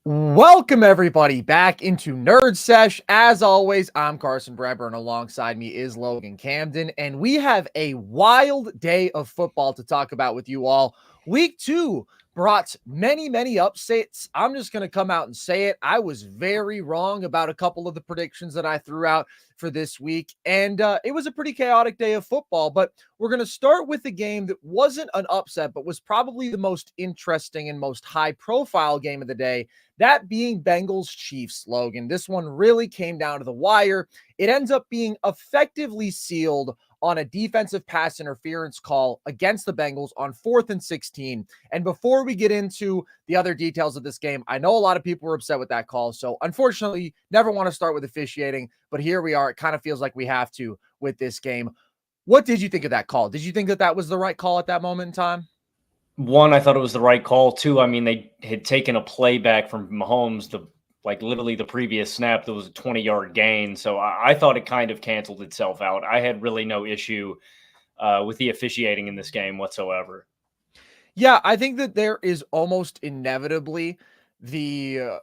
Welcome everybody back into Nerd Sesh. As always, I'm Carson Breber, and alongside me is Logan Camden, and we have a wild day of football to talk about with you all. Week 2 brought many upsets. I'm just going to come out and say it. I was very wrong about a couple of the predictions that I threw out for this week, and it was a pretty chaotic day of football. But we're going to start with a game that wasn't an upset, but was probably the most interesting and most high-profile game of the day, that being Bengals Chiefs, Logan. This one really came down to the wire. It ends up being effectively sealed on a defensive pass interference call against the Bengals on 4th and 16. And before we get into the other details of this game, I know a lot of people were upset with that call. So unfortunately, never want to start with officiating, but here we are. It kind of feels like we have to with this game. What did you think of that call? Did you think that that was the right call at that moment in time? One, I thought it was the right call. Two, I mean, they had taken a play back from Mahomes, literally the previous snap. There was a 20-yard gain. So I thought it kind of canceled itself out. I had really no issue with the officiating in this game whatsoever. Yeah, I think that there is almost inevitably the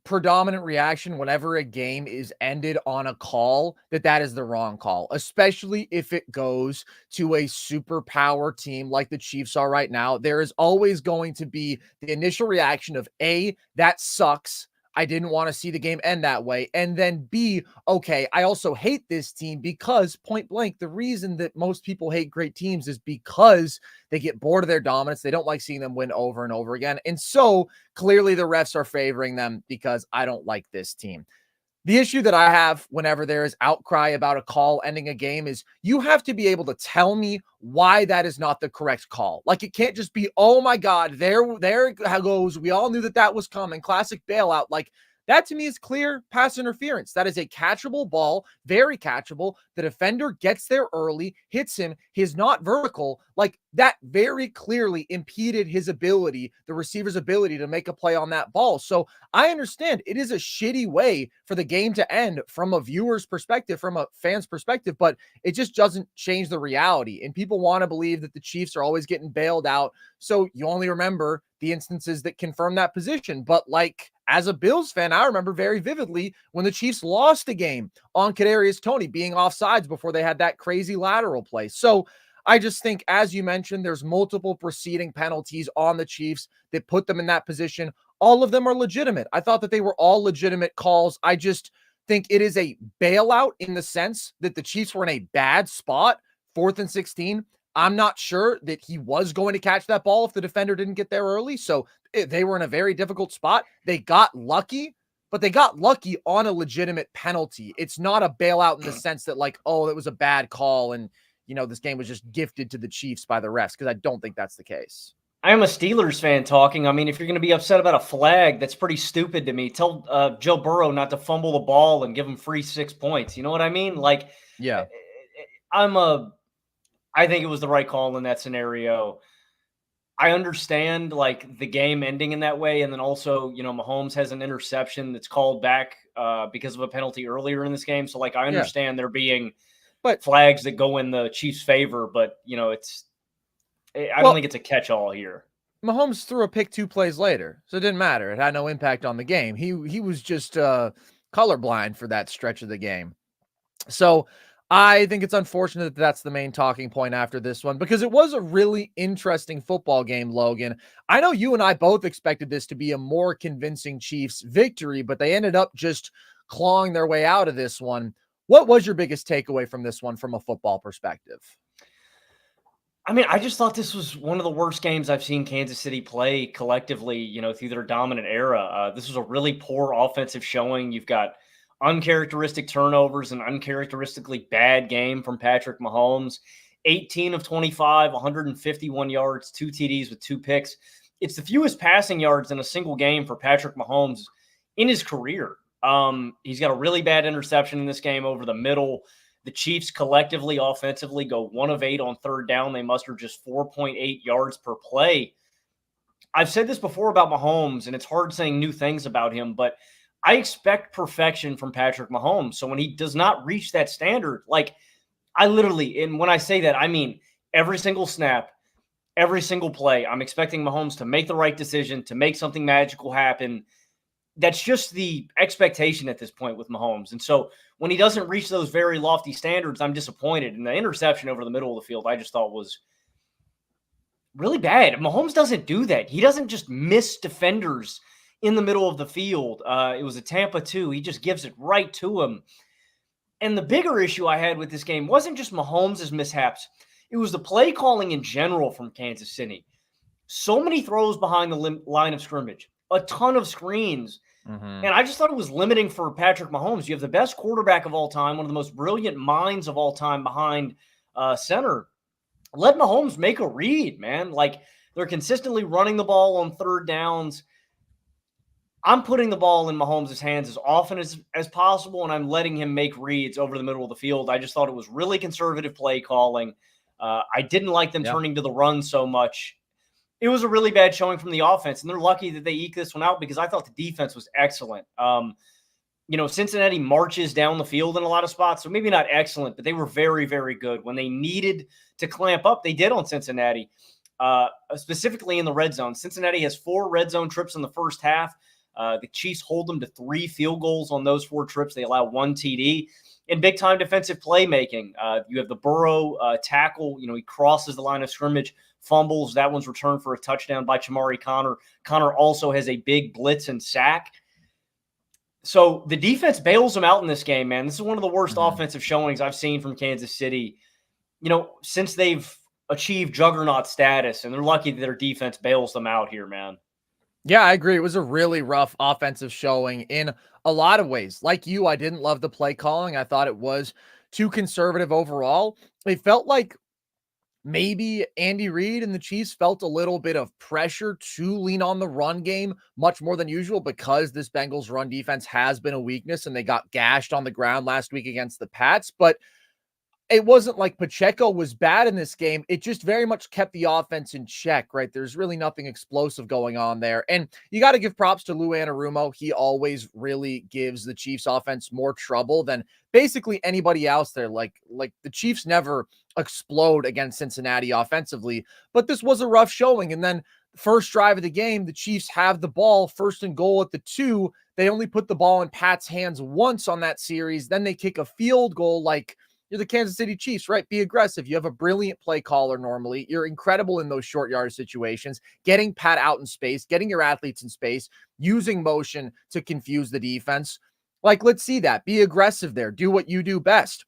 predominant reaction whenever a game is ended on a call that is the wrong call, especially if it goes to a superpower team like the Chiefs are right now. There is always going to be the initial reaction of A, that sucks. I didn't want to see the game end that way. And then B, okay, I also hate this team because point blank, the reason that most people hate great teams is because they get bored of their dominance. They don't like seeing them win over and over again. And so clearly the refs are favoring them because I don't like this team. The issue that I have whenever there is outcry about a call ending a game is you have to be able to tell me why that is not the correct call. Like, it can't just be, oh my God, there it goes. We all knew that was coming. Classic bailout. Like, that to me is clear pass interference. That is a catchable ball, very catchable. The defender gets there early, hits him. He's not vertical. Like, that very clearly impeded his ability, the receiver's ability to make a play on that ball. So I understand it is a shitty way for the game to end from a viewer's perspective, from a fan's perspective, but it just doesn't change the reality. And people want to believe that the Chiefs are always getting bailed out. So you only remember the instances that confirm that position. But like, as a Bills fan, I remember very vividly when the Chiefs lost a game on Kadarius Toney being offsides before they had that crazy lateral play. So I just think, as you mentioned, there's multiple preceding penalties on the Chiefs that put them in that position. All of them are legitimate. I thought that they were all legitimate calls. I just think it is a bailout in the sense that the Chiefs were in a bad spot, 4th and 16. I'm not sure that he was going to catch that ball if the defender didn't get there early. So they were in a very difficult spot. They got lucky, but they got lucky on a legitimate penalty. It's not a bailout in the sense that, like, oh, it was a bad call and, you know, this game was just gifted to the Chiefs by the refs, because I don't think that's the case. I am a Steelers fan talking. I mean, if you're going to be upset about a flag, that's pretty stupid to me. Tell Joe Burrow not to fumble the ball and give him free 6 points. You know what I mean? Like, yeah, I think it was the right call in that scenario. I understand like the game ending in that way. And then also, you know, Mahomes has an interception that's called back because of a penalty earlier in this game. So like, I understand there being flags that go in the Chiefs' favor, but you know, I don't think it's a catch-all here. Mahomes threw a pick 2 plays later, so it didn't matter. It had no impact on the game. He was just colorblind for that stretch of the game. So I think it's unfortunate that that's the main talking point after this one, because it was a really interesting football game, Logan. I know you and I both expected this to be a more convincing Chiefs victory, but they ended up just clawing their way out of this one. What was your biggest takeaway from this one from a football perspective? I mean, I just thought this was one of the worst games I've seen Kansas City play collectively, you know, through their dominant era. This was a really poor offensive showing. You've got uncharacteristic turnovers, and uncharacteristically bad game from Patrick Mahomes. 18 of 25, 151 yards, 2 TDs with 2 picks. It's the fewest passing yards in a single game for Patrick Mahomes in his career. He's got a really bad interception in this game over the middle. The Chiefs collectively, offensively, go 1 of 8 on 3rd down. They muster just 4.8 yards per play. I've said this before about Mahomes, and it's hard saying new things about him, but I expect perfection from Patrick Mahomes. So when he does not reach that standard, like I literally, and when I say that, I mean every single snap, every single play, I'm expecting Mahomes to make the right decision, to make something magical happen. that's just the expectation at this point with Mahomes. And so when he doesn't reach those very lofty standards, I'm disappointed. And the interception over the middle of the field, I just thought was really bad. Mahomes doesn't do that. He doesn't just miss defenders in the middle of the field. It was a Tampa 2. He just gives it right to him. And the bigger issue I had with this game wasn't just Mahomes' mishaps. It was the play calling in general from Kansas City. So many throws behind the line of scrimmage, a ton of screens. And I just thought it was limiting for Patrick Mahomes. You have the best quarterback of all time, one of the most brilliant minds of all time behind center. Let Mahomes make a read, man. Like, they're consistently running the ball on third downs. I'm putting the ball in Mahomes' hands as often as possible, and I'm letting him make reads over the middle of the field. I just thought it was really conservative play calling. I didn't like them turning to the run so much. It was a really bad showing from the offense, and they're lucky that they eked this one out because I thought the defense was excellent. Cincinnati marches down the field in a lot of spots, so maybe not excellent, but they were very, very good. When they needed to clamp up, they did on Cincinnati, specifically in the red zone. Cincinnati has 4 red zone trips in the first half. The Chiefs hold them to 3 field goals on those 4 trips. They allow 1 TD. In big-time defensive playmaking, you have the Burrow tackle. He crosses the line of scrimmage, fumbles. That one's returned for a touchdown by Chamari Connor. Connor also has a big blitz and sack. So the defense bails them out in this game, man. This is one of the worst offensive showings I've seen from Kansas City, since they've achieved juggernaut status, and they're lucky that their defense bails them out here, man. Yeah, I agree. It was a really rough offensive showing in a lot of ways. Like you, I didn't love the play calling. I thought it was too conservative overall. It felt like maybe Andy Reid and the Chiefs felt a little bit of pressure to lean on the run game much more than usual because this Bengals run defense has been a weakness and they got gashed on the ground last week against the Pats. But it wasn't like Pacheco was bad in this game. It just very much kept the offense in check, right? There's really nothing explosive going on there. And you got to give props to Lou Anarumo. He always really gives the Chiefs offense more trouble than basically anybody else there. Like the Chiefs never explode against Cincinnati offensively, but this was a rough showing. And then first drive of the game, the Chiefs have the ball, 1st and goal at the 2. They only put the ball in Pat's hands once on that series. Then they kick a field goal. Like, you're the Kansas City Chiefs, right? Be aggressive. You have a brilliant play caller normally. You're incredible in those short yard situations, getting Pat out in space, getting your athletes in space, using motion to confuse the defense. Like, let's see that. Be aggressive there. Do what you do best.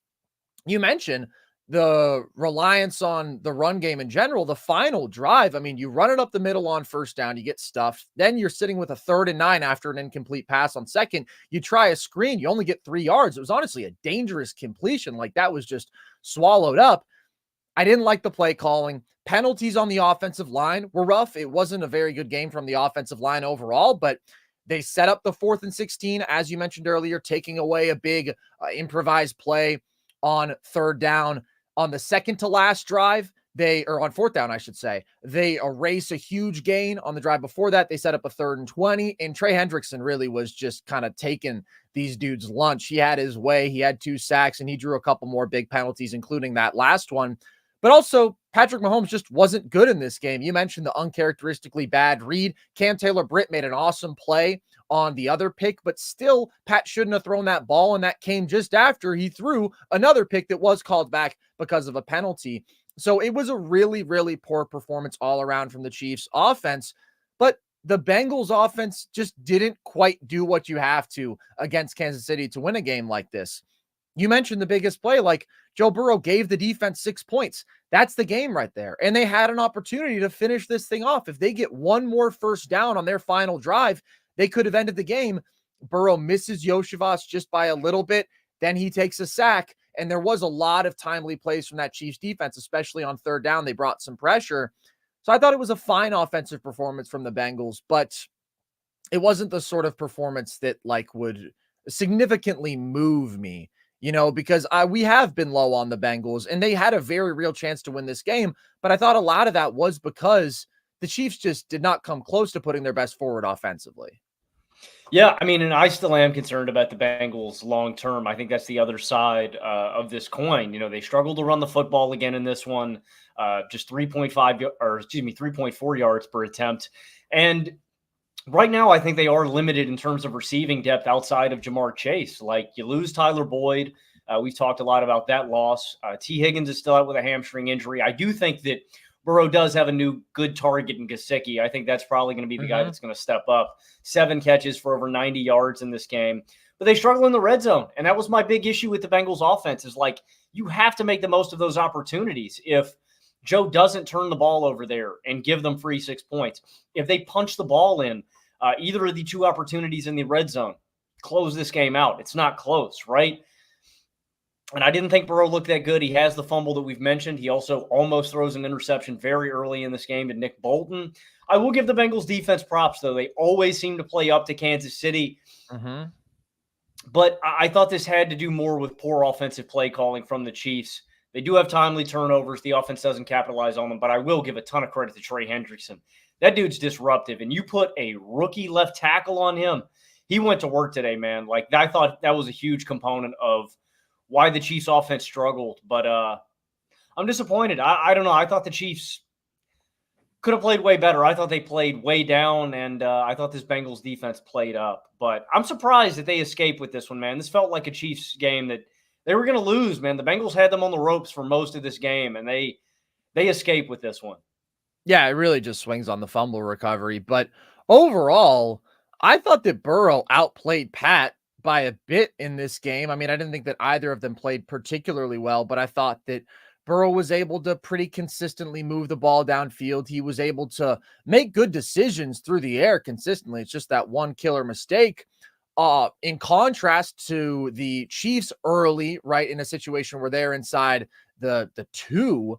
You mentioned the reliance on the run game in general. The final drive, I mean, you run it up the middle on first down, you get stuffed. Then you're sitting with a 3rd and 9 after an incomplete pass on second. You try a screen, you only get 3 yards. It was honestly a dangerous completion. Like, that was just swallowed up. I didn't like the play calling. Penalties on the offensive line were rough. It wasn't a very good game from the offensive line overall, but they set up the 4th and 16, as you mentioned earlier, taking away a big improvised play on 3rd down. On the second to last drive, on 4th down, I should say, they erase a huge gain. On the drive before that, they set up a 3rd and 20, and Trey Hendrickson really was just kind of taking these dudes' lunch. He had his way. He had 2 sacks, and he drew a couple more big penalties, including that last one. But also, Patrick Mahomes just wasn't good in this game. You mentioned the uncharacteristically bad read. Cam Taylor-Britt made an awesome play on the other pick, but still, Pat shouldn't have thrown that ball, and that came just after he threw another pick that was called back because of a penalty. So it was a really, really poor performance all around from the Chiefs offense, but the Bengals offense just didn't quite do what you have to against Kansas City to win a game like this. You mentioned the biggest play, like Joe Burrow gave the defense 6 points. That's the game right there. And they had an opportunity to finish this thing off. If they get one more first down on their final drive, they could have ended the game. Burrow misses Yoshivas just by a little bit. Then he takes a sack. And there was a lot of timely plays from that Chiefs defense, especially on 3rd down. They brought some pressure. So I thought it was a fine offensive performance from the Bengals, but it wasn't the sort of performance that would significantly move me, because we have been low on the Bengals and they had a very real chance to win this game. But I thought a lot of that was because the Chiefs just did not come close to putting their best forward offensively. Yeah, I mean, and I still am concerned about the Bengals long term. I think that's the other side of this coin. They struggled to run the football again in this one, just 3.4 yards per attempt. And Right now, I think they are limited in terms of receiving depth outside of Jamar Chase. Like, you lose Tyler Boyd. We've talked a lot about that loss. T. Higgins is still out with a hamstring injury. I do think that Burrow does have a new good target in Gesicki. I think that's probably going to be the guy that's going to step up. 7 catches for over 90 yards in this game. But they struggle in the red zone. And that was my big issue with the Bengals offense is, like, you have to make the most of those opportunities. If Joe doesn't turn the ball over there and give them free 6 points, if they punch the ball in, either of the 2 opportunities in the red zone, close this game out. It's not close, right? And I didn't think Burrow looked that good. He has the fumble that we've mentioned. He also almost throws an interception very early in this game to Nick Bolton. I will give the Bengals defense props, though. They always seem to play up to Kansas City. But I thought this had to do more with poor offensive play calling from the Chiefs. They do have timely turnovers. The offense doesn't capitalize on them, but I will give a ton of credit to Trey Hendrickson. That dude's disruptive, and you put a rookie left tackle on him. He went to work today, man. Like, I thought that was a huge component of why the Chiefs offense struggled, but I'm disappointed. I don't know. I thought the Chiefs could have played way better. I thought they played way down, and I thought this Bengals defense played up. But I'm surprised that they escaped with this one, man. This felt like a Chiefs game that they were going to lose, man. The Bengals had them on the ropes for most of this game, and they escaped with this one. Yeah, it really just swings on the fumble recovery. But overall, I thought that Burrow outplayed Pat by a bit in this game. I mean, I didn't think that either of them played particularly well, but I thought that Burrow was able to pretty consistently move the ball downfield. He was able to make good decisions through the air consistently. It's just that one killer mistake. In contrast to the Chiefs early, right, in a situation where they're inside the 2,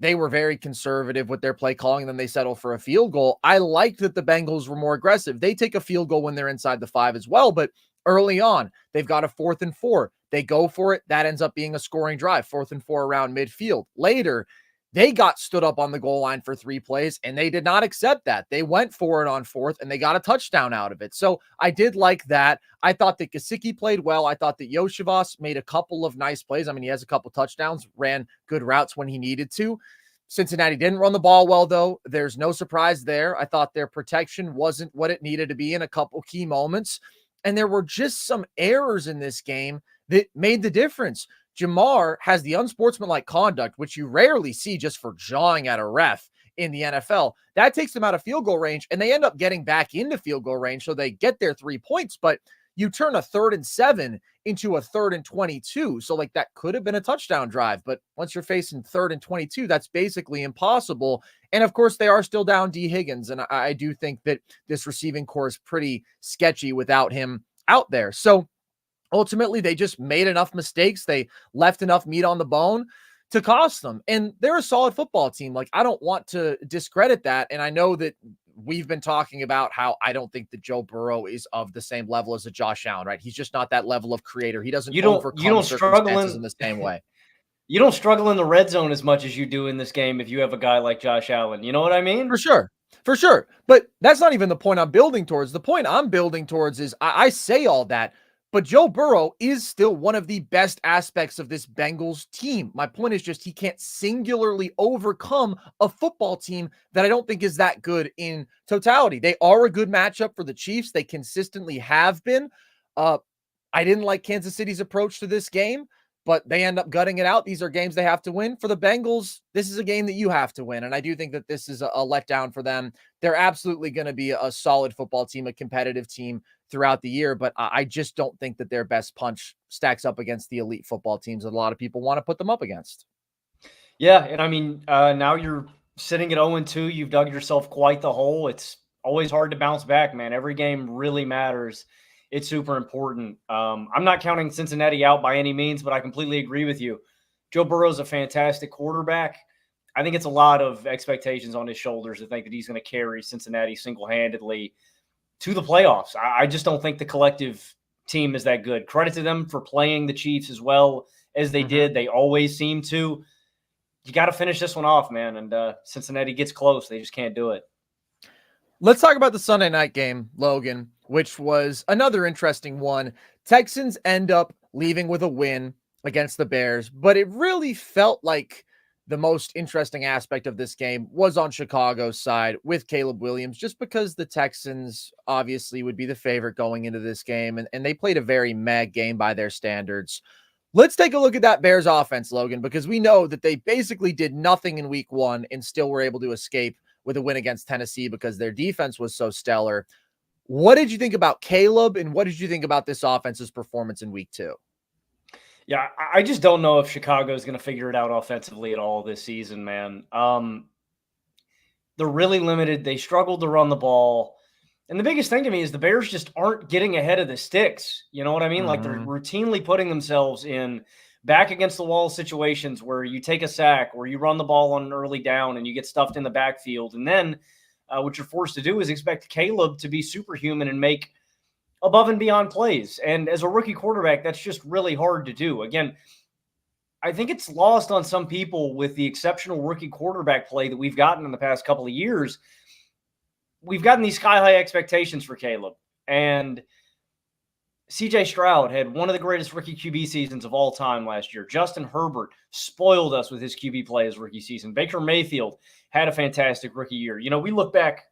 they were very conservative with their play calling, and then they settle for a field goal. I liked that the Bengals were more aggressive. They take a field goal when they're inside the 5 as well, but early on, they've got a 4th and 4. They go for it. That ends up being a scoring drive, 4th and 4 around midfield. Later, they got stood up on the goal line for 3 plays, and they did not accept that. They went for it on 4th, and they got a touchdown out of it. So I did like that. I thought that Gesicki played well. I thought that Yoshivas made a couple of nice plays. I mean, he has a couple touchdowns, ran good routes when he needed to. Cincinnati didn't run the ball well, though. There's no surprise there. I thought their protection wasn't what it needed to be in a couple key moments. And there were just some errors in this game that made the difference. Jamar has the unsportsmanlike conduct, which you rarely see just for jawing at a ref in the NFL. That takes them out of field goal range, and they end up getting back into field goal range, so they get their 3 points. But you turn a 3rd and 7 into a 3rd and 22. So, like, that could have been a touchdown drive. But once you're facing 3rd and 22, that's basically impossible. And, of course, they are still down D. Higgins. And I do think that this receiving core is pretty sketchy without him out there. So, ultimately, they just made enough mistakes. They left enough meat on the bone to cost them. And they're a solid football team. Like, I don't want to discredit that. And I know that we've been talking about how I don't think that Joe Burrow is of the same level as a Josh Allen, right? He's just not that level of creator. He doesn't overcome circumstances in the same way. You don't struggle in the red zone as much as you do in this game if you have a guy like Josh Allen. You know what I mean? For sure. But that's not even the point I'm building towards. The point I'm building towards is I say all that, but Joe Burrow is still one of the best aspects of this Bengals team. My point is just he can't singularly overcome a football team that I don't think is that good in totality. They are a good matchup for the Chiefs. They consistently have been. I didn't like Kansas City's approach to this game, but they end up gutting it out. These are games they have to win. For the Bengals, this is a game that you have to win, and I do think that this is a letdown for them. They're absolutely going to be a solid football team, a competitive team throughout the year, but I just don't think that their best punch stacks up against the elite football teams that a lot of people want to put them up against. Yeah, and I mean, now you're sitting at 0-2. You've dug yourself quite the hole. It's always hard to bounce back, man. Every game really matters. It's super important. I'm not counting Cincinnati out by any means, but I completely agree with you. Joe Burrow's a fantastic quarterback. I think it's a lot of expectations on his shoulders to think that he's going to carry Cincinnati single-handedly to the playoffs. I just don't think the collective team is that good. Credit to them for playing the Chiefs as well as they did. They always seem to. You got to finish this one off, man. And Cincinnati gets close. They just can't do it. Let's talk about the Sunday night game, Logan, which was another interesting one. Texans end up leaving with a win against the Bears, but it really felt like the most interesting aspect of this game was on Chicago's side with Caleb Williams, just because the Texans obviously would be the favorite going into this game, and they played a very meh game by their standards. Let's take a look at that Bears offense, Logan, because we know that they basically did nothing in week 1 and still were able to escape with a win against Tennessee because their defense was so stellar. What did you think about Caleb, and what did you think about this offense's performance in week 2? Yeah, I just don't know if Chicago is going to figure it out offensively at all this season, man. They're really limited. They struggled to run the ball. And the biggest thing to me is the Bears just aren't getting ahead of the sticks. You know what I mean? Like they're routinely putting themselves in back against the wall situations where you take a sack or you run the ball on an early down and you get stuffed in the backfield. And then what you're forced to do is expect Caleb to be superhuman and make above and beyond plays. And as a rookie quarterback, that's just really hard to do. Again, I think it's lost on some people with the exceptional rookie quarterback play that we've gotten in the past couple of years. We've gotten these sky-high expectations for Caleb. And C.J. Stroud had one of the greatest rookie QB seasons of all time last year. Justin Herbert spoiled us with his QB play his rookie season. Baker Mayfield had a fantastic rookie year. You know, we look back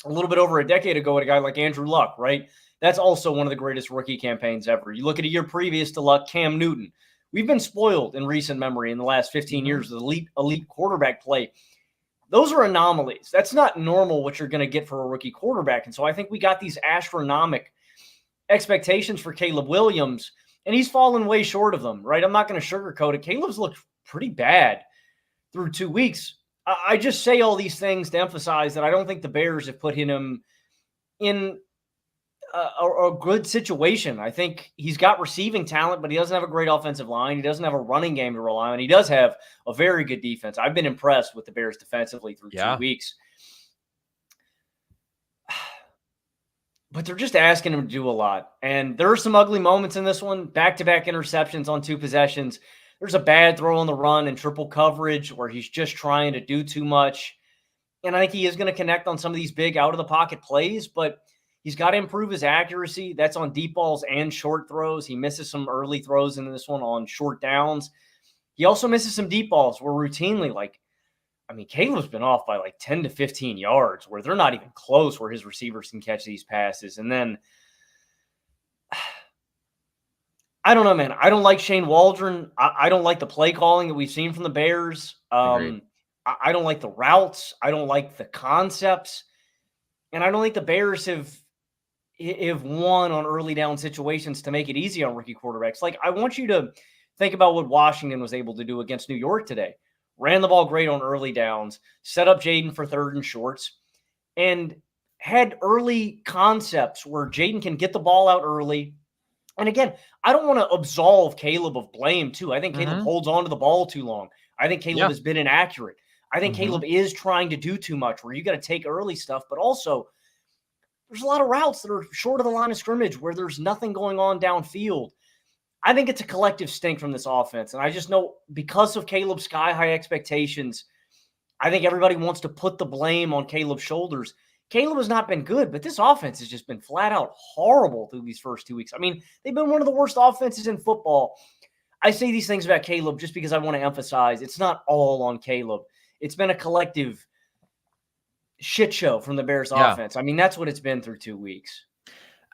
a little bit over a decade ago at a guy like Andrew Luck, right? That's also one of the greatest rookie campaigns ever. You look at a year previous to Luck, Cam Newton. We've been spoiled in recent memory in the last 15 years with elite quarterback play. Those are anomalies. That's not normal what you're going to get for a rookie quarterback. And so I think we got these astronomical expectations for Caleb Williams, and he's fallen way short of them, right? I'm not going to sugarcoat it. Caleb's looked pretty bad through 2 weeks. I just say all these things to emphasize that I don't think the Bears have put him in a good situation. I think he's got receiving talent, but he doesn't have a great offensive line. He doesn't have a running game to rely on. He does have a very good defense. I've been impressed with the Bears defensively through 2 weeks. But they're just asking him to do a lot. And there are some ugly moments in this one. Back-to-back interceptions on 2 possessions. There's a bad throw on the run and triple coverage where he's just trying to do too much. And I think he is going to connect on some of these big out-of-the-pocket plays, but he's got to improve his accuracy. That's on deep balls and short throws. He misses some early throws in this one on short downs. He also misses some deep balls where routinely, Caleb's been off by 10 to 15 yards where they're not even close where his receivers can catch these passes. And then, I don't know, man. I don't like Shane Waldron. I don't like the play calling that we've seen from the Bears. I don't like the routes. I don't like the concepts. And I don't think the Bears have won on early down situations to make it easy on rookie quarterbacks. I want you to think about what Washington was able to do against New York today. Ran the ball great on early downs, set up Jaden for 3rd and shorts, and had early concepts where Jaden can get the ball out early. And again, I don't want to absolve Caleb of blame, too. I think Caleb holds on to the ball too long. I think Caleb has been inaccurate. I think Caleb is trying to do too much where you got to take early stuff, but also there's a lot of routes that are short of the line of scrimmage where there's nothing going on downfield. I think it's a collective stink from this offense. And I just know because of Caleb's sky-high expectations, I think everybody wants to put the blame on Caleb's shoulders. Caleb has not been good, but this offense has just been flat out horrible through these first 2 weeks. I mean, they've been one of the worst offenses in football. I say these things about Caleb just because I want to emphasize it's not all on Caleb. It's been a collective shit show from the Bears offense. I mean, that's what it's been through 2 weeks.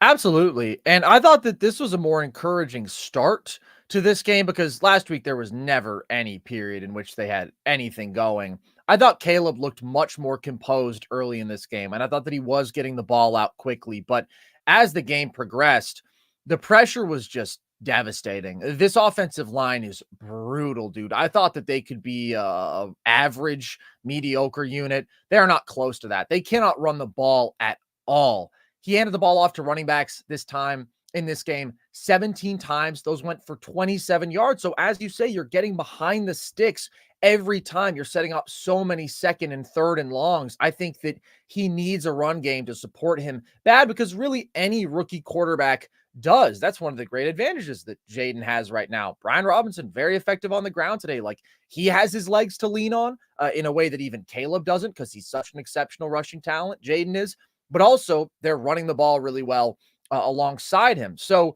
Absolutely. And I thought that this was a more encouraging start to this game because last week there was never any period in which they had anything going. I thought Caleb looked much more composed early in this game, and I thought that he was getting the ball out quickly. But as the game progressed, the pressure was just devastating. This offensive line is brutal, dude. I thought that they could be a average, mediocre unit. They're not close to that. They cannot run the ball at all. He handed the ball off to running backs this time in this game 17 times. Those went for 27 yards. So as you say, you're getting behind the sticks every time. You're setting up so many 2nd and 3rd and longs. I think that he needs a run game to support him bad because really any rookie quarterback does. That's one of the great advantages that Jaden has right now. Brian Robinson, very effective on the ground today. He has his legs to lean on in a way that even Caleb doesn't because he's such an exceptional rushing talent. Jaden is. But also they're running the ball really well alongside him. So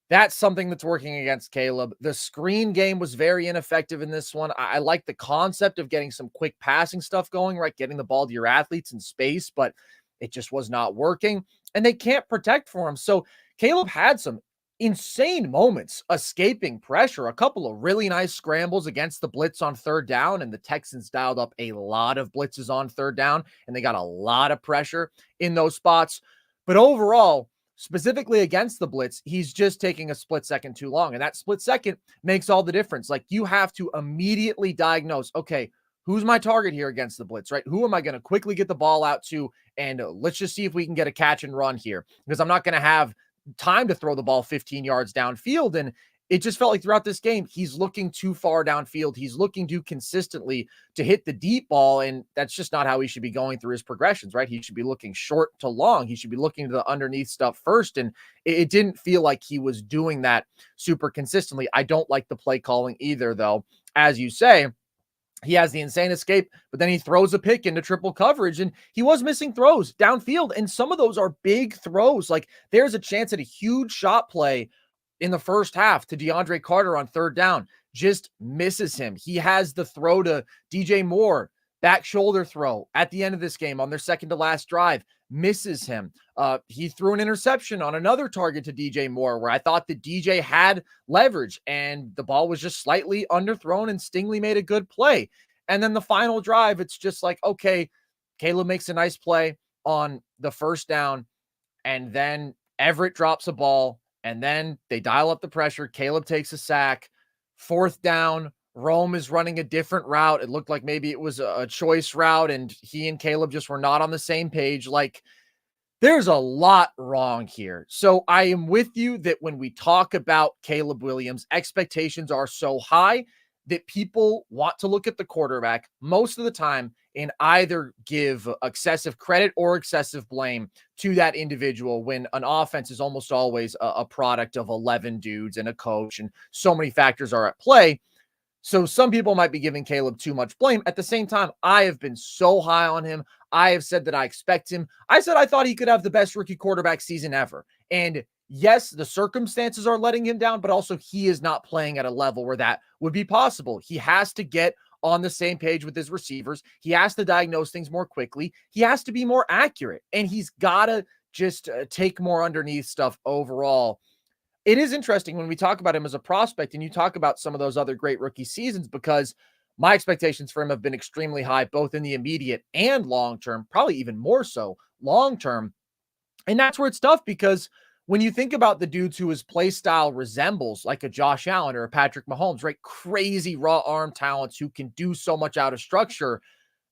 That's something that's working against Caleb. The screen game was very ineffective in this one. I like the concept of getting some quick passing stuff going, right? Getting the ball to your athletes in space, but it just was not working. And they can't protect for him. So Caleb had some insane moments escaping pressure, a couple of really nice scrambles against the blitz on third down. And the Texans dialed up a lot of blitzes on third down, and they got a lot of pressure in those spots. But overall, specifically against the blitz, he's just taking a split second too long. And that split second makes all the difference. Like, you have to immediately diagnose, okay, who's my target here against the blitz, right? Who am I going to quickly get the ball out to? And let's just see if we can get a catch and run here, because I'm not going to have time to throw the ball 15 yards downfield. And it just felt like throughout this game, he's looking too far downfield. He's looking too consistently to hit the deep ball. And that's just not how he should be going through his progressions, right? He should be looking short to long. He should be looking to the underneath stuff first. And it didn't feel like he was doing that super consistently. I don't like the play calling either, though. As you say, he has the insane escape, but then he throws a pick into triple coverage, and he was missing throws downfield. And some of those are big throws. Like, there's a chance at a huge shot play in the first half to DeAndre Carter on third down, just misses him. He has the throw to DJ Moore, back shoulder throw at the end of this game on their second to last drive, misses him. He threw an interception on another target to DJ Moore, where I thought that DJ had leverage and the ball was just slightly underthrown, and Stingley made a good play. And then the final drive, it's just like, okay, Caleb makes a nice play on the first down, and then Everett drops a ball, and then they dial up the pressure. Caleb takes a sack. Fourth down, Rome is running a different route. It looked like maybe it was a choice route, and he and Caleb just were not on the same page. Like, there's a lot wrong here. So I am with you that when we talk about Caleb Williams, expectations are so high that people want to look at the quarterback most of the time and either give excessive credit or excessive blame to that individual, when an offense is almost always a product of 11 dudes and a coach, and so many factors are at play. So some people might be giving Caleb too much blame. At the same time, I have been so high on him. I have said that I expect him. I said I thought he could have the best rookie quarterback season ever. And yes, the circumstances are letting him down, but also he is not playing at a level where that would be possible. He has to get on the same page with his receivers. He has to diagnose things more quickly. He has to be more accurate, and he's got to just take more underneath stuff overall. It is interesting when we talk about him as a prospect and you talk about some of those other great rookie seasons, because my expectations for him have been extremely high, both in the immediate and long-term, probably even more so long-term. And that's where it's tough, because when you think about the dudes who his play style resembles, like a Josh Allen or a Patrick Mahomes, right? Crazy raw arm talents who can do so much out of structure.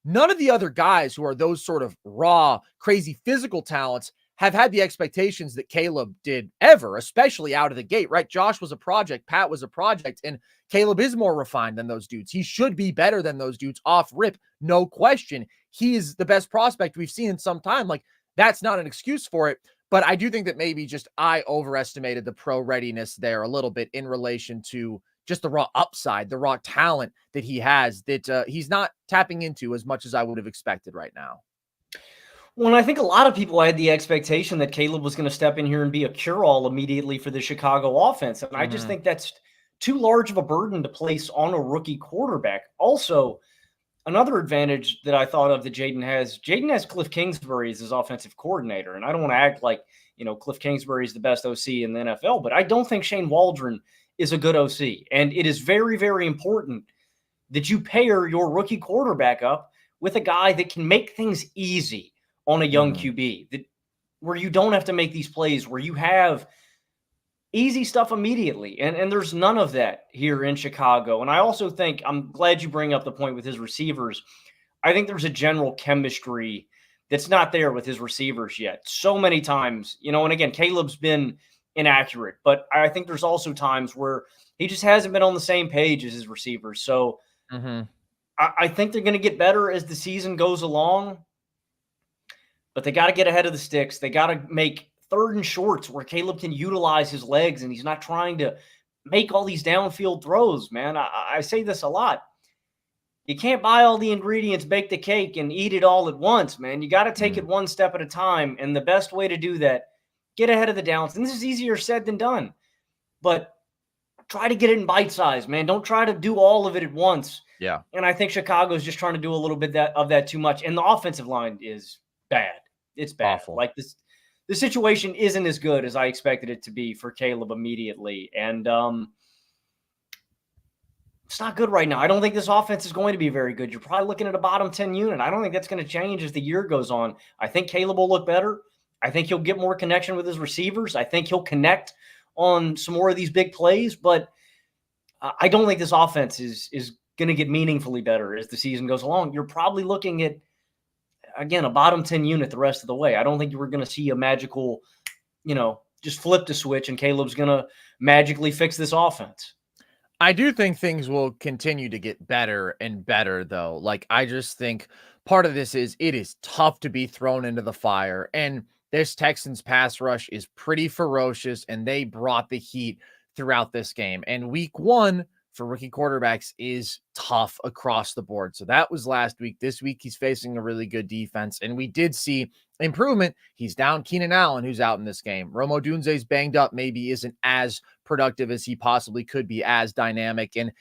None of the other guys who are those sort of raw, crazy physical talents have had the expectations that Caleb did ever, especially out of the gate, right? Josh was a project, Pat was a project, and Caleb is more refined than those dudes. He should be better than those dudes off rip, no question. He is the best prospect we've seen in some time. Like, that's not an excuse for it, but I do think that maybe just I overestimated the pro readiness there a little bit in relation to just the raw upside, the raw talent that he has that he's not tapping into as much as I would have expected right now. Well, and I think a lot of people had the expectation that Caleb was going to step in here and be a cure-all immediately for the Chicago offense. And I just think that's too large of a burden to place on a rookie quarterback. Also, another advantage that I thought of that Jaden has Cliff Kingsbury as his offensive coordinator. And I don't want to act like, Cliff Kingsbury is the best OC in the NFL, but I don't think Shane Waldron is a good OC. And it is very, very important that you pair your rookie quarterback up with a guy that can make things easy on a young QB, where you don't have to make these plays, where you have easy stuff immediately. And there's none of that here in Chicago. And I also think, I'm glad you bring up the point with his receivers. I think there's a general chemistry that's not there with his receivers yet. So many times, and again, Caleb's been inaccurate, but I think there's also times where he just hasn't been on the same page as his receivers. So I think they're going to get better as the season goes along. But they got to get ahead of the sticks. They got to make third and shorts where Caleb can utilize his legs and he's not trying to make all these downfield throws, man. I say this a lot. You can't buy all the ingredients, bake the cake, and eat it all at once, man. You got to take it one step at a time. And the best way to do that, get ahead of the downs. And this is easier said than done. but try to get it in bite size, man. Don't try to do all of it at once. Yeah. And I think Chicago's just trying to do a little bit of that too much. And the offensive line is bad. It's bad. Awful. Like the situation isn't as good as I expected it to be for Caleb immediately. And it's not good right now. I don't think this offense is going to be very good. You're probably looking at a bottom 10 unit. I don't think that's going to change as the year goes on. I think Caleb will look better. I think he'll get more connection with his receivers. I think he'll connect on some more of these big plays, but I don't think this offense is going to get meaningfully better as the season goes along. You're probably looking at, again, a bottom 10 unit the rest of the way. I don't think you were going to see a magical, just flip the switch and Caleb's going to magically fix this offense. I do think things will continue to get better and better, though. Like, I just think part of this is it is tough to be thrown into the fire. And this Texans pass rush is pretty ferocious, and they brought the heat throughout this game. And week 1 for rookie quarterbacks is tough across the board. So that was last week. This week, he's facing a really good defense. And we did see improvement. He's down Keenan Allen, who's out in this game. Rome Odunze's banged up, maybe isn't as productive as he possibly could be, as dynamic. And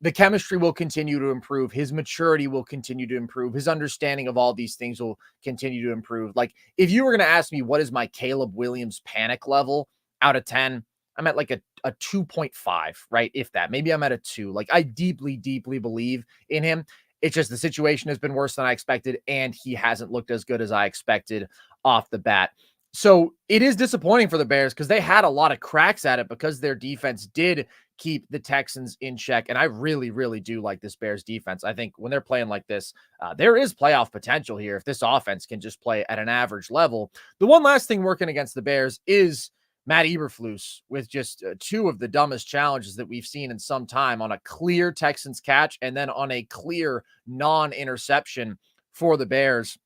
the chemistry will continue to improve. His maturity will continue to improve. His understanding of all these things will continue to improve. Like, if you were going to ask me, what is my Caleb Williams panic level out of 10? I'm at like a 2.5, right? If that, maybe I'm at a 2. Like, I deeply, deeply believe in him. It's just the situation has been worse than I expected, and he hasn't looked as good as I expected off the bat. So it is disappointing for the Bears because they had a lot of cracks at it because their defense did keep the Texans in check. And I really, really do like this Bears defense. I think when they're playing like this, there is playoff potential here if this offense can just play at an average level. The one last thing working against the Bears is Matt Eberflus with just 2 of the dumbest challenges that we've seen in some time, on a clear Texans catch and then on a clear non-interception for the Bears.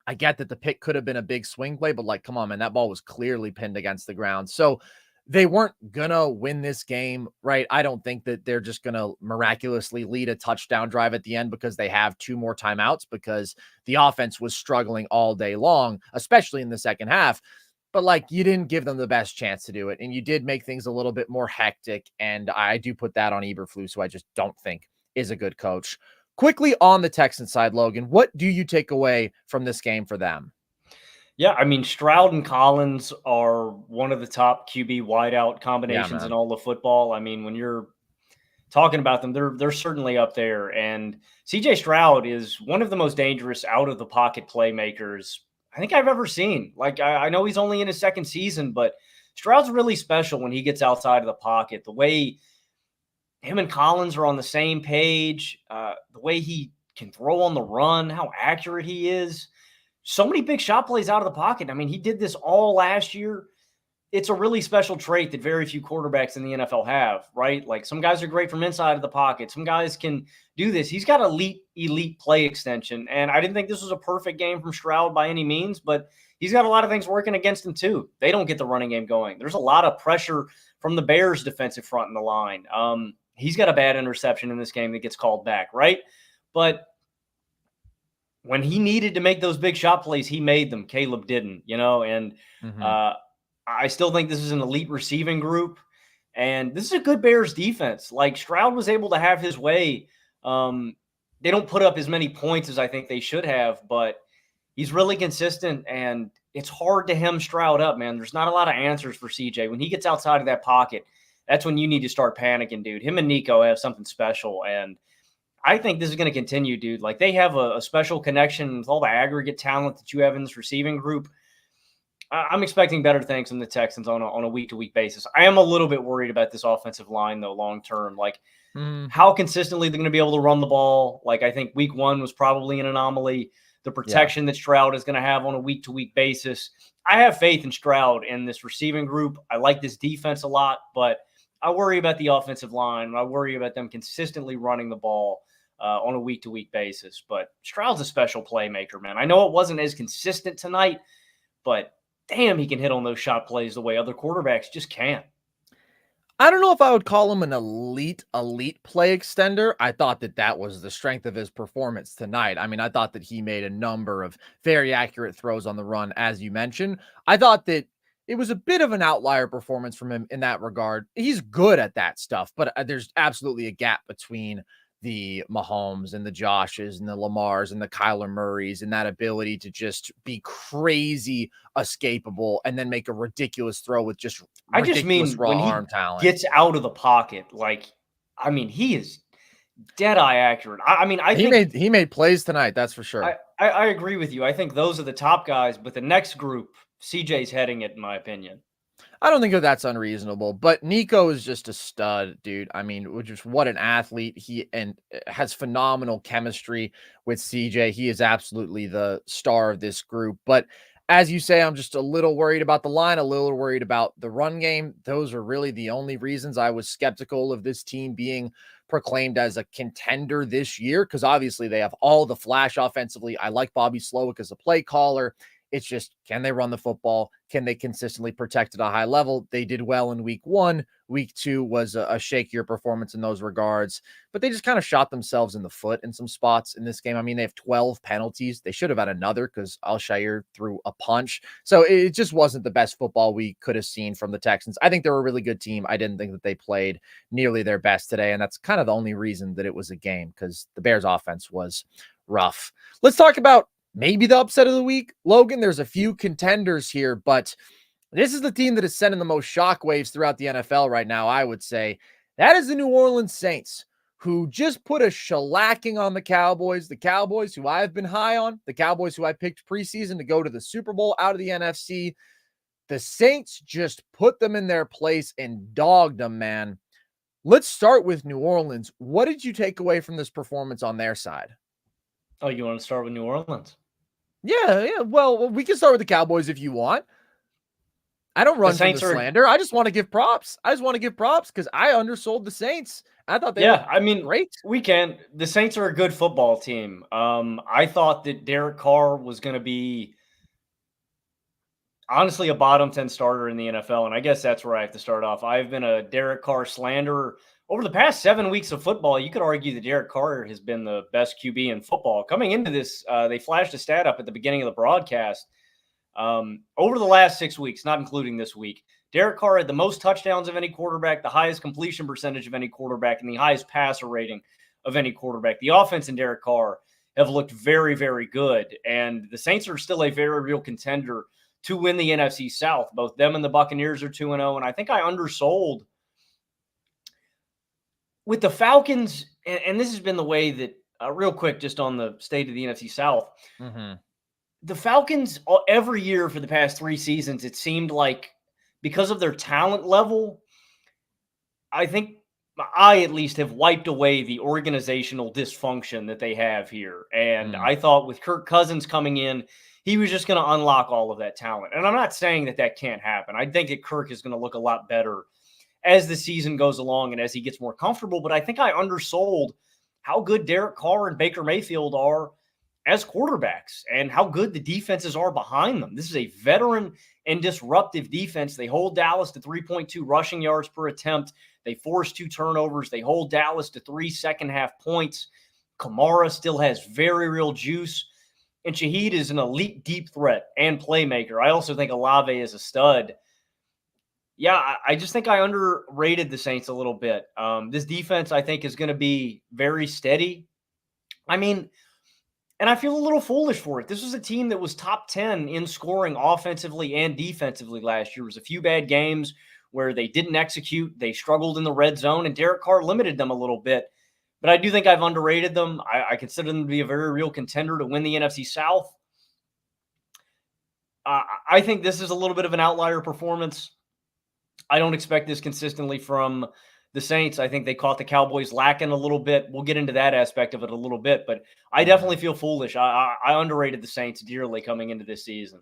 I get that the pick could have been a big swing play, but like, come on, man, that ball was clearly pinned against the ground. So they weren't going to win this game, right? I don't think that they're just going to miraculously lead a touchdown drive at the end because they have 2 more timeouts, because the offense was struggling all day long, especially in the second half. But like, you didn't give them the best chance to do it. And you did make things a little bit more hectic. And I do put that on Eberflus, who I just don't think is a good coach. Quickly on the Texans side, Logan, what do you take away from this game for them? Yeah, I mean, Stroud and Collins are one of the top QB wideout combinations in all of football. I mean, when you're talking about them, they're certainly up there. And CJ Stroud is one of the most dangerous out of the pocket playmakers I think I've ever seen. Like, I know he's only in his second season, but Stroud's really special when he gets outside of the pocket. The way him and Collins are on the same page, the way he can throw on the run, how accurate he is. So many big shot plays out of the pocket. I mean, he did this all last year. It's a really special trait that very few quarterbacks in the NFL have, right? Like, some guys are great from inside of the pocket. Some guys can do this. He's got elite play extension. And I didn't think this was a perfect game from Stroud by any means, but he's got a lot of things working against him too. They don't get the running game going. There's a lot of pressure from the Bears defensive front in the line. He's got a bad interception in this game that gets called back, right? But when he needed to make those big shot plays, he made them. Caleb didn't, and I still think this is an elite receiving group, and this is a good Bears defense. Like, Stroud was able to have his way. They don't put up as many points as I think they should have, but he's really consistent, and it's hard to hem Stroud up, man. There's not a lot of answers for CJ. When he gets outside of that pocket, that's when you need to start panicking, dude. Him and Nico have something special, and I think this is going to continue, dude. Like, they have a special connection with all the aggregate talent that you have in this receiving group. I'm expecting better things from the Texans on a week-to-week basis. I am a little bit worried about this offensive line, though, long-term. Like, how consistently they're going to be able to run the ball. Like, I think week 1 was probably an anomaly. The protection that Stroud is going to have on a week-to-week basis. I have faith in Stroud in this receiving group. I like this defense a lot, but I worry about the offensive line. I worry about them consistently running the ball on a week-to-week basis. But Stroud's a special playmaker, man. I know it wasn't as consistent tonight, but damn, he can hit on those shot plays the way other quarterbacks just can't. I don't know if I would call him an elite play extender. I thought that was the strength of his performance tonight. I mean, I thought that he made a number of very accurate throws on the run, as you mentioned. I thought that it was a bit of an outlier performance from him in that regard. He's good at that stuff, but there's absolutely a gap between the Mahomes and the Joshes and the Lamars and the Kyler Murrays and that ability to just be crazy escapable and then make a ridiculous throw with just I just ridiculous mean raw when he arm talent. gets out of the pocket, he is dead eye accurate. I think he made plays tonight, that's for sure. I agree with you. I think those are the top guys, but the next group, CJ's heading it, in my opinion. I don't think that that's unreasonable, but Nico is just a stud, dude. I mean, just what an athlete. He has phenomenal chemistry with CJ. He is absolutely the star of this group. But as you say, I'm just a little worried about the line, a little worried about the run game. Those are really the only reasons I was skeptical of this team being proclaimed as a contender this year, because obviously they have all the flash offensively. I like Bobby Slowick as a play caller. It's just, can they run the football? Can they consistently protect at a high level? They did well in week 1. Week 2 was a shakier performance in those regards, but they just kind of shot themselves in the foot in some spots in this game. I mean, they have 12 penalties. They should have had another because Alshire threw a punch. So it just wasn't the best football we could have seen from the Texans. I think they're a really good team. I didn't think that they played nearly their best today, and that's kind of the only reason that it was a game, because the Bears offense was rough. Let's talk about maybe the upset of the week. Logan, there's a few contenders here, but this is the team that is sending the most shockwaves throughout the NFL right now, I would say. That is the New Orleans Saints, who just put a shellacking on the Cowboys who I've been high on, the Cowboys who I picked preseason to go to the Super Bowl out of the NFC. The Saints just put them in their place and dogged them, man. Let's start with New Orleans. What did you take away from this performance on their side? Oh, you want to start with New Orleans? Yeah. Well, we can start with the Cowboys if you want. I don't run from the slander. I just want to give props. Because I undersold the Saints. I thought they were great. We can. The Saints are a good football team. I thought that Derek Carr was going to be honestly a bottom 10 starter in the NFL, and I guess that's where I have to start off. I've been a Derek Carr slanderer. Over the past 7 weeks of football, you could argue that Derek Carr has been the best QB in football. Coming into this, they flashed a stat up at the beginning of the broadcast. Over the last 6 weeks, not including this week, Derek Carr had the most touchdowns of any quarterback, the highest completion percentage of any quarterback, and the highest passer rating of any quarterback. The offense and Derek Carr have looked very, very good, and the Saints are still a very real contender to win the NFC South. Both them and the Buccaneers are 2-0, and I think I undersold with the Falcons, and this has been the way that, real quick, just on the state of the NFC South, the Falcons, every year for the past 3 seasons, it seemed like because of their talent level, I think I at least have wiped away the organizational dysfunction that they have here. And I thought with Kirk Cousins coming in, he was just going to unlock all of that talent. And I'm not saying that that can't happen. I think that Kirk is going to look a lot better as the season goes along and as he gets more comfortable. But I think I undersold how good Derek Carr and Baker Mayfield are as quarterbacks and how good the defenses are behind them. This is a veteran and disruptive defense. They hold Dallas to 3.2 rushing yards per attempt. They force 2 turnovers. They hold Dallas to 3 second-half points. Kamara still has very real juice. And Shaheed is an elite deep threat and playmaker. I also think Olave is a stud. Yeah, I just think I underrated the Saints a little bit. This defense, I think, is going to be very steady. I mean, and I feel a little foolish for it. This was a team that was top 10 in scoring offensively and defensively last year. There was a few bad games where they didn't execute. They struggled in the red zone, and Derek Carr limited them a little bit. But I do think I've underrated them. I consider them to be a very real contender to win the NFC South. I think this is a little bit of an outlier performance. I don't expect this consistently from the Saints. I think they caught the Cowboys lacking a little bit. We'll get into that aspect of it a little bit, but I definitely feel foolish. I underrated the Saints dearly coming into this season.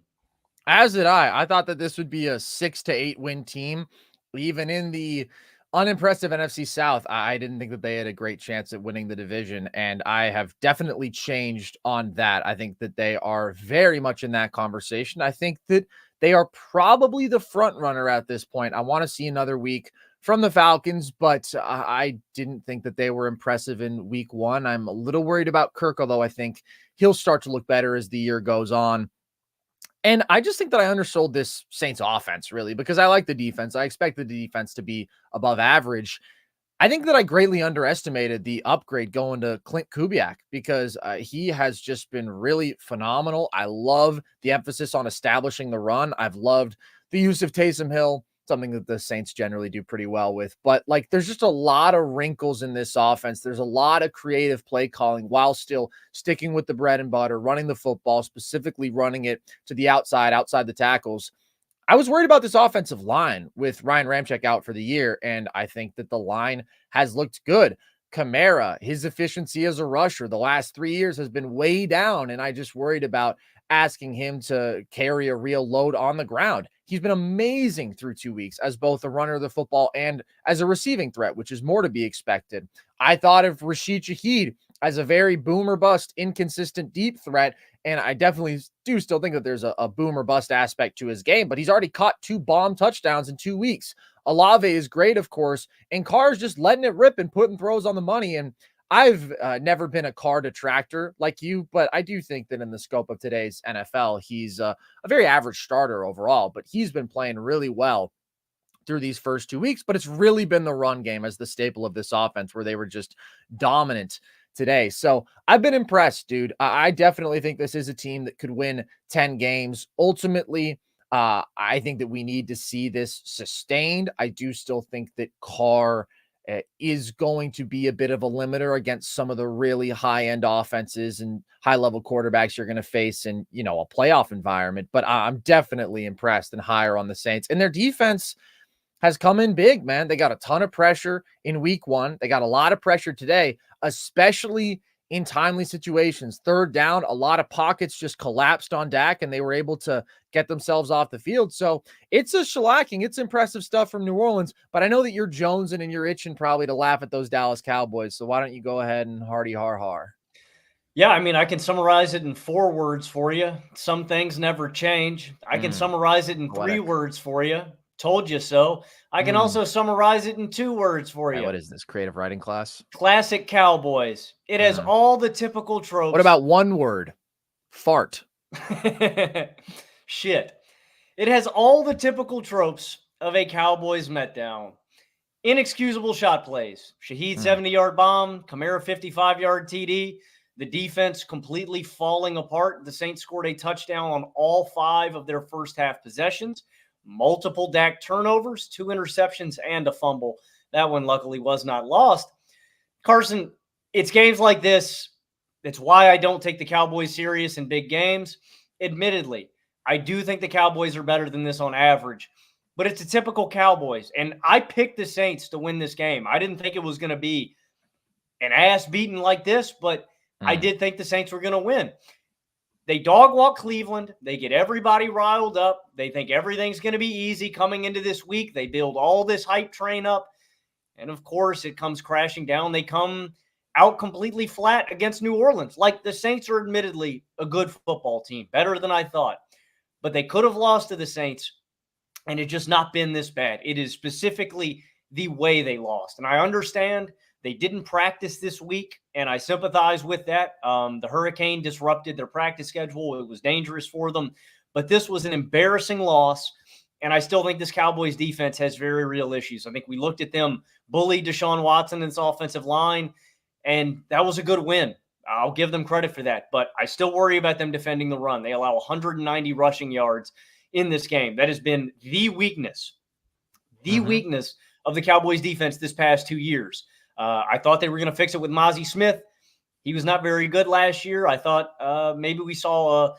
As did I. I thought that this would be a 6 to 8 win team. Even in the unimpressive NFC South, I didn't think that they had a great chance at winning the division, and I have definitely changed on that. I think that they are very much in that conversation. I think that they are probably the front runner at this point. I want to see another week from the Falcons, but I didn't think that they were impressive in week 1. I'm a little worried about Kirk, although I think he'll start to look better as the year goes on. And I just think that I undersold this Saints offense really because I like the defense. I expect the defense to be above average. I think that I greatly underestimated the upgrade going to Clint Kubiak because he has just been really phenomenal. I love the emphasis on establishing the run. I've loved the use of Taysom Hill, something that the Saints generally do pretty well with. But like, there's just a lot of wrinkles in this offense. There's a lot of creative play calling while still sticking with the bread and butter, running the football, specifically running it to the outside the tackles. I was worried about this offensive line with Ryan Ramczyk out for the year, and I think that the line has looked good. Kamara, his efficiency as a rusher the last 3 years has been way down, and I just worried about asking him to carry a real load on the ground. He's been amazing through 2 weeks as both a runner of the football and as a receiving threat, which is more to be expected. I thought of Rashid Shaheed as a very boomer bust, inconsistent deep threat, and I definitely do still think that there's a boom or bust aspect to his game, but he's already caught 2 bomb touchdowns in 2 weeks. Olave is great, of course, and Carr's just letting it rip and putting throws on the money. And I've never been a Carr detractor like you, but I do think that in the scope of today's NFL, he's a very average starter overall, but he's been playing really well through these first 2 weeks, but it's really been the run game as the staple of this offense where they were just dominant today. So I've been impressed, dude. I definitely think this is a team that could win 10 games. Ultimately, I think that we need to see this sustained. I do still think that Carr is going to be a bit of a limiter against some of the really high-end offenses and high-level quarterbacks you're going to face in, a playoff environment. But I'm definitely impressed and higher on the Saints. And their defense has come in big, man. They got a ton of pressure in week 1. They got a lot of pressure today, especially in timely situations. Third down, a lot of pockets just collapsed on Dak, and they were able to get themselves off the field. So it's a shellacking. It's impressive stuff from New Orleans, but I know that you're jonesing and you're itching probably to laugh at those Dallas Cowboys. So why don't you go ahead and hardy har har? Yeah, I mean, I can summarize it in 4 words for you. Some things never change. I can summarize it in 3 words for you. Told you so. I can also summarize it in 2 words for you. What is this, creative writing class? Classic Cowboys. It has all the typical tropes. What about 1 word? Fart. Shit. It has all the typical tropes of a Cowboys meltdown. Inexcusable shot plays. Shaheed 70-yard bomb, Kamara 55-yard TD. The defense completely falling apart. The Saints scored a touchdown on all 5 of their first half possessions. Multiple Dak turnovers, 2 interceptions, and a fumble. That one luckily was not lost. Carson, it's games like this. It's why I don't take the Cowboys serious in big games. Admittedly, I do think the Cowboys are better than this on average, but it's a typical Cowboys. And I picked the Saints to win this game. I didn't think it was going to be an ass beating like this, but I did think the Saints were going to win. They dog walk Cleveland. They get everybody riled up. They think everything's going to be easy coming into this week. They build all this hype train up. And of course, it comes crashing down. They come out completely flat against New Orleans. Like, the Saints are admittedly a good football team, better than I thought. But they could have lost to the Saints, and it's just not been this bad. It is specifically the way they lost. And I understand they didn't practice this week, and I sympathize with that. The hurricane disrupted their practice schedule. It was dangerous for them. But this was an embarrassing loss, and I still think this Cowboys defense has very real issues. I think we looked at them bully Deshaun Watson and his offensive line, and that was a good win. I'll give them credit for that. But I still worry about them defending the run. They allow 190 rushing yards in this game. That has been the weakness of the Cowboys defense this past 2 years. I thought they were going to fix it with Mozzie Smith. He was not very good last year. I thought maybe we saw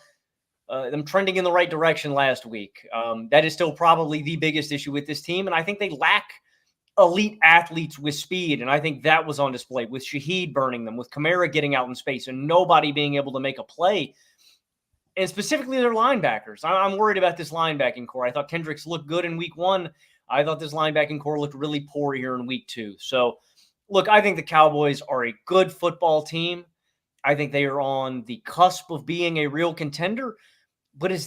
them trending in the right direction last week. That is still probably the biggest issue with this team, and I think they lack elite athletes with speed, and I think that was on display with Shaheed burning them, with Kamara getting out in space, and nobody being able to make a play, and specifically their linebackers. I'm worried about this linebacking core. I thought Kendricks looked good in week 1. I thought this linebacking core looked really poor here in week 2. So, look, I think the Cowboys are a good football team. I think they are on the cusp of being a real contender, but it's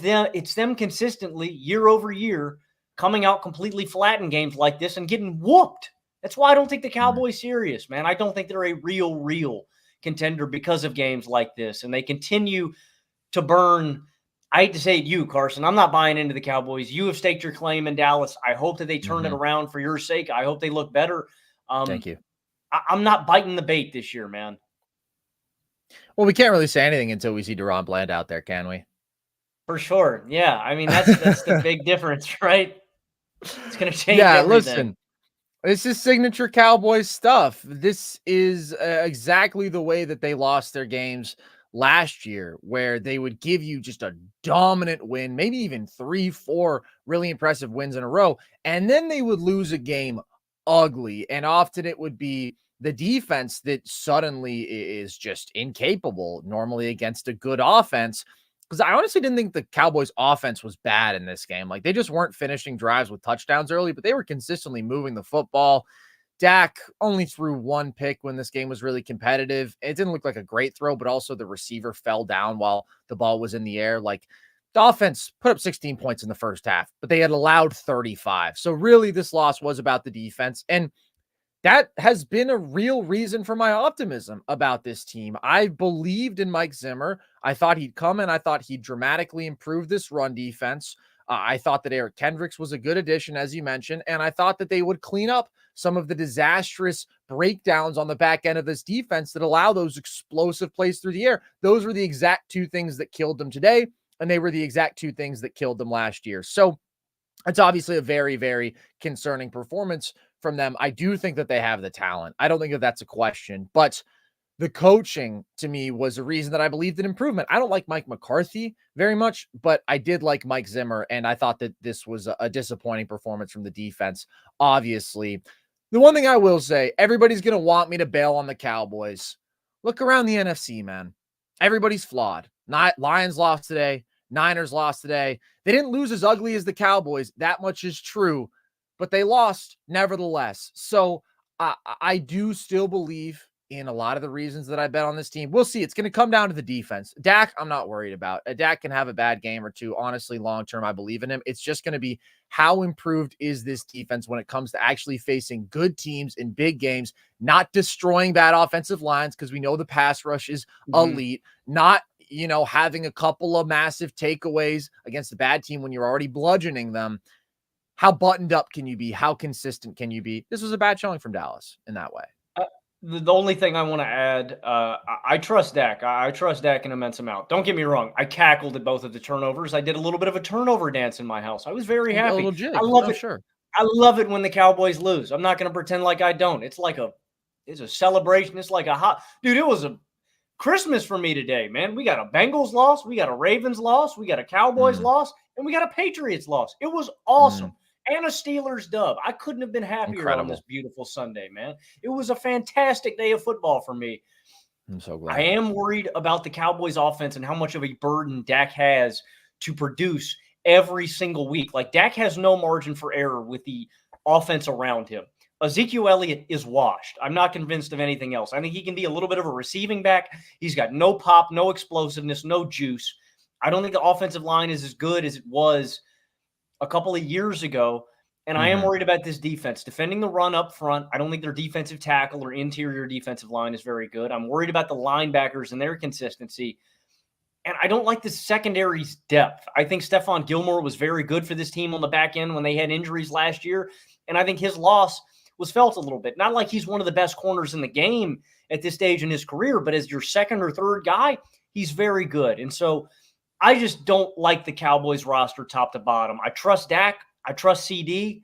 them consistently, year over year, coming out completely flat in games like this and getting whooped. That's why I don't take the Cowboys serious, man. I don't think they're a real contender because of games like this, and they continue to burn I hate to say it, you, Carson, I'm not buying into the Cowboys. You have staked your claim in Dallas. I hope that they turn it around for your sake. I hope they look better. Thank you. I'm not biting the bait this year, man. Well, we can't really say anything until we see Deron Bland out there, can we? For sure. Yeah. I mean, that's the big difference, right? It's going to change everything. Listen, this is signature Cowboys stuff. This is exactly the way that they lost their games last year, where they would give you just a dominant win, maybe even 3-4 really impressive wins in a row, and then they would lose a game ugly. And often it would be the defense that suddenly is just incapable normally against a good offense. Because I honestly didn't think the Cowboys offense was bad in this game. Like, they just weren't finishing drives with touchdowns early, but they were consistently moving the football. Dak only threw one pick when this game was really competitive. It didn't look like a great throw, but also the receiver fell down while the ball was in the air. Like, the offense put up 16 points in the first half, but they had allowed 35. So really, this loss was about the defense. And that has been a real reason for my optimism about this team. I believed in Mike Zimmer. I thought he'd come and I thought he'd dramatically improve this run defense. I thought that Eric Kendricks was a good addition, as you mentioned, and I thought that they would clean up some of the disastrous breakdowns on the back end of this defense that allow those explosive plays through the air. Those were the exact two things that killed them today, and they were the exact two things that killed them last year. So it's obviously a very, very concerning performance from them. I do think that they have the talent. I don't think that that's a question, but the coaching to me was a reason that I believed in improvement. I don't like Mike McCarthy very much, but I did like Mike Zimmer, and I thought that this was a disappointing performance from the defense. Obviously, the one thing I will say, everybody's going to want me to bail on the Cowboys. Look around the NFC, man. Everybody's flawed. Lions lost today. Niners lost today. They didn't lose as ugly as the Cowboys. That much is true, but they lost nevertheless. So I do still believe in a lot of the reasons that I bet on this team. We'll see. It's going to come down to the defense. Dak, I'm not worried about. Dak can have a bad game or two. Honestly, long-term, I believe in him. It's just going to be how improved is this defense when it comes to actually facing good teams in big games, not destroying bad offensive lines, because we know the pass rush is elite, not having a couple of massive takeaways against a bad team when you're already bludgeoning them. How buttoned up can you be? How consistent can you be? This was a bad showing from Dallas in that way. The only thing I want to add, I trust Dak. I trust Dak an immense amount. Don't get me wrong. I cackled at both of the turnovers. I did a little bit of a turnover dance in my house. I was very happy. A little jig. I love it. Sure. I love it when the Cowboys lose. I'm not going to pretend like I don't. It's a celebration. It's like dude, it was a Christmas for me today, man. We got a Bengals loss. We got a Ravens loss. We got a Cowboys loss. And we got a Patriots loss. It was awesome. And a Steelers dub. I couldn't have been happier on this beautiful Sunday, man. It was a fantastic day of football for me. I'm so glad. I am worried about the Cowboys offense and how much of a burden Dak has to produce every single week. Like, Dak has no margin for error with the offense around him. Ezekiel Elliott is washed. I'm not convinced of anything else. I think he can be a little bit of a receiving back. He's got no pop, no explosiveness, no juice. I don't think the offensive line is as good as it was a couple of years ago, and I am worried about this defense. Defending the run up front, I don't think their defensive tackle or interior defensive line is very good. I'm worried about the linebackers and their consistency, and I don't like the secondary's depth. I think Stephon Gilmore was very good for this team on the back end when they had injuries last year, and I think his loss was felt a little bit. Not like he's one of the best corners in the game at this stage in his career, but as your second or third guy, he's very good. And so I just don't like the Cowboys roster top to bottom. I trust Dak. I trust CD.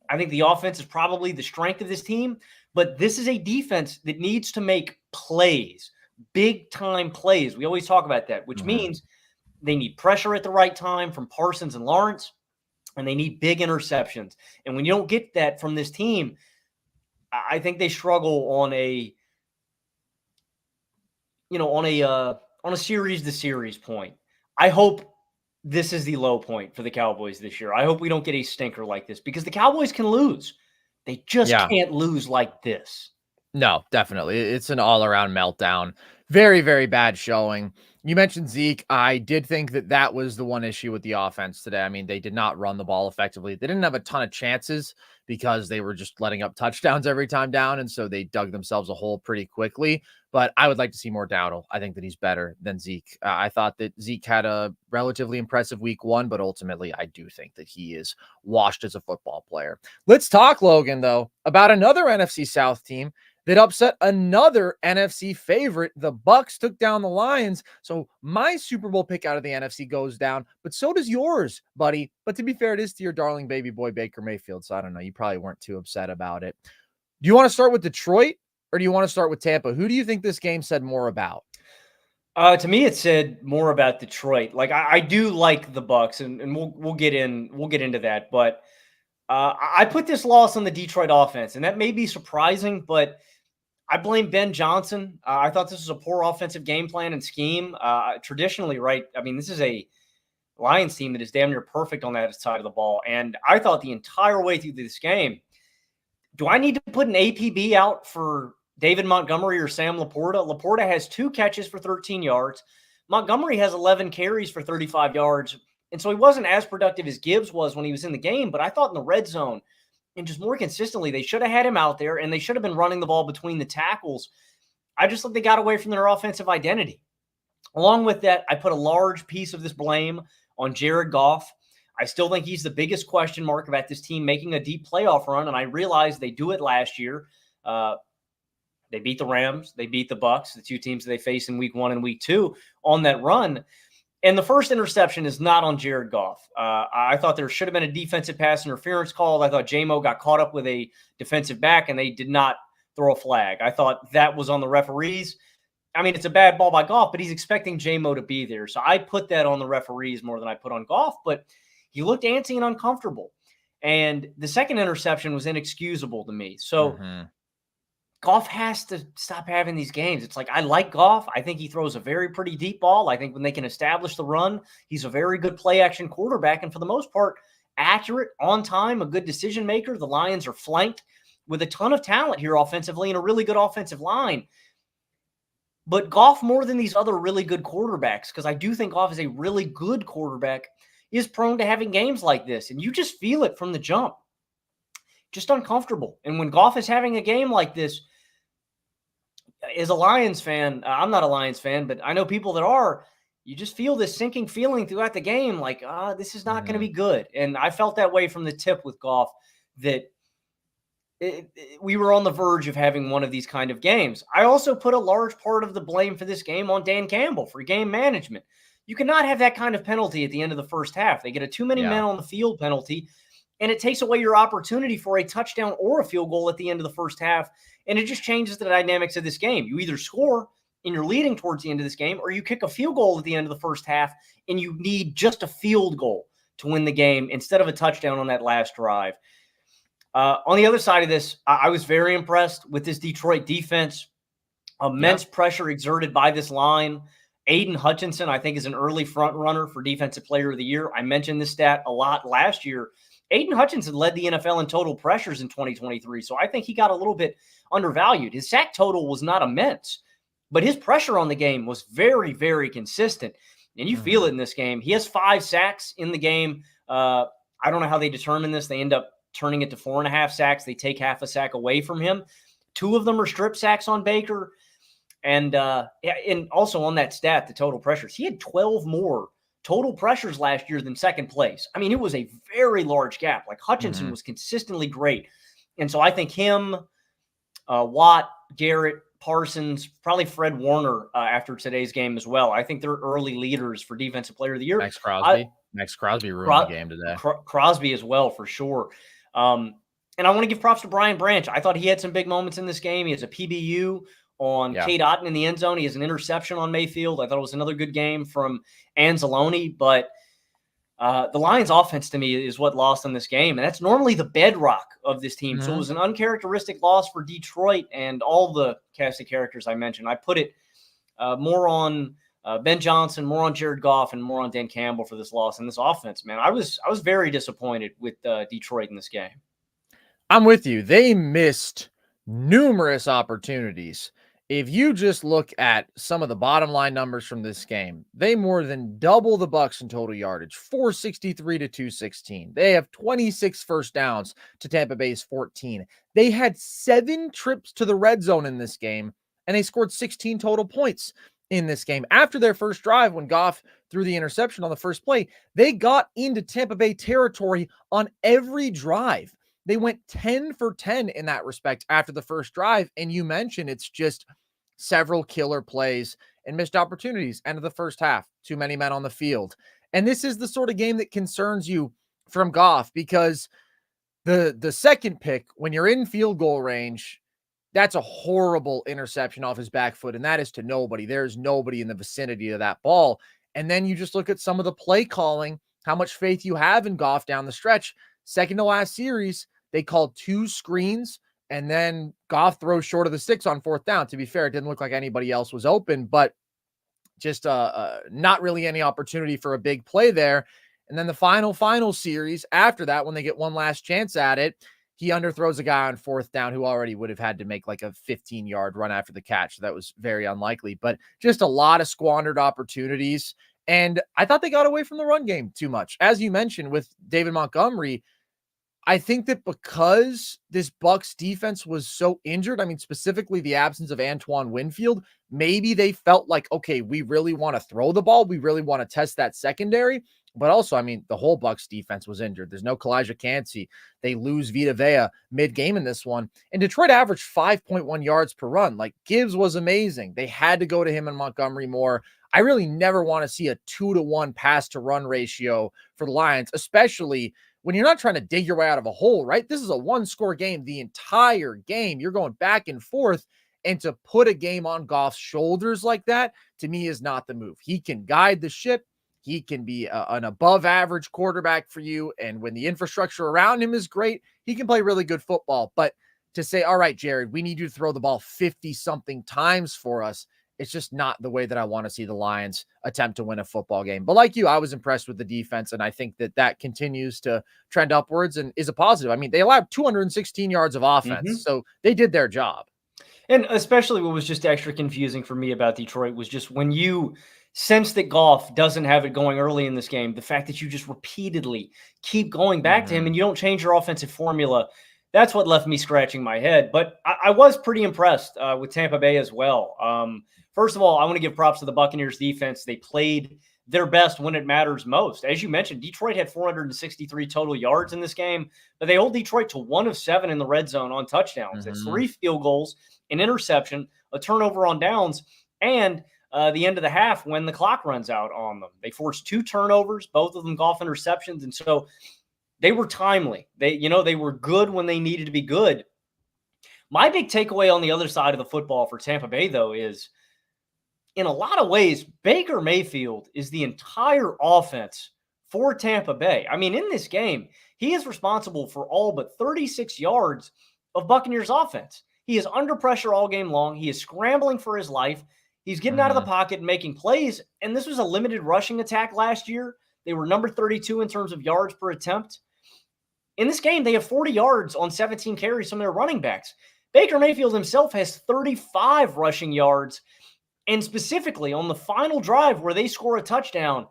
I think the offense is probably the strength of this team, but this is a defense that needs to make plays, big-time plays. We always talk about that, which means they need pressure at the right time from Parsons and Lawrence, and they need big interceptions. And when you don't get that from this team, I think they struggle on a series-to-series point. I hope this is the low point for the Cowboys this year. I hope we don't get a stinker like this, because the Cowboys can lose. They just can't lose like this. No, definitely. It's an all-around meltdown. Very, very bad showing. You mentioned Zeke. I did think that was the one issue with the offense today. I mean, they did not run the ball effectively. They didn't have a ton of chances because they were just letting up touchdowns every time down, and so they dug themselves a hole pretty quickly. but I would like to see more Dowdle. I think that he's better than Zeke. I thought that Zeke had a relatively impressive week 1, but ultimately I do think that he is washed as a football player. Let's talk, Logan, though, about another NFC South team that upset another NFC favorite. The Bucs took down the Lions. So my Super Bowl pick out of the NFC goes down, but so does yours, buddy. But to be fair, it is to your darling baby boy, Baker Mayfield. So I don't know. You probably weren't too upset about it. Do you want to start with Detroit or do you want to start with Tampa? Who do you think this game said more about? To me, it said more about Detroit. Like I do like the Bucs, and we'll get into that. But I put this loss on the Detroit offense, and that may be surprising, but I blame Ben Johnson. I thought this was a poor offensive game plan and scheme. Traditionally, right? I mean, this is a Lions team that is damn near perfect on that side of the ball. And I thought the entire way through this game, do I need to put an APB out for David Montgomery or Sam Laporta? Laporta has 2 catches for 13 yards. Montgomery has 11 carries for 35 yards. And so he wasn't as productive as Gibbs was when he was in the game. But I thought in the red zone, and just more consistently, they should have had him out there, and they should have been running the ball between the tackles. I just think they got away from their offensive identity. Along with that, I put a large piece of this blame on Jared Goff. I still think he's the biggest question mark about this team making a deep playoff run, and I realized they do it last year. They beat the Rams. They beat the Bucs, the 2 teams that they faced in week 1 and week 2 on that run. And the first interception is not on Jared Goff. I thought there should have been a defensive pass interference called. I thought J-Mo got caught up with a defensive back, and they did not throw a flag. I thought that was on the referees. I mean, it's a bad ball by Goff, but he's expecting J-Mo to be there. So I put that on the referees more than I put on Goff, but he looked antsy and uncomfortable. And the second interception was inexcusable to me. So Goff has to stop having these games. It's like, I like Goff. I think he throws a very pretty deep ball. I think when they can establish the run, he's a very good play action quarterback. And for the most part, accurate, on time, a good decision maker. The Lions are flanked with a ton of talent here offensively and a really good offensive line. But Goff, more than these other really good quarterbacks, because I do think Goff is a really good quarterback, is prone to having games like this. And you just feel it from the jump. Just uncomfortable. And when Goff is having a game like this, as a Lions fan, I'm not a Lions fan, but I know people that are, you just feel this sinking feeling throughout the game like, this is not going to be good. And I felt that way from the tip with Goff, that we were on the verge of having one of these kind of games. I also put a large part of the blame for this game on Dan Campbell for game management. You cannot have that kind of penalty at the end of the first half. They get a too many men on the field penalty, and it takes away your opportunity for a touchdown or a field goal at the end of the first half. And it just changes the dynamics of this game. You either score and you're leading towards the end of this game, or you kick a field goal at the end of the first half and you need just a field goal to win the game instead of a touchdown on that last drive. On the other side of this, I was very impressed with this Detroit defense. Immense pressure exerted by this line. Aiden Hutchinson, I think, is an early front runner for Defensive Player of the Year. I mentioned this stat a lot last year. Aiden Hutchinson led the NFL in total pressures in 2023, so I think he got a little bit undervalued. His sack total was not immense, but his pressure on the game was very, very consistent, and you feel it in this game. He has 5 sacks in the game. I don't know how they determine this. They end up turning it to 4.5 sacks. They take half a sack away from him. 2 of them are strip sacks on Baker, and also on that stat, the total pressures. He had 12 more total pressures last year than second place. I mean, it was a very large gap. Like, Hutchinson was consistently great. And so I think him, Watt, Garrett, Parsons, probably Fred Warner after today's game as well. I think they're early leaders for Defensive Player of the Year. Max Crosby ruined the game today. Crosby as well, for sure. And I want to give props to Brian Branch. I thought he had some big moments in this game. He has a PBU on Kate Otten in the end zone. He has an interception on Mayfield. I thought it was another good game from Anzalone, but the Lions offense to me is what lost in this game. And that's normally the bedrock of this team. So it was an uncharacteristic loss for Detroit and all the cast of characters I mentioned. I put it more on Ben Johnson, more on Jared Goff, and more on Dan Campbell for this loss. And this offense, man, I was very disappointed with Detroit in this game. I'm with you. They missed numerous opportunities. If you just look at some of the bottom line numbers from this game, they more than double the Bucs in total yardage, 463 to 216. They have 26 first downs to Tampa Bay's 14. They had 7 trips to the red zone in this game and they scored 16 total points in this game. After their first drive, when Goff threw the interception on the first play, they got into Tampa Bay territory on every drive. They went 10 for 10 in that respect after the first drive. And you mentioned it's just several killer plays and missed opportunities. End of the first half, too many men on the field. And this is the sort of game that concerns you from Goff, because the second pick, when you're in field goal range, that's a horrible interception off his back foot, and that is to nobody. There's nobody in the vicinity of that ball. And then you just look at some of the play calling, how much faith you have in Goff down the stretch. Second to last series, they called 2 screens, and then Goff throws short of the 6 on 4th down. To be fair, it didn't look like anybody else was open, but just not really any opportunity for a big play there. And then the final series after that, when they get one last chance at it, he underthrows a guy on 4th down who already would have had to make like a 15-yard run after the catch. So that was very unlikely, but just a lot of squandered opportunities. And I thought they got away from the run game too much. As you mentioned with David Montgomery, I think that because this Bucs defense was so injured, I mean, specifically the absence of Antoine Winfield, maybe they felt like, okay, we really want to throw the ball. We really want to test that secondary. But also, I mean, the whole Bucs defense was injured. There's no Kalijah Kancey. They lose Vita Vea mid-game in this one. And Detroit averaged 5.1 yards per run. Like, Gibbs was amazing. They had to go to him and Montgomery more. I really never want to see a 2-to-1 pass-to-run ratio for the Lions, especially when you're not trying to dig your way out of a hole, right? This is a one-score game the entire game. You're going back and forth. And to put a game on Goff's shoulders like that, to me, is not the move. He can guide the ship. He can be an above-average quarterback for you. And when the infrastructure around him is great, he can play really good football. But to say, all right, Jared, we need you to throw the ball 50-something times for us, it's just not the way that I want to see the Lions attempt to win a football game. But like you, I was impressed with the defense, and I think that that continues to trend upwards and is a positive. I mean, they allowed 216 yards of offense, so they did their job. And especially what was just extra confusing for me about Detroit was just when you sense that Goff doesn't have it going early in this game, the fact that you just repeatedly keep going back to him and you don't change your offensive formula, that's what left me scratching my head. But I was pretty impressed with Tampa Bay as well. First of all, I want to give props to the Buccaneers defense. They played their best when it matters most. As you mentioned, Detroit had 463 total yards in this game, but they hold Detroit to 1 of 7 in the red zone on touchdowns. It's 3 field goals, an interception, a turnover on downs, and the end of the half when the clock runs out on them. They forced 2 turnovers, both of them Goff interceptions, and so they were timely. They were good when they needed to be good. My big takeaway on the other side of the football for Tampa Bay, though, is in a lot of ways, Baker Mayfield is the entire offense for Tampa Bay. I mean, in this game, he is responsible for all but 36 yards of Buccaneers offense. He is under pressure all game long. He is scrambling for his life. He's getting out of the pocket and making plays. And this was a limited rushing attack last year. They were number 32 in terms of yards per attempt. In this game, they have 40 yards on 17 carries from their running backs. Baker Mayfield himself has 35 rushing yards. And specifically on the final drive where they score a touchdown,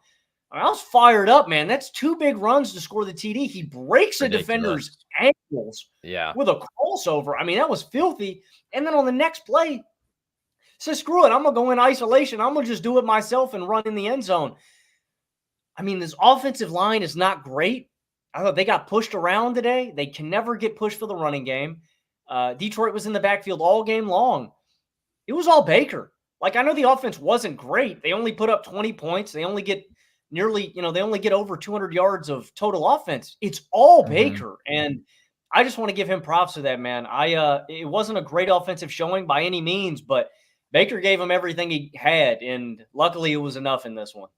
I was fired up, man. That's 2 big runs to score the TD. He breaks a defender's ankles with a crossover. I mean, that was filthy. And then on the next play, says, screw it. I'm going to go in isolation. I'm going to just do it myself and run in the end zone. I mean, this offensive line is not great. I thought they got pushed around today. They can never get pushed for the running game. Detroit was in the backfield all game long. It was all Baker. Like, I know the offense wasn't great. They only put up 20 points. They only get they only get over 200 yards of total offense. It's all Baker. And I just want to give him props for that, man. It wasn't a great offensive showing by any means, but Baker gave him everything he had. And luckily it was enough in this one.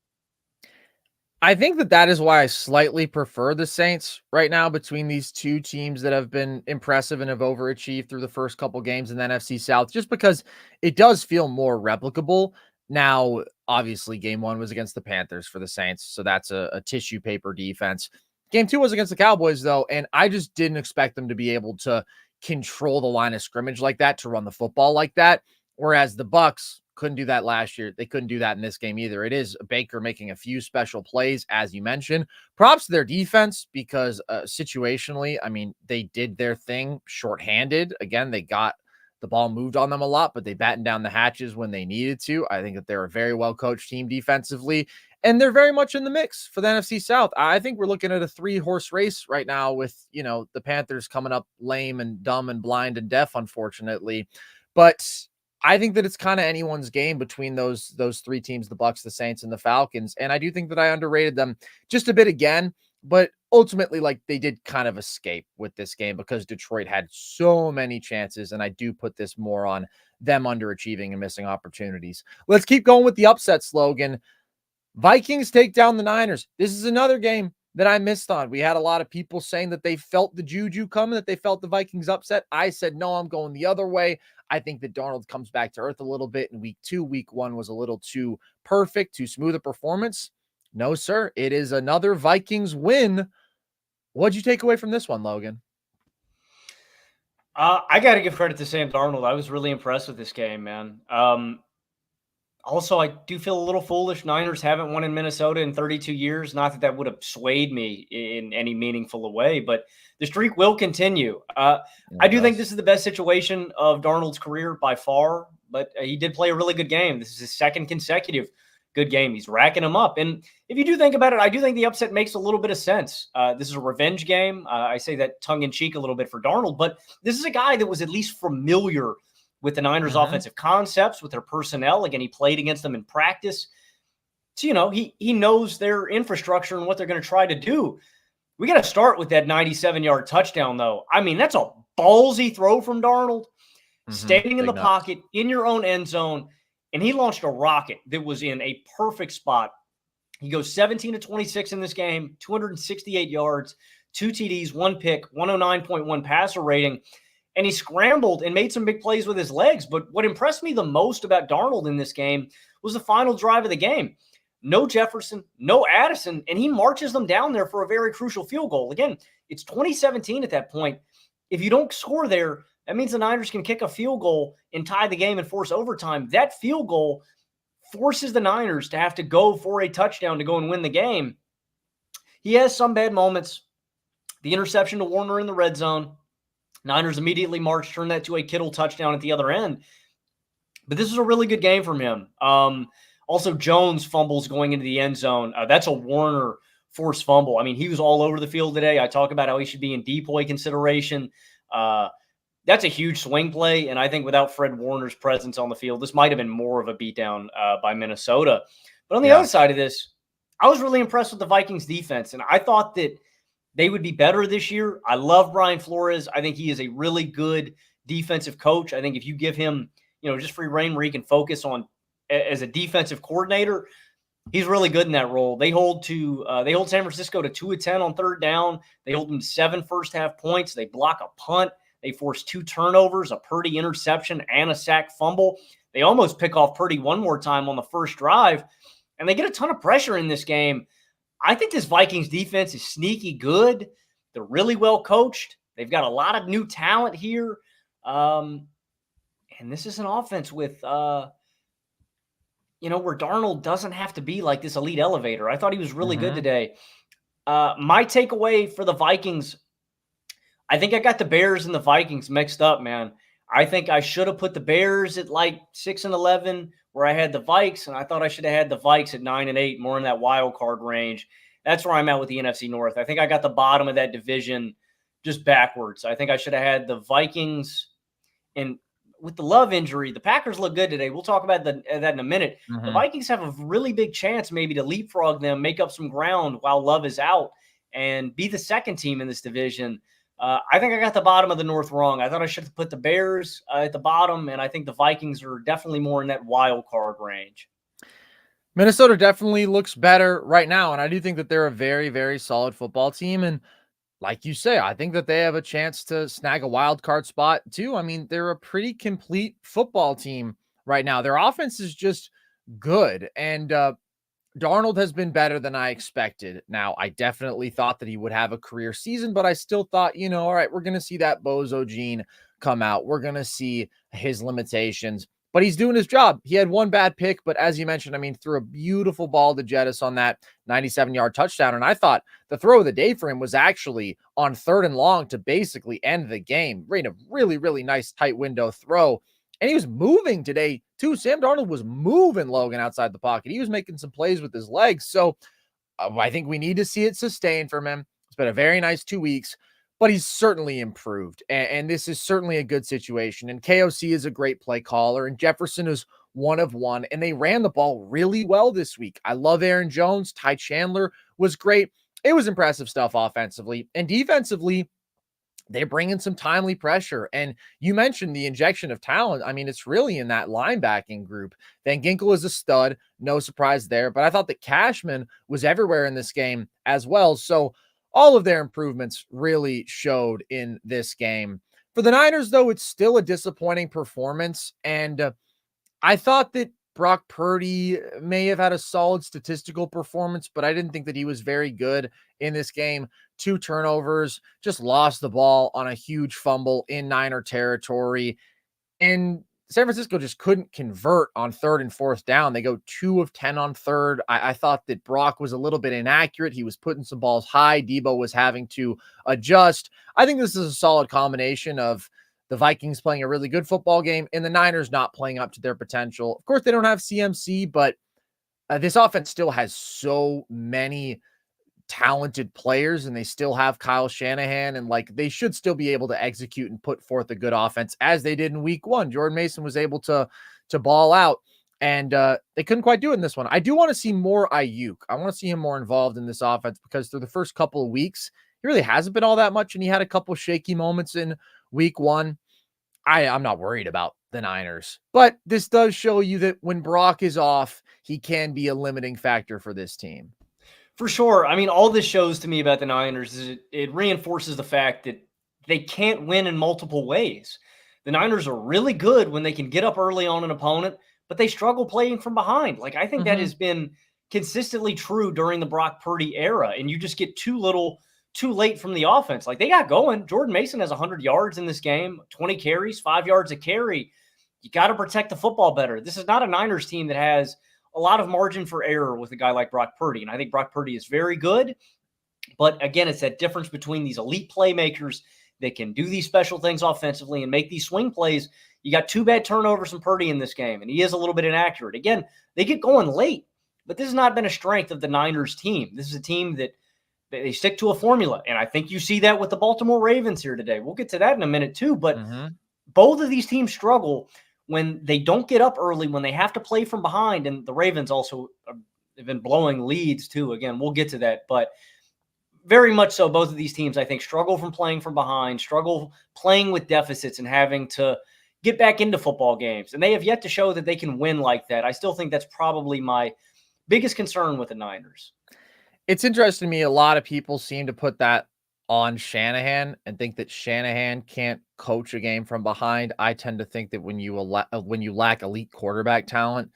I think that is why I slightly prefer the Saints right now between these two teams that have been impressive and have overachieved through the first couple games in the NFC South, just because it does feel more replicable. Now, obviously, game 1 was against the Panthers for the Saints, so that's a tissue paper defense. Game 2 was against the Cowboys, though, and I just didn't expect them to be able to control the line of scrimmage like that, to run the football like that, whereas the Bucs couldn't do that last year. They couldn't do that in this game either. It is Baker making a few special plays, as you mentioned. Props to their defense because situationally, I mean, they did their thing shorthanded. Again, they got The ball moved on them a lot, but they battened down the hatches when they needed to. I think that they're a very well-coached team defensively, and they're very much in the mix for the NFC South. I think we're looking at a 3-horse race right now with, the Panthers coming up lame and dumb and blind and deaf, unfortunately. But I think that it's kind of anyone's game between those three teams, the Bucs, the Saints, and the Falcons. And I do think that I underrated them just a bit again, but ultimately, like, they did kind of escape with this game because Detroit had so many chances. And I do put this more on them underachieving and missing opportunities. Let's keep going with the upset slogan. Vikings take down the Niners. This is another game that I missed on. We had a lot of people saying that they felt the juju coming, that they felt the Vikings upset. I said, no, I'm going the other way. I think that Darnold comes back to earth a little bit in week 2. Week 1 was a little too perfect, too smooth a performance. No, sir. It is another Vikings win. What'd you take away from this one, Logan? I got to give credit to Sam Darnold. I was really impressed with this game, man. Also, I do feel a little foolish. Niners haven't won in Minnesota in 32 years. Not that that would have swayed me in any meaningful way, but the streak will continue. I do think this is the best situation of Darnold's career by far, but he did play a really good game. This is his second consecutive good game. He's racking them up. And if you do think about it, I do think the upset makes a little bit of sense. This is a revenge game. I say that tongue-in-cheek a little bit for Darnold, but this is a guy that was at least familiar with the Niners' offensive concepts, with their personnel. Again, he played against them in practice. So, he knows their infrastructure and what they're going to try to do. We got to start with that 97-yard touchdown, though. I mean, that's a ballsy throw from Darnold, standing in the pocket, in your own end zone, and he launched a rocket that was in a perfect spot. He goes 17 to 26 in this game, 268 yards, 2 TDs, 1 pick, 109.1 passer rating. And he scrambled and made some big plays with his legs. But what impressed me the most about Darnold in this game was the final drive of the game. No Jefferson, no Addison, and he marches them down there for a very crucial field goal. Again, it's 2017 at that point. If you don't score there, that means the Niners can kick a field goal and tie the game and force overtime. That field goal forces the Niners to have to go for a touchdown to go and win the game. He has some bad moments. The interception to Warner in the red zone. Niners immediately marched, turned that to a Kittle touchdown at the other end. But this is a really good game from him. Also, Jones fumbles going into the end zone. That's a Warner forced fumble. I mean, he was all over the field today. I talk about how he should be in decoy consideration. That's a huge swing play, and I think without Fred Warner's presence on the field, this might have been more of a beatdown by Minnesota. But on the other side of this, I was really impressed with the Vikings defense, and I thought that they would be better this year. I love Brian Flores. I think he is a really good defensive coach. I think if you give him, just free reign where he can focus on as a defensive coordinator, he's really good in that role. They hold San Francisco to 2 of 10 on third down. They hold them to 7 first-half points. They block a punt. They force 2 turnovers, a Purdy interception, and a sack fumble. They almost pick off Purdy one more time on the first drive, and they get a ton of pressure in this game. I think this Vikings defense is sneaky good. They're really well coached. They've got a lot of new talent here. And this is an offense with, where Darnold doesn't have to be like this elite elevator. I thought he was really good today. My takeaway for the Vikings, I think I got the Bears and the Vikings mixed up, man. I think I should have put the Bears at like 6-11 where I had the Vikes, and I thought I should have had the Vikes at 9-8, more in that wild card range. That's where I'm at with the NFC North. I think I got the bottom of that division just backwards. I think I should have had the Vikings, and with the Love injury, the Packers look good today. We'll talk about that in a minute. The Vikings have a really big chance maybe to leapfrog them, make up some ground while Love is out, and be the second team in this division. I think I got the bottom of the North wrong. I thought I should have put the Bears at the bottom, and I think the Vikings are definitely more in that wild card range. Minnesota definitely looks better right now, and I do think that they're a very, very solid football team. And like you say, I think that they have a chance to snag a wild card spot too. I mean, they're a pretty complete football team right now. Their offense is just good, and Darnold has been better than I expected. Now, I definitely thought that he would have a career season, but I still thought, all right, we're going to see that bozo gene come out. We're going to see his limitations. but he's doing his job. He had one bad pick, but as you mentioned, I mean, threw a beautiful ball to Jettis on that 97-yard touchdown. And I thought the throw of the day for him was actually on 3rd and long to basically end the game. Ran a really, really nice tight window throw. And he was moving today too. Sam Darnold was moving Logan outside the pocket. He was making some plays with his legs. So I think we need to see it sustained from him. It's been a very nice 2 weeks, but he's certainly improved. And this is certainly a good situation. And KOC is a great play caller, and Jefferson is one of one. And they ran the ball really well this week. I love Aaron Jones. Ty Chandler was great. It was impressive stuff offensively. And defensively, they bring in some timely pressure. And you mentioned the injection of talent. I mean, it's really in that linebacking group. Van Ginkel is a stud. No surprise there. But I thought that Cashman was everywhere in this game as well. So all of their improvements really showed in this game. For the Niners, though, it's still a disappointing performance. And I thought that Brock Purdy may have had a solid statistical performance, but I didn't think that he was very good in this game. 2 turnovers, just lost the ball on a huge fumble in Niner territory. And San Francisco just couldn't convert on 3rd and 4th down. They go 2 of 10 on 3rd. I thought that Brock was a little bit inaccurate. He was putting some balls high. Debo was having to adjust. I think this is a solid combination of the Vikings playing a really good football game and the Niners not playing up to their potential. Of course, they don't have CMC, but this offense still has so many talented players, and they still have Kyle Shanahan, and like they should still be able to execute and put forth a good offense as they did in week 1. Jordan Mason was able to ball out, and they couldn't quite do it in this one. I do want to see more Ayuk. I want to see him more involved in this offense because through the first couple of weeks, he really hasn't been all that much, and he had a couple shaky moments in week 1. I'm not worried about the Niners, but this does show you that when Brock is off, he can be a limiting factor for this team. For sure. I mean, all this shows to me about the Niners is it reinforces the fact that they can't win in multiple ways. The Niners are really good when they can get up early on an opponent, but they struggle playing from behind. Like, I think that has been consistently true during the Brock Purdy era, and you just get too late from the offense. Like, they got going. Jordan Mason has 100 yards in this game, 20 carries, 5 yards a carry. You got to protect the football better. This is not a Niners team that has a lot of margin for error with a guy like Brock Purdy. And I think Brock Purdy is very good. But again, it's that difference between these elite playmakers that can do these special things offensively and make these swing plays. You got 2 bad turnovers from Purdy in this game, and he is a little bit inaccurate. Again, they get going late, but this has not been a strength of the Niners team. This is a team that they stick to a formula. And I think you see that with the Baltimore Ravens here today. We'll get to that in a minute too. But both of these teams struggle when they don't get up early, when they have to play from behind. And the Ravens also have been blowing leads too. Again, we'll get to that. But very much so, both of these teams, I think, struggle from playing from behind, struggle playing with deficits and having to get back into football games. And they have yet to show that they can win like that. I still think that's probably my biggest concern with the Niners. It's interesting to me. A lot of people seem to put that on Shanahan and think that Shanahan can't coach a game from behind. I tend to think that when you lack elite quarterback talent,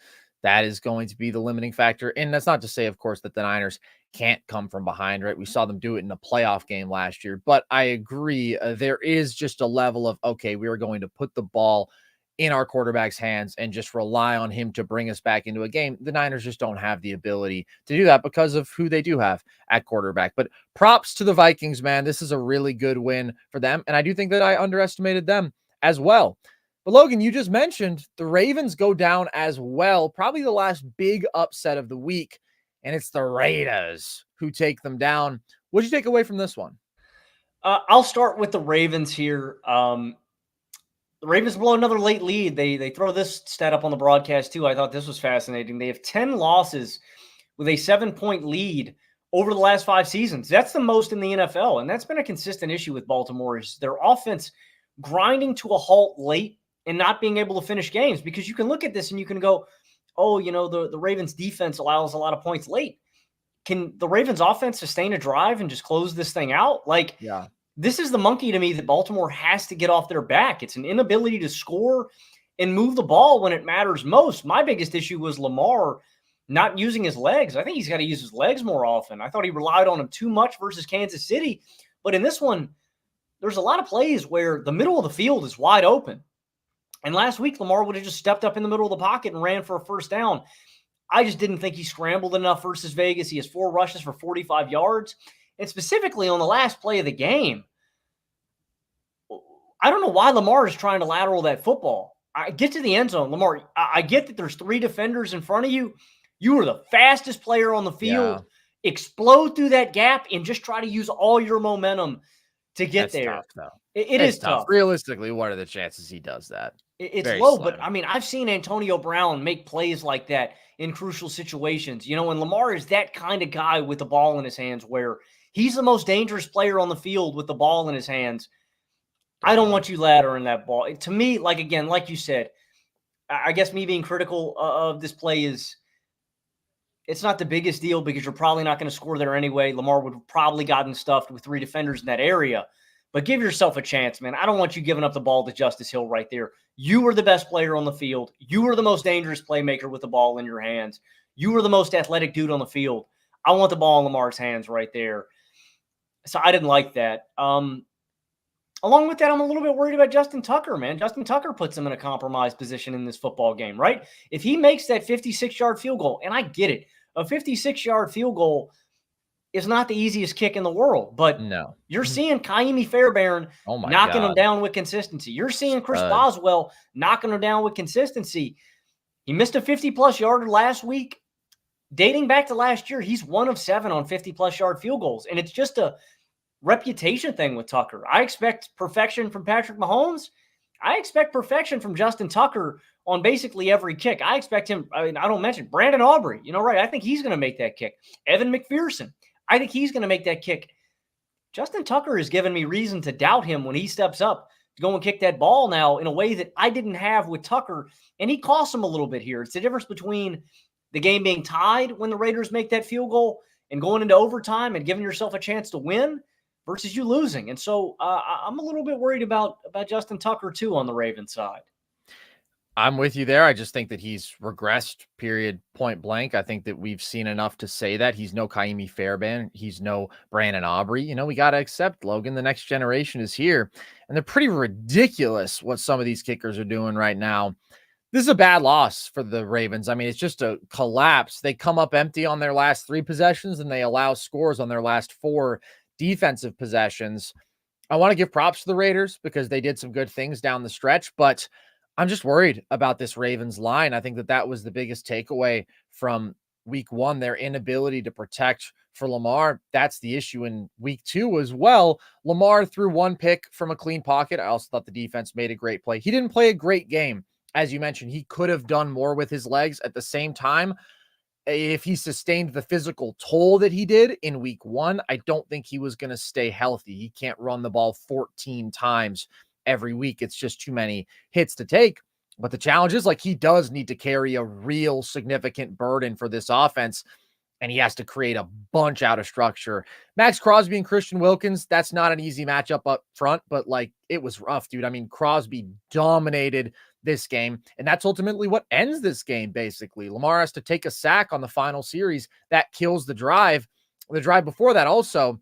that is going to be the limiting factor. And that's not to say, of course, that the Niners can't come from behind, right? We saw them do it in a playoff game last year, but I agree. There is just a level of, okay, we are going to put the ball in our quarterback's hands and just rely on him to bring us back into a game. The Niners just don't have the ability to do that because of who they do have at quarterback. But props to the Vikings, man. This is a really good win for them. And I do think that I underestimated them as well. But Logan, you just mentioned the Ravens go down as well. Probably the last big upset of the week. And it's the Raiders who take them down. What did you take away from this one? I'll start with the Ravens here. The Ravens blow another late lead. They throw this stat up on the broadcast too. I thought this was fascinating. They have 10 losses with a 7-point lead over the last 5 seasons. That's the most in the NFL, and that's been a consistent issue with Baltimore is their offense grinding to a halt late and not being able to finish games, because you can look at this and you can go, oh, you know, the Ravens defense allows a lot of points late. Can the Ravens offense sustain a drive and just close this thing out? Like, yeah. This is the monkey to me that Baltimore has to get off their back. It's an inability to score and move the ball when it matters most. My biggest issue was Lamar not using his legs. I think he's got to use his legs more often. I thought he relied on them too much versus Kansas City. But in this one, there's a lot of plays where the middle of the field is wide open. And last week, Lamar would have just stepped up in the middle of the pocket and ran for a first down. I just didn't think he scrambled enough versus Vegas. He has 4 rushes for 45 yards. And specifically on the last play of the game, I don't know why Lamar is trying to lateral that football. I get to the end zone. Lamar, I get that there's 3 defenders in front of you. You are the fastest player on the field. Yeah. Explode through that gap and just try to use all your momentum to get That's there. Tough, though. It is tough. Realistically, what are the chances he does that? It's very low, slim. But I mean, I've seen Antonio Brown make plays like that in crucial situations. You know, and Lamar is that kind of guy with the ball in his hands where he's the most dangerous player on the field with the ball in his hands. I don't want you laddering that ball. To me, like, again, like you said, I guess me being critical of this play is it's not the biggest deal because you're probably not going to score there anyway. Lamar would have probably gotten stuffed with 3 defenders in that area. But give yourself a chance, man. I don't want you giving up the ball to Justice Hill right there. You were the best player on the field. You were the most dangerous playmaker with the ball in your hands. You were the most athletic dude on the field. I want the ball in Lamar's hands right there. So I didn't like that. Along with that, I'm a little bit worried about Justin Tucker, man. Justin Tucker puts him in a compromised position in this football game, right? If he makes that 56-yard field goal, and I get it, a 56-yard field goal is not the easiest kick in the world, but no, you're seeing Kaimi Fairbairn knocking him down with consistency. You're seeing Chris Boswell knocking him down with consistency. He missed a 50-plus yarder last week. Dating back to last year, he's 1 of 7 on 50-plus yard field goals, and it's just a reputation thing with Tucker. I expect perfection from Patrick Mahomes. I expect perfection from Justin Tucker on basically every kick. I expect him. I mean, I don't mention Brandon Aubrey. You know, right? I think he's going to make that kick. Evan McPherson. I think he's going to make that kick. Justin Tucker has given me reason to doubt him when he steps up to go and kick that ball now in a way that I didn't have with Tucker. And he costs him a little bit here. It's the difference between the game being tied when the Raiders make that field goal and going into overtime and giving yourself a chance to win versus you losing. And so I'm a little bit worried about Justin Tucker, too, on the Ravens side. I'm with you there. I just think that he's regressed, period, point blank. I think that we've seen enough to say that. He's no Kaimi Fairbairn. He's no Brandon Aubrey. You know, we got to accept, Logan, the next generation is here. And they're pretty ridiculous what some of these kickers are doing right now. This is a bad loss for the Ravens. I mean, it's just a collapse. They come up empty on their last 3 possessions, and they allow scores on their last 4 defensive possessions. I want to give props to the Raiders because they did some good things down the stretch, but I'm just worried about this Ravens line. I think that was the biggest takeaway from week 1, their inability to protect for Lamar. That's the issue in week 2 as well. Lamar threw 1 pick from a clean pocket. I also thought the defense made a great play. He didn't play a great game. As you mentioned, he could have done more with his legs. At the same time, if he sustained the physical toll that he did in week 1, I don't think he was going to stay healthy. He can't run the ball 14 times every week. It's just too many hits to take. But the challenge is, like, he does need to carry a real significant burden for this offense, and he has to create a bunch out of structure. Max Crosby and Christian Wilkins, that's not an easy matchup up front, but, like, it was rough, dude. I mean, Crosby dominated this game, and that's ultimately what ends this game, basically. Lamar has to take a sack on the final series. That kills the drive. The drive before that also,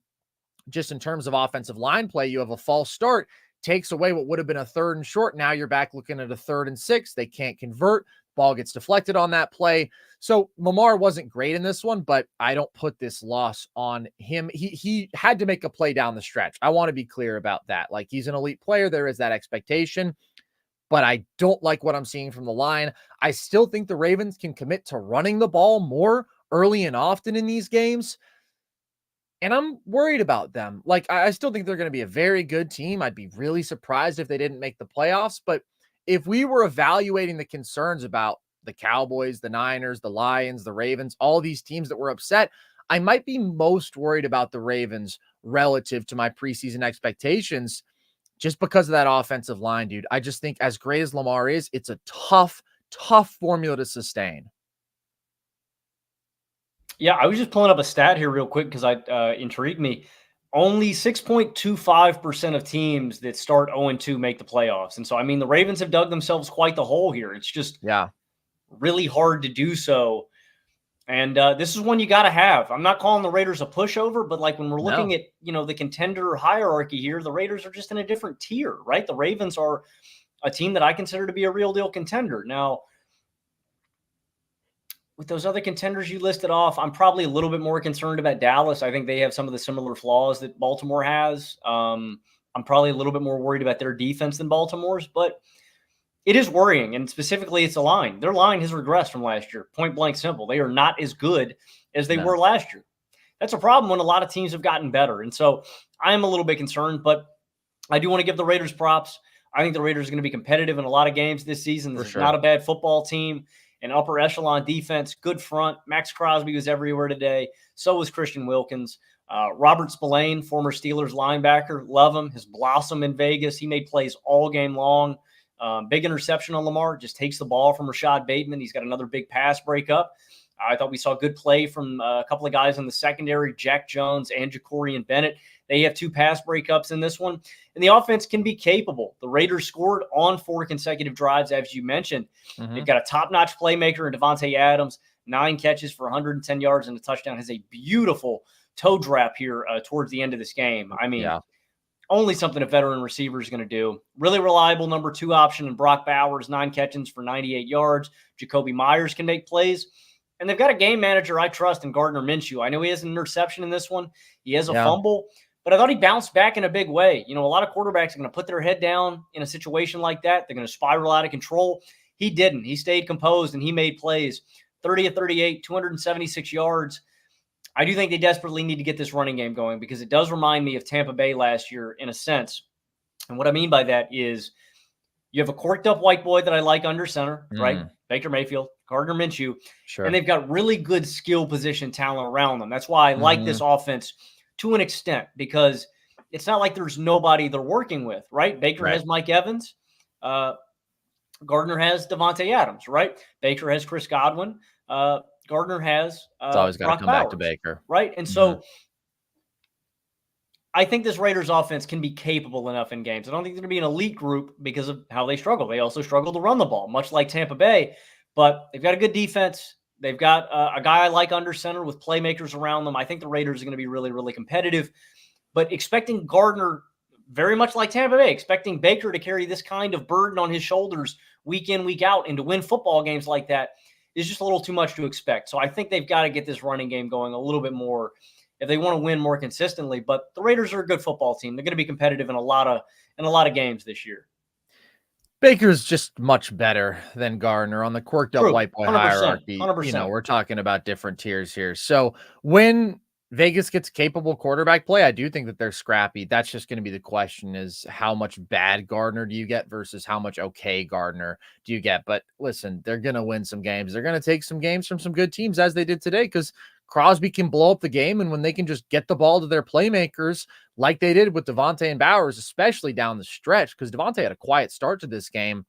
just in terms of offensive line play, you have a false start, takes away what would have been a 3rd and short. Now you're back looking at a 3rd and 6. They can't convert. Ball gets deflected on that play. So Lamar wasn't great in this one, but I don't put this loss on him. He had to make a play down the stretch. I want to be clear about that. Like, he's an elite player. There is that expectation, but I don't like what I'm seeing from the line. I still think the Ravens can commit to running the ball more early and often in these games. And I'm worried about them. Like, I still think they're going to be a very good team. I'd be really surprised if they didn't make the playoffs. But if we were evaluating the concerns about the Cowboys, the Niners, the Lions, the Ravens, all these teams that were upset, I might be most worried about the Ravens relative to my preseason expectations just because of that offensive line, dude. I just think as great as Lamar is, it's a tough formula to sustain. Yeah, I was just pulling up a stat here real quick because intrigued me. Only 6.25% of teams that start 0-2 make the playoffs. And so, I mean, the Ravens have dug themselves quite the hole here. It's just really hard to do so. And this is one you got to have. I'm not calling the Raiders a pushover, but like when we're looking at, the contender hierarchy here, the Raiders are just in a different tier, right? The Ravens are a team that I consider to be a real deal contender. Now, with those other contenders you listed off, I'm probably a little bit more concerned about Dallas. I think they have some of the similar flaws that Baltimore has. I'm probably a little bit more worried about their defense than Baltimore's, but it is worrying, and specifically it's a line. Their line has regressed from last year, point blank simple. They are not as good as they were last year. That's a problem when a lot of teams have gotten better, and so I am a little bit concerned, but I do want to give the Raiders props. I think the Raiders are going to be competitive in a lot of games this season. This is not a bad football team. An upper echelon defense, good front. Max Crosby was everywhere today. So was Christian Wilkins. Robert Spillane, former Steelers linebacker, love him. His blossom in Vegas. He made plays all game long. Big interception on Lamar. Just takes the ball from Rashad Bateman. He's got another big pass breakup. I thought we saw good play from a couple of guys in the secondary, Jack Jones and Jacorian Bennett. They have 2 pass breakups in this one. And the offense can be capable. The Raiders scored on 4 consecutive drives, as you mentioned. They've got a top-notch playmaker in Devontae Adams, 9 catches for 110 yards and a touchdown. Has a beautiful toe drop here towards the end of this game. I mean, only something a veteran receiver is going to do. Really reliable number 2 option in Brock Bowers, 9 catches for 98 yards. Jacoby Myers can make plays. And they've got a game manager I trust in Gardner Minshew. I know he has an interception in this one. He has a fumble. But I thought he bounced back in a big way. You know, a lot of quarterbacks are going to put their head down in a situation like that. They're going to spiral out of control. He didn't. He stayed composed, and he made plays. 30 of 38, 276 yards. I do think they desperately need to get this running game going because it does remind me of Tampa Bay last year in a sense. And what I mean by that is you have a corked-up white boy that I like under center, right? Baker Mayfield, Gardner Minshew. And they've got really good skill position talent around them. That's why I like this offense to an extent, because it's not like there's nobody they're working with, right? Baker has Mike Evans. Gardner has Devontae Adams, right? Baker has Chris Godwin. Gardner has it's always got to come back to Baker. Right? And so I think this Raiders offense can be capable enough in games. I don't think they're going to be an elite group because of how they struggle. They also struggle to run the ball, much like Tampa Bay. But they've got a good defense. They've got a guy I like under center with playmakers around them. I think the Raiders are going to be really, really competitive. But expecting Gardner, very much like Tampa Bay, expecting Baker to carry this kind of burden on his shoulders week in, week out, and to win football games like that is just a little too much to expect. So I think they've got to get this running game going a little bit more if they want to win more consistently. But the Raiders are a good football team. They're going to be competitive in a lot of games this year. Baker's just much better than Gardner on the corked up white boy 100%, hierarchy. 100%. You know, we're talking about different tiers here. So when Vegas gets capable quarterback play, I do think that they're scrappy. That's just going to be the question, is how much bad Gardner do you get versus how much okay Gardner do you get? But listen, they're going to win some games. They're going to take some games from some good teams, as they did today, because Crosby can blow up the game. And when they can just get the ball to their playmakers like they did with Devontae and Bowers, especially down the stretch, because Devontae had a quiet start to this game.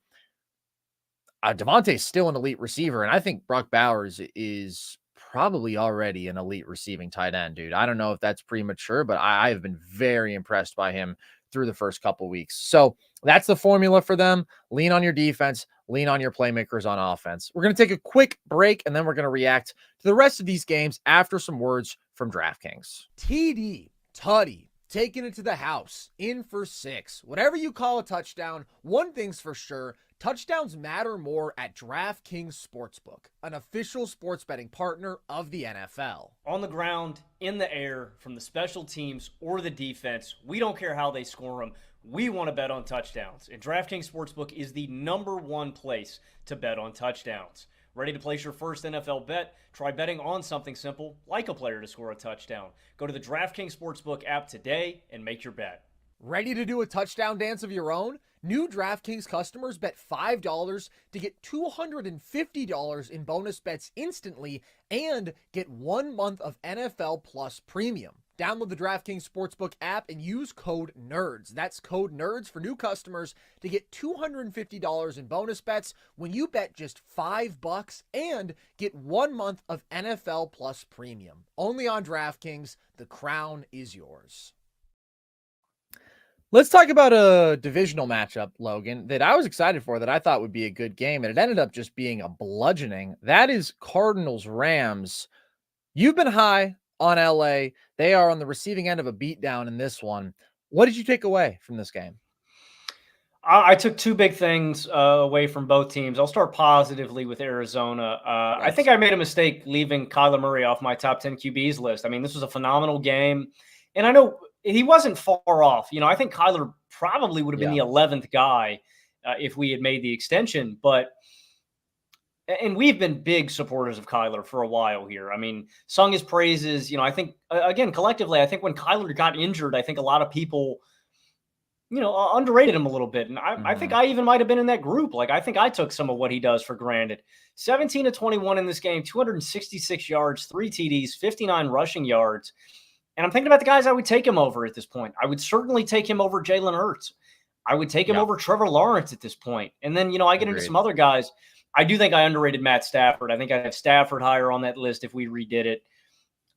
Devontae is still an elite receiver. And I think Brock Bowers is probably already an elite receiving tight end, dude. I don't know if that's premature, but I have been very impressed by him through the first couple weeks. So that's the formula for them. Lean on your defense, lean on your playmakers on offense. We're going to take a quick break, and then we're going to react to the rest of these games after some words from DraftKings. TD, Tutty, taking it to the house, in for 6. Whatever you call a touchdown, one thing's for sure, touchdowns matter more at DraftKings Sportsbook, an official sports betting partner of the NFL. On the ground, in the air, from the special teams or the defense, we don't care how they score them. We want to bet on touchdowns, and DraftKings Sportsbook is the #1 place to bet on touchdowns. Ready to place your first NFL bet? Try betting on something simple, like a player to score a touchdown. Go to the DraftKings Sportsbook app today and make your bet. Ready to do a touchdown dance of your own? New DraftKings customers bet $5 to get $250 in bonus bets instantly and get 1 month of NFL Plus Premium. Download the DraftKings Sportsbook app and use code NERDS. That's code NERDS for new customers to get $250 in bonus bets when you bet just $5 and get 1 month of NFL Plus Premium. Only on DraftKings. The crown is yours. Let's talk about a divisional matchup, Logan, that I was excited for, that I thought would be a good game, and it ended up just being a bludgeoning. That is Cardinals-Rams. You've been high on LA. They are on the receiving end of a beatdown in this one. What did you take away from this game? I took two big things away from both teams. I'll start positively with Arizona. I think Yes. I made a mistake leaving Kyler Murray off my top 10 QBs list. I mean, this was a phenomenal game. And I know he wasn't far off. You know, I think Kyler probably would have been Yeah. the 11th guy if we had made the extension. And we've been big supporters of Kyler for a while here. I mean, sung his praises. You know, I think, again, collectively, I think when Kyler got injured, I think a lot of people underrated him a little bit. And I think Mhm. I even might have been in that group. Like, I think I took some of what he does for granted. 17 to 21 in this game, 266 yards, 3 TDs, 59 rushing yards. And I'm thinking about the guys I would take him over at this point. I would certainly take him over Jalen Hurts. I would take him Yeah. over Trevor Lawrence at this point. And then, I get into Agreed. some other guys. I do think I underrated Matt Stafford. I think I'd have Stafford higher on that list if we redid it.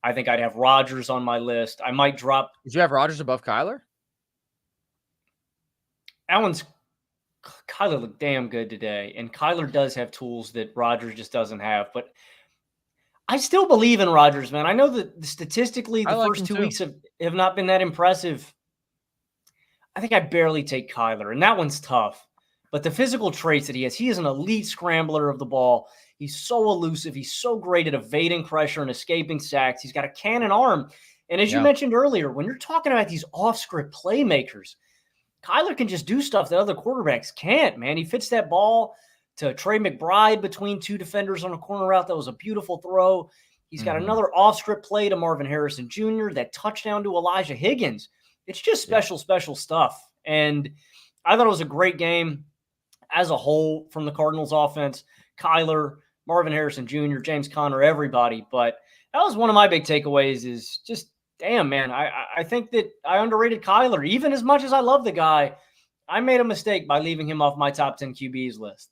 I think I'd have Rodgers on my list. I might drop Did you have Rodgers above Kyler? Allen's Kyler looked damn good today, and Kyler does have tools that Rodgers just doesn't have. But I still believe in Rodgers, man. I know that statistically I the like first him 2 weeks too. have not been that impressive. I think I barely take Kyler, and that one's tough. But the physical traits that he is an elite scrambler of the ball. He's so elusive. He's so great at evading pressure and escaping sacks. He's got a cannon arm. And as you Yeah. mentioned earlier, when you're talking about these off-script playmakers, Kyler can just do stuff that other quarterbacks can't, man. He fits that ball to Trey McBride between two defenders on a corner route. That was a beautiful throw. He's got Mhm. another off-script play to Marvin Harrison Jr., that touchdown to Elijah Higgins. It's just Yeah. special stuff. And I thought it was a great game as a whole from the Cardinals offense. Kyler, Marvin Harrison Jr., James Conner, everybody. But that was one of my big takeaways is just, damn, man, I think that I underrated Kyler. Even as much as I love the guy, I made a mistake by leaving him off my top 10 QBs list.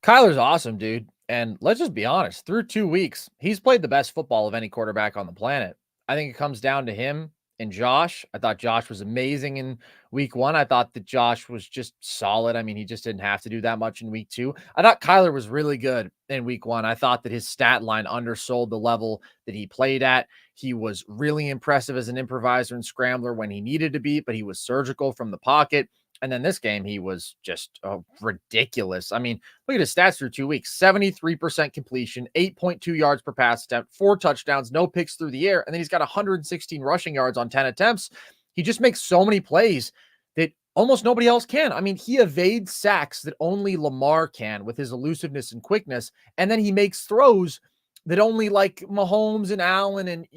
Kyler's awesome, dude. And let's just be honest, through 2 weeks, he's played the best football of any quarterback on the planet. I think it comes down to him and Josh. I thought Josh was amazing in week 1. I thought that Josh was just solid. I mean, he just didn't have to do that much in week 2. I thought Kyler was really good in week 1. I thought that his stat line undersold the level that he played at. He was really impressive as an improviser and scrambler when he needed to be, but he was surgical from the pocket. And then this game, he was just ridiculous. I mean, look at his stats through 2 weeks: 73% completion, 8.2 yards per pass attempt, 4 touchdowns, no picks through the air. And then he's got 116 rushing yards on 10 attempts. He just makes so many plays that almost nobody else can. I mean, he evades sacks that only Lamar can with his elusiveness and quickness. And then he makes throws that only like Mahomes and Allen and,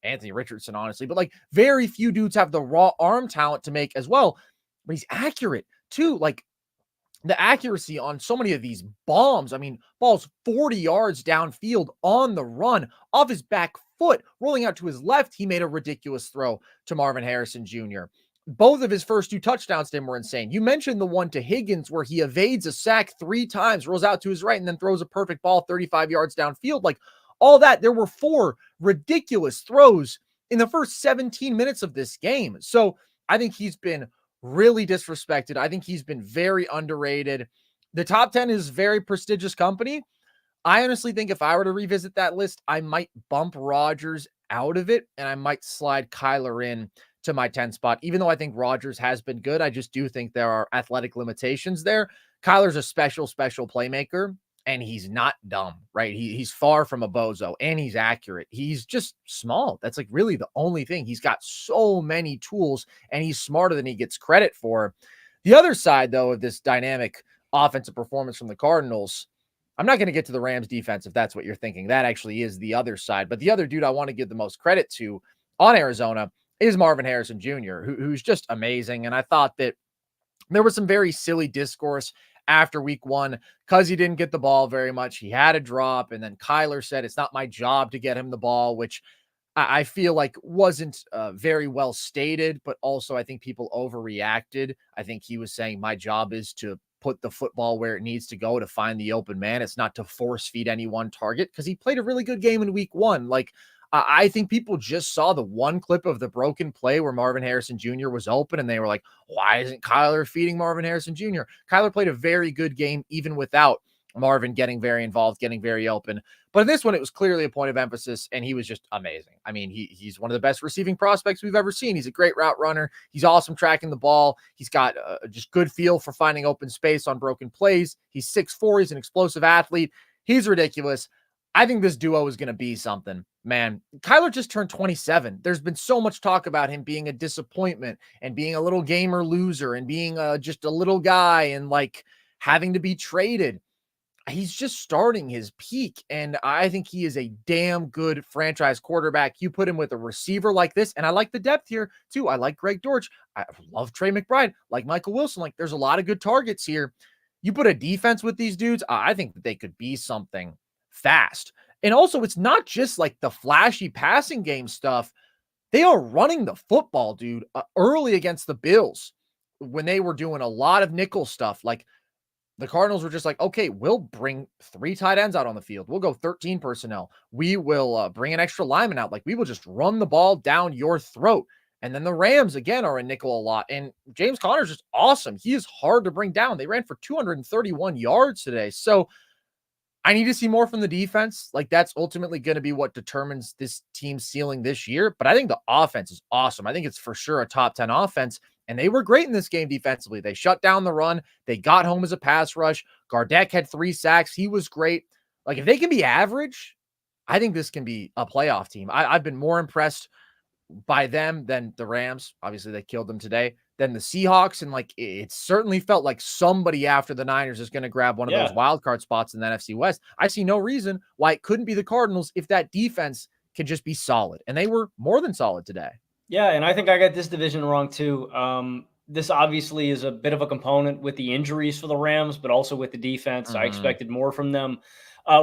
Anthony Richardson, honestly, but like very few dudes have the raw arm talent to make as well. But he's accurate too. Like the accuracy on so many of these bombs. I mean, balls 40 yards downfield on the run off his back foot, rolling out to his left. He made a ridiculous throw to Marvin Harrison Jr. Both of his first 2 touchdowns to him were insane. You mentioned the one to Higgins where he evades a sack 3 times, rolls out to his right, and then throws a perfect ball 35 yards downfield. Like all that, there were 4 ridiculous throws in the first 17 minutes of this game. So I think he's been really disrespected. I think he's been very underrated. The top 10 is very prestigious company. I honestly think if I were to revisit that list, I might bump Rodgers out of it and I might slide Kyler in to my 10 spot. Even though I think Rodgers has been good, I just do think there are athletic limitations there. Kyler's a special playmaker and he's not dumb, right? He's far from a bozo and he's accurate. He's just small. That's like really the only thing. He's got so many tools and he's smarter than he gets credit for. The other side, though, of this dynamic offensive performance from the Cardinals, I'm not going to get to the Rams defense if that's what you're thinking. That actually is the other side. But the other dude I want to give the most credit to on Arizona is Marvin Harrison Jr., who's just amazing. And I thought that there was some very silly discourse after week 1 because he didn't get the ball very much. He had a drop. And then Kyler said, it's not my job to get him the ball, which I feel like wasn't very well stated, but also I think people overreacted. I think he was saying my job is to put the football where it needs to go to find the open man. It's not to force feed any one target because he played a really good game in week 1. Like I think people just saw the one clip of the broken play where Marvin Harrison Jr. was open and they were like, why isn't Kyler feeding Marvin Harrison Jr.? Kyler played a very good game even without Marvin getting very involved, getting very open. But in this one, it was clearly a point of emphasis, and he was just amazing. I mean, he's one of the best receiving prospects we've ever seen. He's a great route runner. He's awesome tracking the ball. He's got just good feel for finding open space on broken plays. He's 6'4". He's an explosive athlete. He's ridiculous. I think this duo is going to be something, man. Kyler just turned 27. There's been so much talk about him being a disappointment and being a little gamer loser and being just a little guy and like having to be traded. He's just starting his peak, and I think he is a damn good franchise quarterback. You put him with a receiver like this, and I like the depth here too. I like Greg Dortch. I love Trey McBride, like Michael Wilson. Like there's a lot of good targets here. You put a defense with these dudes, I think that they could be something fast. And also, it's not just like the flashy passing game stuff. They are running the football, dude, early against the Bills when they were doing a lot of nickel stuff. Like the Cardinals were just like, okay, we'll bring 3 tight ends out on the field. We'll go 13 personnel. We will bring an extra lineman out. Like we will just run the ball down your throat. And then the Rams, again, are a nickel a lot. And James Conner's just awesome. He is hard to bring down. They ran for 231 yards today. So I need to see more from the defense. Like that's ultimately going to be what determines this team's ceiling this year. But I think the offense is awesome. I think it's for sure a top 10 offense. And they were great in this game defensively. They shut down the run. They got home as a pass rush. Gardeck had 3 sacks. He was great. Like if they can be average, I think this can be a playoff team. I've been more impressed by them than the Rams. Obviously, they killed them today. Than the Seahawks. And like it certainly felt like somebody after the Niners is going to grab one of those wild card spots in the NFC West. I see no reason why it couldn't be the Cardinals if that defense can just be solid. And they were more than solid today. Yeah, and I think I got this division wrong too. This obviously is a bit of a component with the injuries for the Rams, but also with the defense. I expected more from them.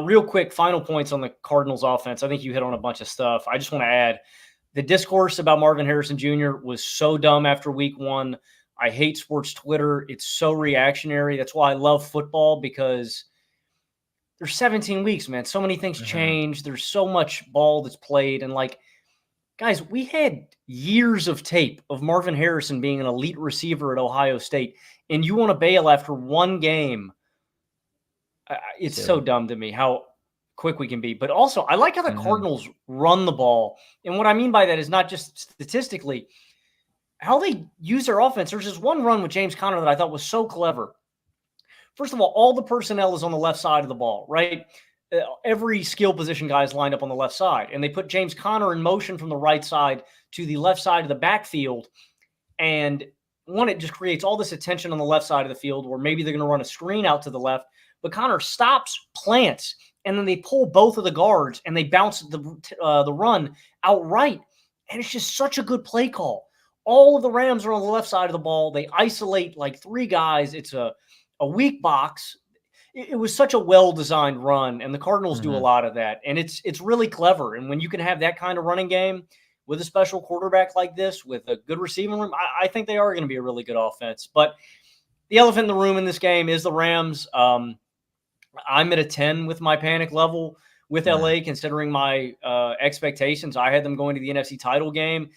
Real quick, final points on the Cardinals offense. I think you hit on a bunch of stuff. I just want to add the discourse about Marvin Harrison Jr. was so dumb after week 1. I hate sports Twitter. It's so reactionary. That's why I love football, because there's 17 weeks, man. So many things change. There's so much ball that's played. And like, guys, we had years of tape of Marvin Harrison being an elite receiver at Ohio State, and you want to bail after one game. It's so dumb to me how quick we can be. But also, I like how the Cardinals run the ball. And what I mean by that is not just statistically, how they use their offense. There's just one run with James Conner that I thought was so clever. First of all the personnel is on the left side of the ball, right? Every skill position guy is lined up on the left side, and they put James Conner in motion from the right side to the left side of the backfield. And one, it just creates all this attention on the left side of the field where maybe they're going to run a screen out to the left, but Conner stops, plants, and then they pull both of the guards and they bounce the run outright. And it's just such a good play call. All of the Rams are on the left side of the ball. They isolate like 3 guys. It's a weak box. It was such a well-designed run, and the Cardinals do a lot of that. And it's really clever. And when you can have that kind of running game with a special quarterback like this, with a good receiving room, I think they are going to be a really good offense. But the elephant in the room in this game is the Rams. I'm at a 10 with my panic level with LA, considering my expectations. I had them going to the NFC title game.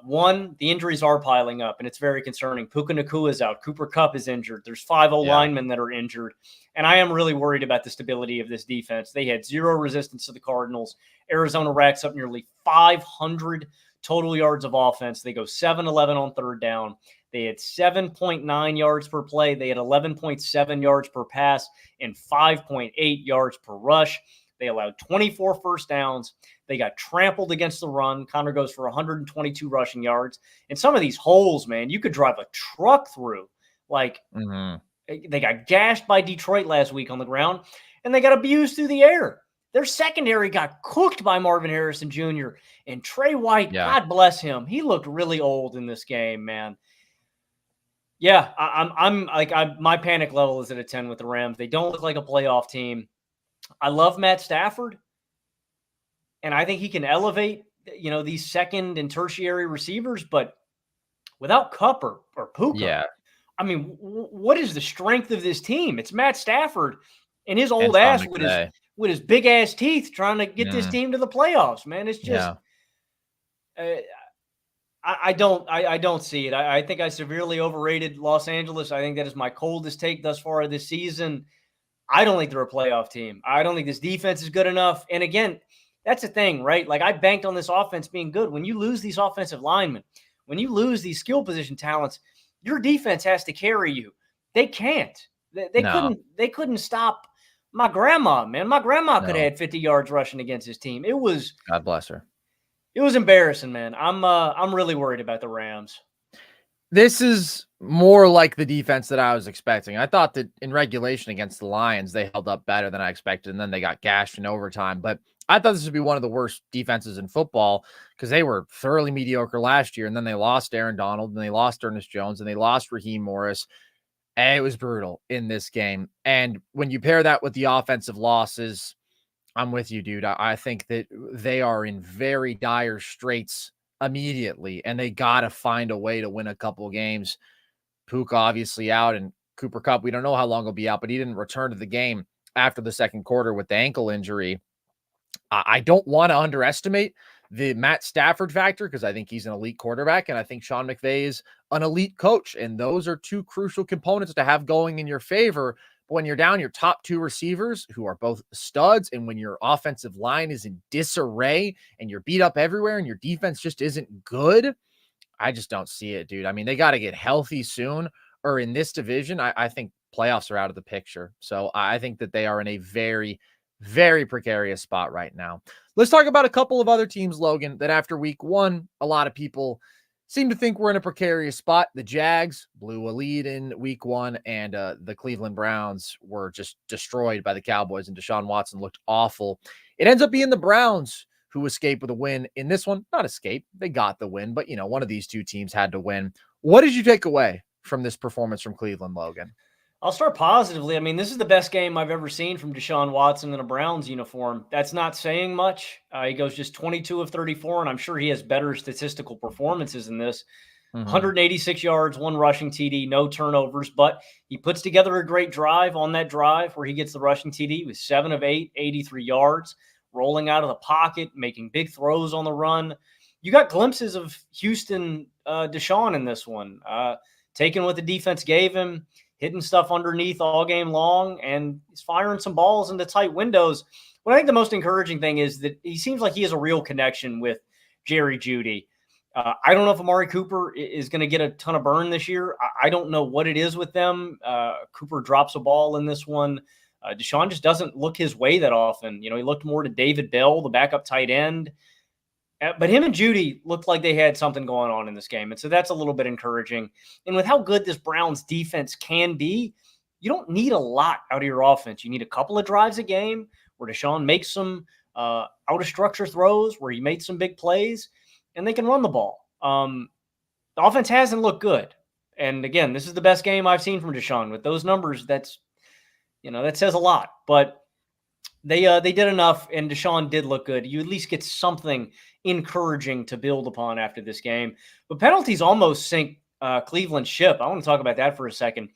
One, the injuries are piling up, and it's very concerning. Puka Nacua is out. Cooper Kupp is injured. There's 5 linemen that are injured. And I am really worried about the stability of this defense. They had 0 resistance to the Cardinals. Arizona racks up nearly 500 total yards of offense. They go 7-11 on third down. They had 7.9 yards per play. They had 11.7 yards per pass and 5.8 yards per rush. They allowed 24 first downs. They got trampled against the run. Conner goes for 122 rushing yards. And some of these holes, man, you could drive a truck through. Like, they got gashed by Detroit last week on the ground, and they got abused through the air. Their secondary got cooked by Marvin Harrison Jr. and Trey White. God bless him. He looked really old in this game, man. Yeah, my panic level is at a 10 with the Rams. They don't look like a playoff team. I love Matt Stafford, and I think he can elevate, these second and tertiary receivers, but without Kupp or Puka, I mean, what is the strength of this team? It's Matt Stafford and his old ass with his big ass teeth trying to get this team to the playoffs, man. It's just, I don't see it. I think I severely overrated Los Angeles. I think that is my coldest take thus far this season. I don't think they're a playoff team. I don't think this defense is good enough. And again, that's the thing, right? Like, I banked on this offense being good. When you lose these offensive linemen, when you lose these skill position talents, your defense has to carry you. They can't. They No, couldn't stop my grandma, man. My grandma could have no. had 50 yards rushing against his team. God bless her. It was embarrassing, man. I'm really worried about the Rams. This is more like the defense that I was expecting. I thought that in regulation against the Lions, they held up better than I expected, and then they got gashed in overtime. But I thought this would be one of the worst defenses in football because they were thoroughly mediocre last year, and then they lost Aaron Donald, and they lost Ernest Jones, and they lost Raheem Morris. And it was brutal in this game. And when you pair that with the offensive losses, I'm with you, dude. I think that they are in very dire straits immediately, and they got to find a way to win a couple games. Puka obviously out, and Cooper Kupp, we don't know how long he'll be out, but he didn't return to the game after the second quarter with the ankle injury. I don't want to underestimate the Matt Stafford factor because I think he's an elite quarterback, and I think Sean McVay is an elite coach, and those are two crucial components to have going in your favor. But when you're down your top two receivers who are both studs, and when your offensive line is in disarray and you're beat up everywhere and your defense just isn't good, I just don't see it, dude. I mean, they got to get healthy soon, or in this division, I think playoffs are out of the picture. So I think that they are in a very, very precarious spot right now. Let's talk about a couple of other teams, Logan, that after week one, a lot of people seem to think we're in a precarious spot. The Jags blew a lead in week one, and the Cleveland Browns were just destroyed by the Cowboys, and Deshaun Watson looked awful. It ends up being the Browns who escaped with a win in this one. Not escape, they got the win, but one of these two teams had to win. What did you take away from this performance from Cleveland, Logan? I'll start positively. I mean, this is the best game I've ever seen from Deshaun Watson in a Browns uniform. That's not saying much. He goes just 22 of 34, and I'm sure he has better statistical performances in this. 186 yards, one rushing TD, no turnovers, but he puts together a great drive on that drive where he gets the rushing TD with 7 of 8, 83 yards, rolling out of the pocket, making big throws on the run. You got glimpses of Houston Deshaun in this one, taking what the defense gave him, hitting stuff underneath all game long, and he's firing some balls into tight windows. What I think the most encouraging thing is that he seems like he has a real connection with Jerry Jeudy. I don't know if Amari Cooper is going to get a ton of burn this year. I don't know what it is with them. Cooper drops a ball in this one. Deshaun just doesn't look his way that often. He looked more to David Bell, the backup tight end. But him and Jeudy looked like they had something going on in this game. And so that's a little bit encouraging. And with how good this Browns defense can be, you don't need a lot out of your offense. You need a couple of drives a game where Deshaun makes some out of structure throws, where he made some big plays, and they can run the ball. The offense hasn't looked good. And again, this is the best game I've seen from Deshaun. With those numbers, that says a lot. But they did enough, and Deshaun did look good. You at least get something encouraging to build upon after this game. But penalties almost sink Cleveland's ship. I want to talk about that for a second.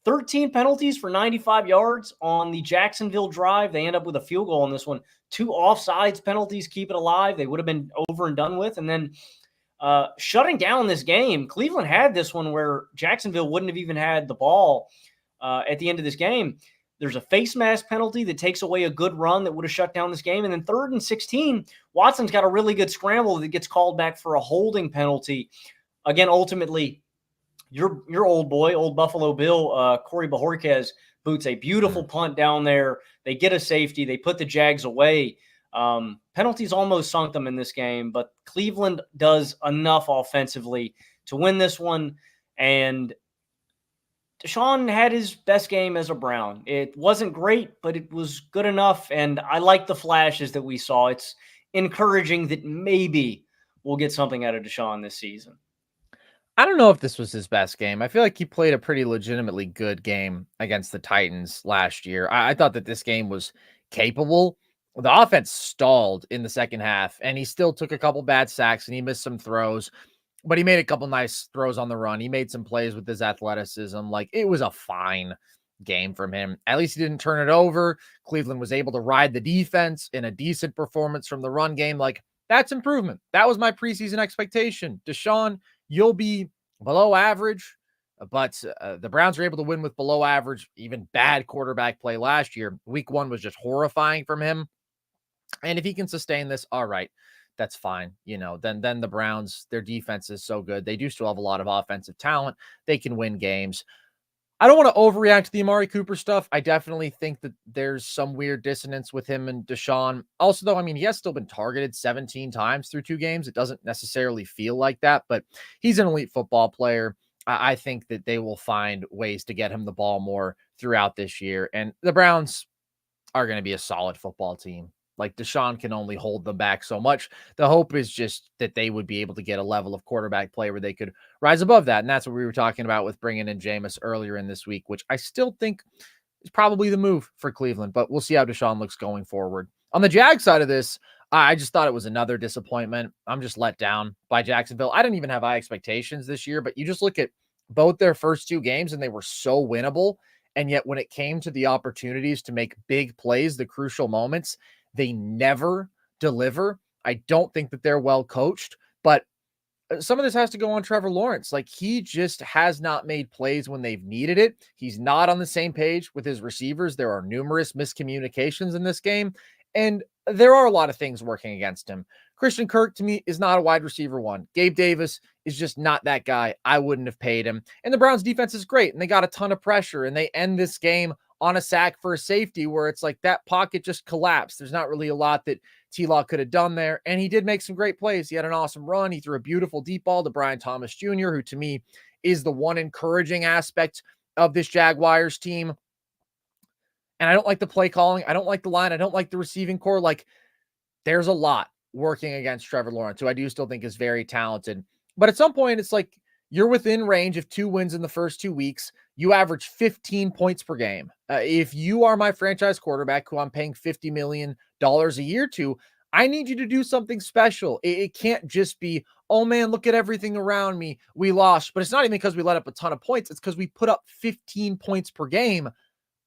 13 penalties for 95 yards on the Jacksonville drive. They end up with a field goal on this one. 2 offsides penalties keep it alive. They would have been over and done with. And then shutting down this game, Cleveland had this one where Jacksonville wouldn't have even had the ball at the end of this game. There's a face mask penalty that takes away a good run that would have shut down this game. And then 3rd and 16, Watson's got a really good scramble that gets called back for a holding penalty. Again, ultimately, your old boy, old Buffalo Bill, Corey Bojorquez, boots a beautiful punt down there. They get a safety. They put the Jags away. Penalties almost sunk them in this game, but Cleveland does enough offensively to win this one. And Deshaun had his best game as a Brown. It wasn't great, but it was good enough, and I like the flashes that we saw. It's encouraging that maybe we'll get something out of Deshaun this season. I don't know if this was his best game. I feel like he played a pretty legitimately good game against the Titans last year. I thought that this game was capable. The offense stalled in the second half, and he still took a couple bad sacks, and he missed some throws. But he made a couple nice throws on the run. He made some plays with his athleticism. Like, it was a fine game from him. At least he didn't turn it over. Cleveland was able to ride the defense in a decent performance from the run game. Like, that's improvement. That was my preseason expectation. Deshaun, you'll be below average But the Browns are able to win with below average, even bad quarterback play last year. Week 1 was just horrifying from him. And if he can sustain this, all right, that's fine. Then the Browns, their defense is so good. They do still have a lot of offensive talent. They can win games. I don't want to overreact to the Amari Cooper stuff. I definitely think that there's some weird dissonance with him and Deshaun. Also, though, I mean, he has still been targeted 17 times through 2 games. It doesn't necessarily feel like that, but he's an elite football player. I think that they will find ways to get him the ball more throughout this year. And the Browns are going to be a solid football team. Like, Deshaun can only hold them back so much. The hope is just that they would be able to get a level of quarterback play where they could rise above that. And that's what we were talking about with bringing in Jameis earlier in this week, which I still think is probably the move for Cleveland, but we'll see how Deshaun looks going forward. On the Jag side of this, I just thought it was another disappointment. I'm just let down by Jacksonville. I didn't even have high expectations this year, but you just look at both their first 2 games and they were so winnable. And yet when it came to the opportunities to make big plays, the crucial moments, they never deliver. I don't think that they're well coached, but some of this has to go on Trevor Lawrence. Like, he just has not made plays when they've needed it. He's not on the same page with his receivers. There are numerous miscommunications in this game, and there are a lot of things working against him. Christian Kirk, to me, is not a wide receiver 1. Gabe Davis is just not that guy. I wouldn't have paid him. And the Browns defense is great, and they got a ton of pressure, and they end this game on a sack for a safety where it's like that pocket just collapsed. There's not really a lot that T-Law could have done there. And he did make some great plays. He had an awesome run. He threw a beautiful deep ball to Brian Thomas Jr., who to me is the one encouraging aspect of this Jaguars team. And I don't like the play calling. I don't like the line. I don't like the receiving core. Like, there's a lot working against Trevor Lawrence, who I do still think is very talented. But at some point, it's like you're within range of 2 wins in the first 2 weeks. You average 15 points per game. If you are my franchise quarterback who I'm paying $50 million a year to, I need you to do something special. It can't just be, oh man, look at everything around me. We lost. But it's not even because we let up a ton of points. It's because we put up 15 points per game.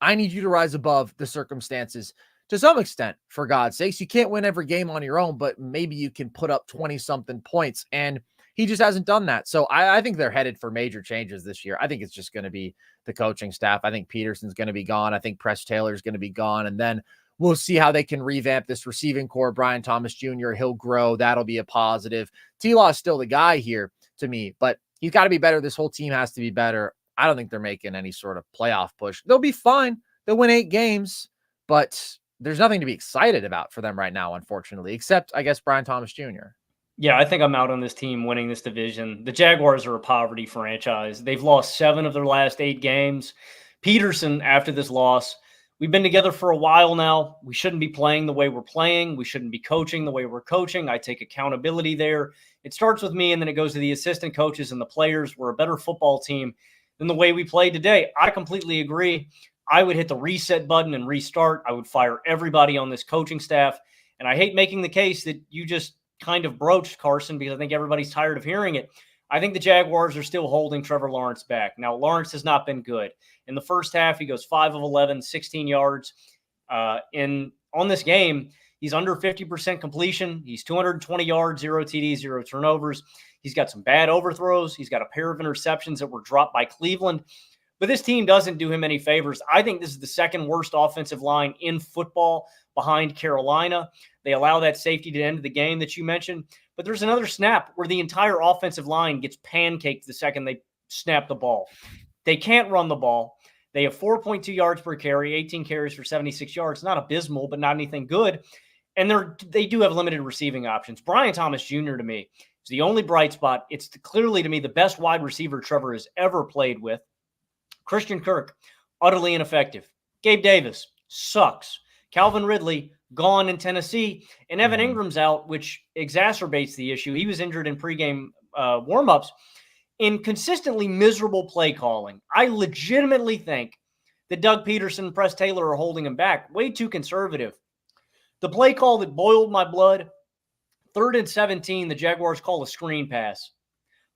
I need you to rise above the circumstances to some extent, for God's sakes. You can't win every game on your own, but maybe you can put up 20-something points. And he just hasn't done that. So I think they're headed for major changes this year. I think it's just going to be the coaching staff. I think Peterson's going to be gone. I think Press Taylor's going to be gone. And then we'll see how they can revamp this receiving core. Brian Thomas Jr., he'll grow. That'll be a positive. T-Law is still the guy here to me, but he's got to be better. This whole team has to be better. I don't think they're making any sort of playoff push. They'll be fine. They'll win 8 games, but there's nothing to be excited about for them right now, unfortunately, except, I guess, Brian Thomas Jr. Yeah, I think I'm out on this team winning this division. The Jaguars are a poverty franchise. They've lost 7 of their last 8 games. Peterson, after this loss, we've been together for a while now. We shouldn't be playing the way we're playing. We shouldn't be coaching the way we're coaching. I take accountability there. It starts with me, and then it goes to the assistant coaches and the players. We're a better football team than the way we played today. I completely agree. I would hit the reset button and restart. I would fire everybody on this coaching staff. And I hate making the case that you just kind of broached, Carson, because I think everybody's tired of hearing it. I think the Jaguars are still holding Trevor Lawrence back. Now, Lawrence has not been good. In the first half, he goes 5 of 11, 16 yards. On this game, he's under 50% completion. He's 220 yards, 0 TDs, 0 turnovers. He's got some bad overthrows. He's got a pair of interceptions that were dropped by Cleveland. But this team doesn't do him any favors. I think this is the second worst offensive line in football behind Carolina. They allow that safety to end the game that you mentioned. But there's another snap where the entire offensive line gets pancaked the second they snap the ball. They can't run the ball. They have 4.2 yards per carry, 18 carries for 76 yards. Not abysmal, but not anything good. And they do have limited receiving options. Brian Thomas Jr. to me is the only bright spot. It's clearly, to me, the best wide receiver Trevor has ever played with. Christian Kirk, utterly ineffective. Gabe Davis, sucks. Calvin Ridley, gone in Tennessee. And Evan Ingram's out, which exacerbates the issue. He was injured in pregame warmups. In consistently miserable play calling, I legitimately think that Doug Peterson and Press Taylor are holding him back. Way too conservative. The play call that boiled my blood, 3rd and 17, the Jaguars call a screen pass.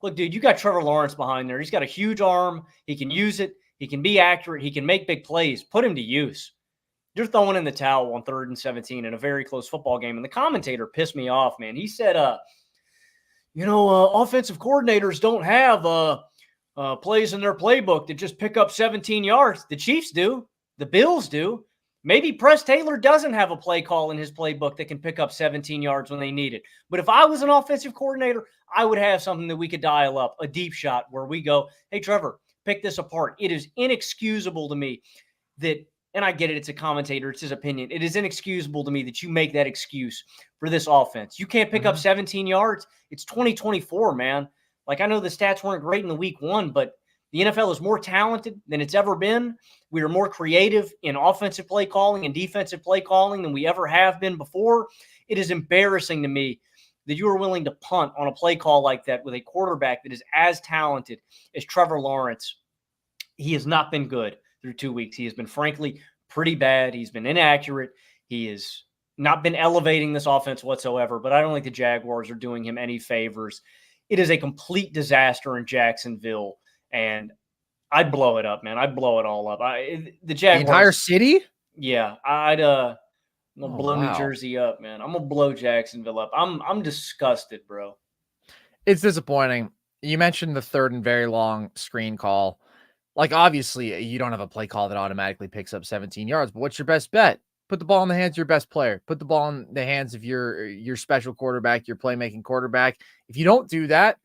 Look, dude, you got Trevor Lawrence behind there. He's got a huge arm. He can use it. He can be accurate. He can make big plays. Put him to use. You're throwing in the towel on 3rd and 17 in a very close football game. And the commentator pissed me off, man. He said, offensive coordinators don't have plays in their playbook that just pick up 17 yards. The Chiefs do. The Bills do. Maybe Press Taylor doesn't have a play call in his playbook that can pick up 17 yards when they need it. But if I was an offensive coordinator, I would have something that we could dial up, a deep shot where we go, hey, Trevor, pick this apart. It is inexcusable to me that, and I get it, it's a commentator, it's his opinion. It is inexcusable to me that you make that excuse for this offense. You can't pick up 17 yards. It's 2024, man. Like, I know the stats weren't great in the week one, but the NFL is more talented than it's ever been. We are more creative in offensive play calling and defensive play calling than we ever have been before. It is embarrassing to me that you are willing to punt on a play call like that with a quarterback that is as talented as Trevor Lawrence. He has not been good through 2 weeks. He has been, frankly, pretty bad. He's been inaccurate. He has not been elevating this offense whatsoever, but I don't think the Jaguars are doing him any favors. It is a complete disaster in Jacksonville, and I'd blow it up, man. I'd blow it all up. The Jaguars, the entire city? Yeah, I'm gonna blow New Jersey up, man. I'm gonna blow Jacksonville up. I'm disgusted, bro. It's disappointing. You mentioned the third and very long screen call. Like, obviously, you don't have a play call that automatically picks up 17 yards, but what's your best bet? Put the ball in the hands of your best player. Put the ball in the hands of your special quarterback, your playmaking quarterback. If you don't do that,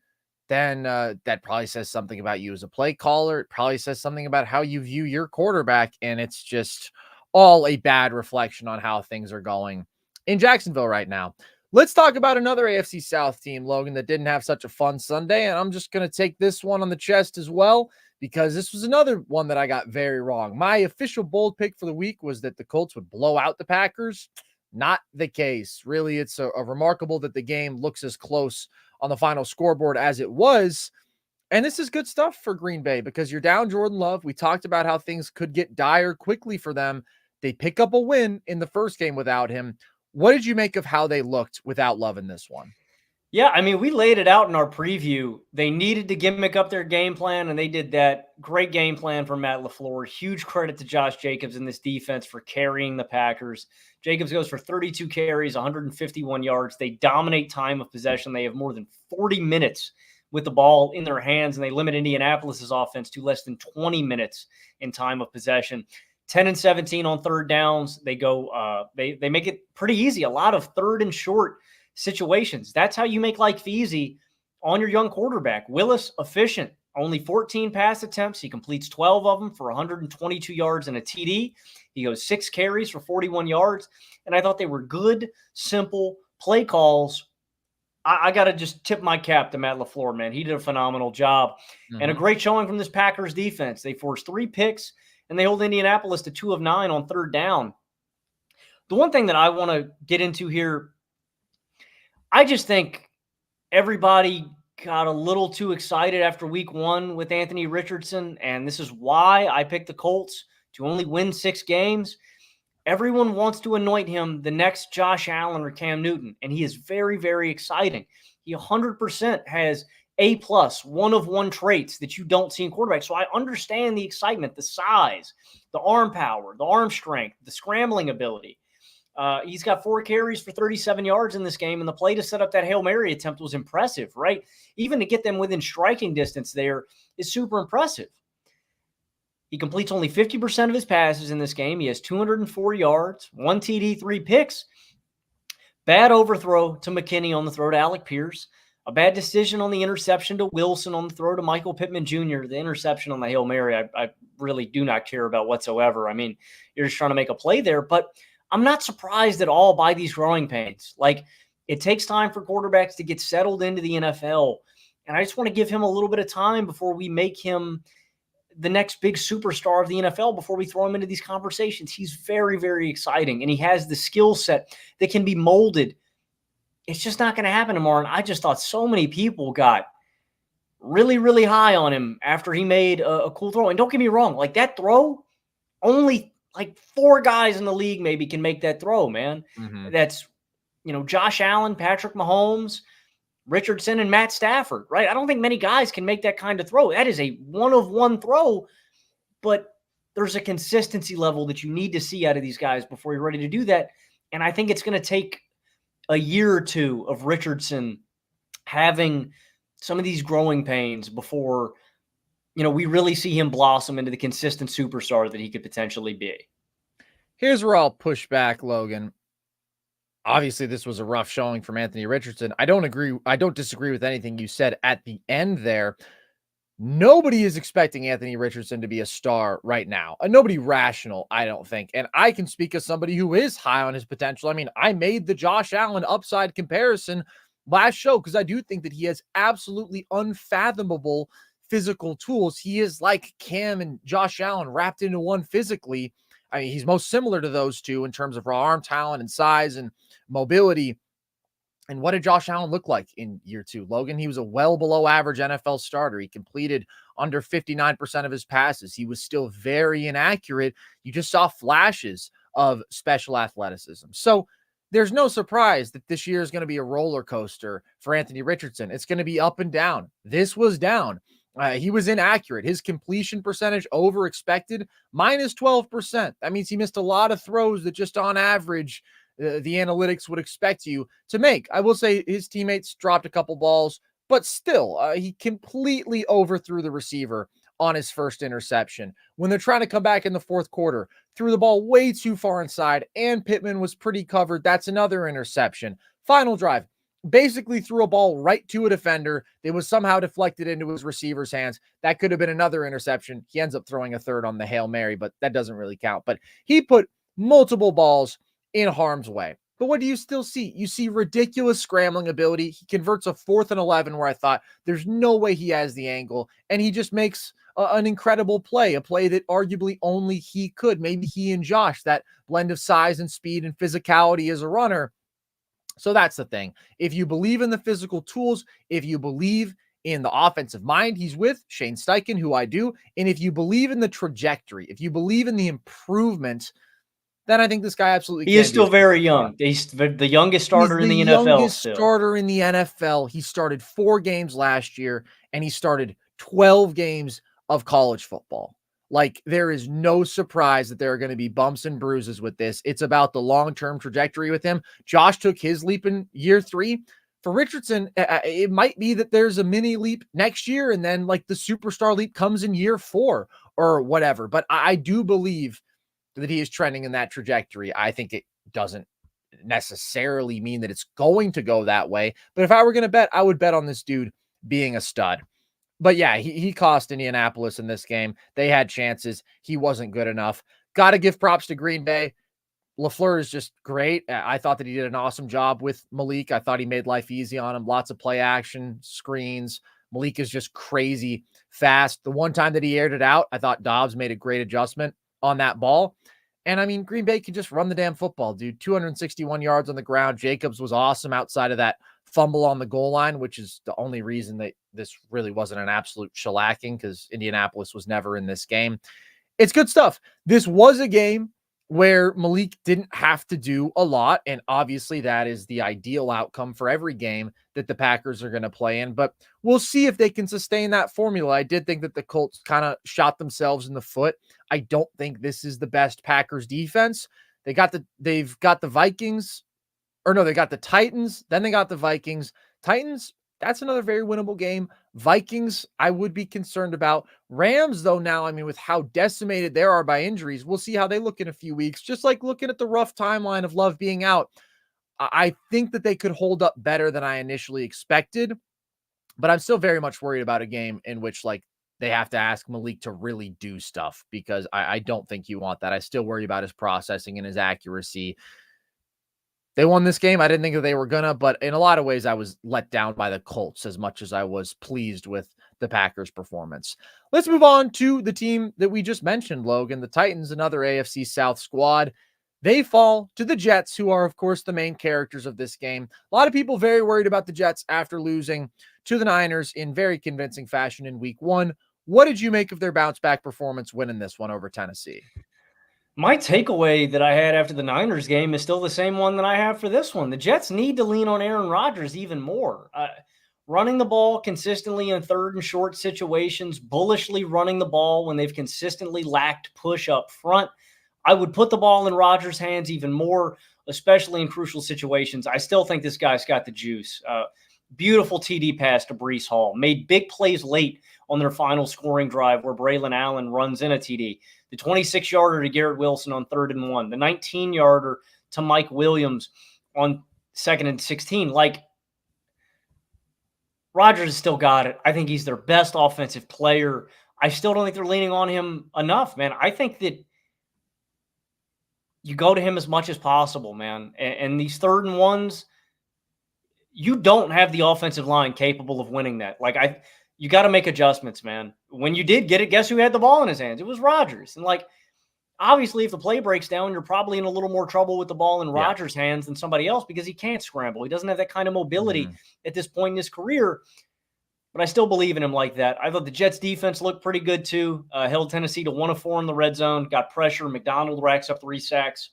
then that probably says something about you as a play caller. It probably says something about how you view your quarterback, and it's just all a bad reflection on how things are going in Jacksonville right now. Let's talk about another AFC South team, Logan, that didn't have such a fun Sunday, and I'm just going to take this one on the chest as well, because this was another one that I got very wrong. My official bold pick for the week was that the Colts would blow out the Packers. Not the case. Really, it's a remarkable that the game looks as close on the final scoreboard as it was. And this is good stuff for Green Bay because you're down Jordan Love. We talked about how things could get dire quickly for them. They pick up a win in the first game without him. What did you make of how they looked without Love in this one? Yeah, I mean, we laid it out in our preview. They needed to gimmick up their game plan, and they did that. Great game plan from Matt LaFleur. Huge credit to Josh Jacobs in this defense for carrying the Packers. Jacobs goes for 32 carries, 151 yards. They dominate time of possession. They have more than 40 minutes with the ball in their hands, and they limit Indianapolis's offense to less than 20 minutes in time of possession. 10 and 17 on third downs. They go, they make it pretty easy. A lot of third and short situations. That's how you make life easy on your young quarterback. Willis, efficient, only 14 pass attempts. He completes 12 of them for 122 yards and a TD. He goes 6 carries for 41 yards. And I thought they were good, simple play calls. I got to just tip my cap to Matt LaFleur, man. He did a phenomenal job and a great showing from this Packers defense. They forced 3 picks and they hold Indianapolis to 2 of 9 on third down. The one thing that I want to get into here, I just think everybody got a little too excited after week 1 with Anthony Richardson, and this is why I picked the Colts to only win 6 games. Everyone wants to anoint him the next Josh Allen or Cam Newton, and he is very, very exciting. He 100% has A+, one-of-one traits that you don't see in quarterbacks. So I understand the excitement, the size, the arm power, the arm strength, the scrambling ability. He's got 4 carries for 37 yards in this game, and the play to set up that Hail Mary attempt was impressive, right? Even to get them within striking distance there is super impressive. He completes only 50% of his passes in this game. He has 204 yards, 1 TD, 3 picks. Bad overthrow to McKinney on the throw to Alec Pierce. A bad decision on the interception to Wilson on the throw to Michael Pittman Jr. The interception on the Hail Mary, I really do not care about whatsoever. I mean, you're just trying to make a play there, but I'm not surprised at all by these growing pains. Like, it takes time for quarterbacks to get settled into the NFL, and I just want to give him a little bit of time before we make him the next big superstar of the NFL, before we throw him into these conversations. He's very, very exciting, and he has the skill set that can be molded. It's just not going to happen tomorrow, and I just thought so many people got really, really high on him after he made a cool throw. And don't get me wrong, like, that throw, only like 4 guys in the league maybe can make that throw, man. That's, Josh Allen, Patrick Mahomes, Richardson, and Matt Stafford, right? I don't think many guys can make that kind of throw. That is a one-of-one throw, but there's a consistency level that you need to see out of these guys before you're ready to do that. And I think it's going to take a year or 2 of Richardson having some of these growing pains before we really see him blossom into the consistent superstar that he could potentially be. Here's where I'll push back, Logan. Obviously, this was a rough showing from Anthony Richardson. I don't disagree with anything you said at the end there. Nobody is expecting Anthony Richardson to be a star right now. Nobody rational, I don't think. And I can speak as somebody who is high on his potential. I mean, I made the Josh Allen upside comparison last show because I do think that he has absolutely unfathomable physical tools. He is like Cam and Josh Allen wrapped into one physically. I mean, he's most similar to those two in terms of raw arm talent and size and mobility. And what did Josh Allen look like in year 2? Logan, he was a well below average NFL starter. He completed under 59% of his passes. He was still very inaccurate. You just saw flashes of special athleticism. So there's no surprise that this year is going to be a roller coaster for Anthony Richardson. It's going to be up and down. This was down. He was inaccurate. His completion percentage over expected, minus 12%. That means he missed a lot of throws that just on average the analytics would expect you to make. I will say his teammates dropped a couple balls, but still, he completely overthrew the receiver on his first interception. When they're trying to come back in the fourth quarter, threw the ball way too far inside, and Pittman was pretty covered. That's another interception. Final drive, basically threw a ball right to a defender. It was somehow deflected into his receiver's hands. That could have been another interception. He ends up throwing a third on the Hail Mary, but that doesn't really count. But he put multiple balls in harm's way. But what do you still see? You see ridiculous scrambling ability. He converts a 4th and 11 where I thought there's no way he has the angle, and he just makes an incredible play, a play that arguably only he could. Maybe he and Josh, that blend of size and speed and physicality as a runner. So that's the thing. If you believe in the physical tools, if you believe in the offensive mind he's with, Shane Steichen, who I do, and if you believe in the trajectory, if you believe in the improvement, then I think this guy absolutely He is still very young. He's the youngest starter in the NFL. Youngest starter in the NFL. He started 4 games last year, and he started 12 games of college football. Like, there is no surprise that there are going to be bumps and bruises with this. It's about the long-term trajectory with him. Josh took his leap in year 3. For Richardson, it might be that there's a mini leap next year, and then like the superstar leap comes in year 4 or whatever. But I do believe that he is trending in that trajectory. I think it doesn't necessarily mean that it's going to go that way. But if I were going to bet, I would bet on this dude being a stud. But yeah, he cost Indianapolis in this game. They had chances. He wasn't good enough. Got to give props to Green Bay. LaFleur is just great. I thought that he did an awesome job with Malik. I thought he made life easy on him. Lots of play action, screens. Malik is just crazy fast. The one time that he aired it out, I thought Dobbs made a great adjustment on that ball. And I mean, Green Bay can just run the damn football, dude. 261 yards on the ground. Jacobs was awesome outside of that fumble on the goal line, which is the only reason that this really wasn't an absolute shellacking, because Indianapolis was never in this game. It's good stuff. This was a game where Malik didn't have to do a lot, and obviously that is the ideal outcome for every game that the Packers are going to play in, but we'll see if they can sustain that formula. I did think that the Colts kind of shot themselves in the foot. I don't think this is the best Packers defense. They've got the Vikings, or no, they got the Titans, then they got the Vikings. Titans, that's another very winnable game. Vikings, I would be concerned about. Rams, though, now, I mean, with how decimated they are by injuries, we'll see how they look in a few weeks. Just like looking at the rough timeline of Love being out, I think that they could hold up better than I initially expected, but I'm still very much worried about a game in which, like, they have to ask Malik to really do stuff, because I don't think you want that. I still worry about his processing and his accuracy. They won this game. I didn't think that they were gonna, but in a lot of ways, I was let down by the Colts as much as I was pleased with the Packers' performance. Let's move on to the team that we just mentioned, Logan. The Titans, another AFC South squad. They fall to the Jets, who are, of course, the main characters of this game. A lot of people very worried about the Jets after losing to the Niners in very convincing fashion in Week 1. What did you make of their bounce-back performance winning this one over Tennessee? My takeaway that I had after the Niners game is still the same one that I have for this one. The Jets need to lean on Aaron Rodgers even more. Running the ball consistently in 3rd and short situations, bullishly running the ball when they've consistently lacked push up front. I would put the ball in Rodgers' hands even more, especially in crucial situations. I still think this guy's got the juice. Beautiful TD pass to Breece Hall. Made big plays late on their final scoring drive where Braylon Allen runs in a TD, the 26-yarder to Garrett Wilson on 3rd and 1, the 19-yarder to Mike Williams on 2nd and 16. Like, Rodgers has still got it. I think he's their best offensive player. I still don't think they're leaning on him enough, man. I think that you go to him as much as possible, man. And these 3rd and 1s, you don't have the offensive line capable of winning that. Like, you got to make adjustments, man. When you did get it, guess who had the ball in his hands? It was Rodgers. And, like, obviously, if the play breaks down, you're probably in a little more trouble with the ball in Rodgers' hands than somebody else because he can't scramble. He doesn't have that kind of mobility at this point in his career. But I still believe in him like that. I thought the Jets' defense looked pretty good, too. Held Tennessee to 1 of 4 in the red zone. Got pressure. McDonald racks up 3 sacks.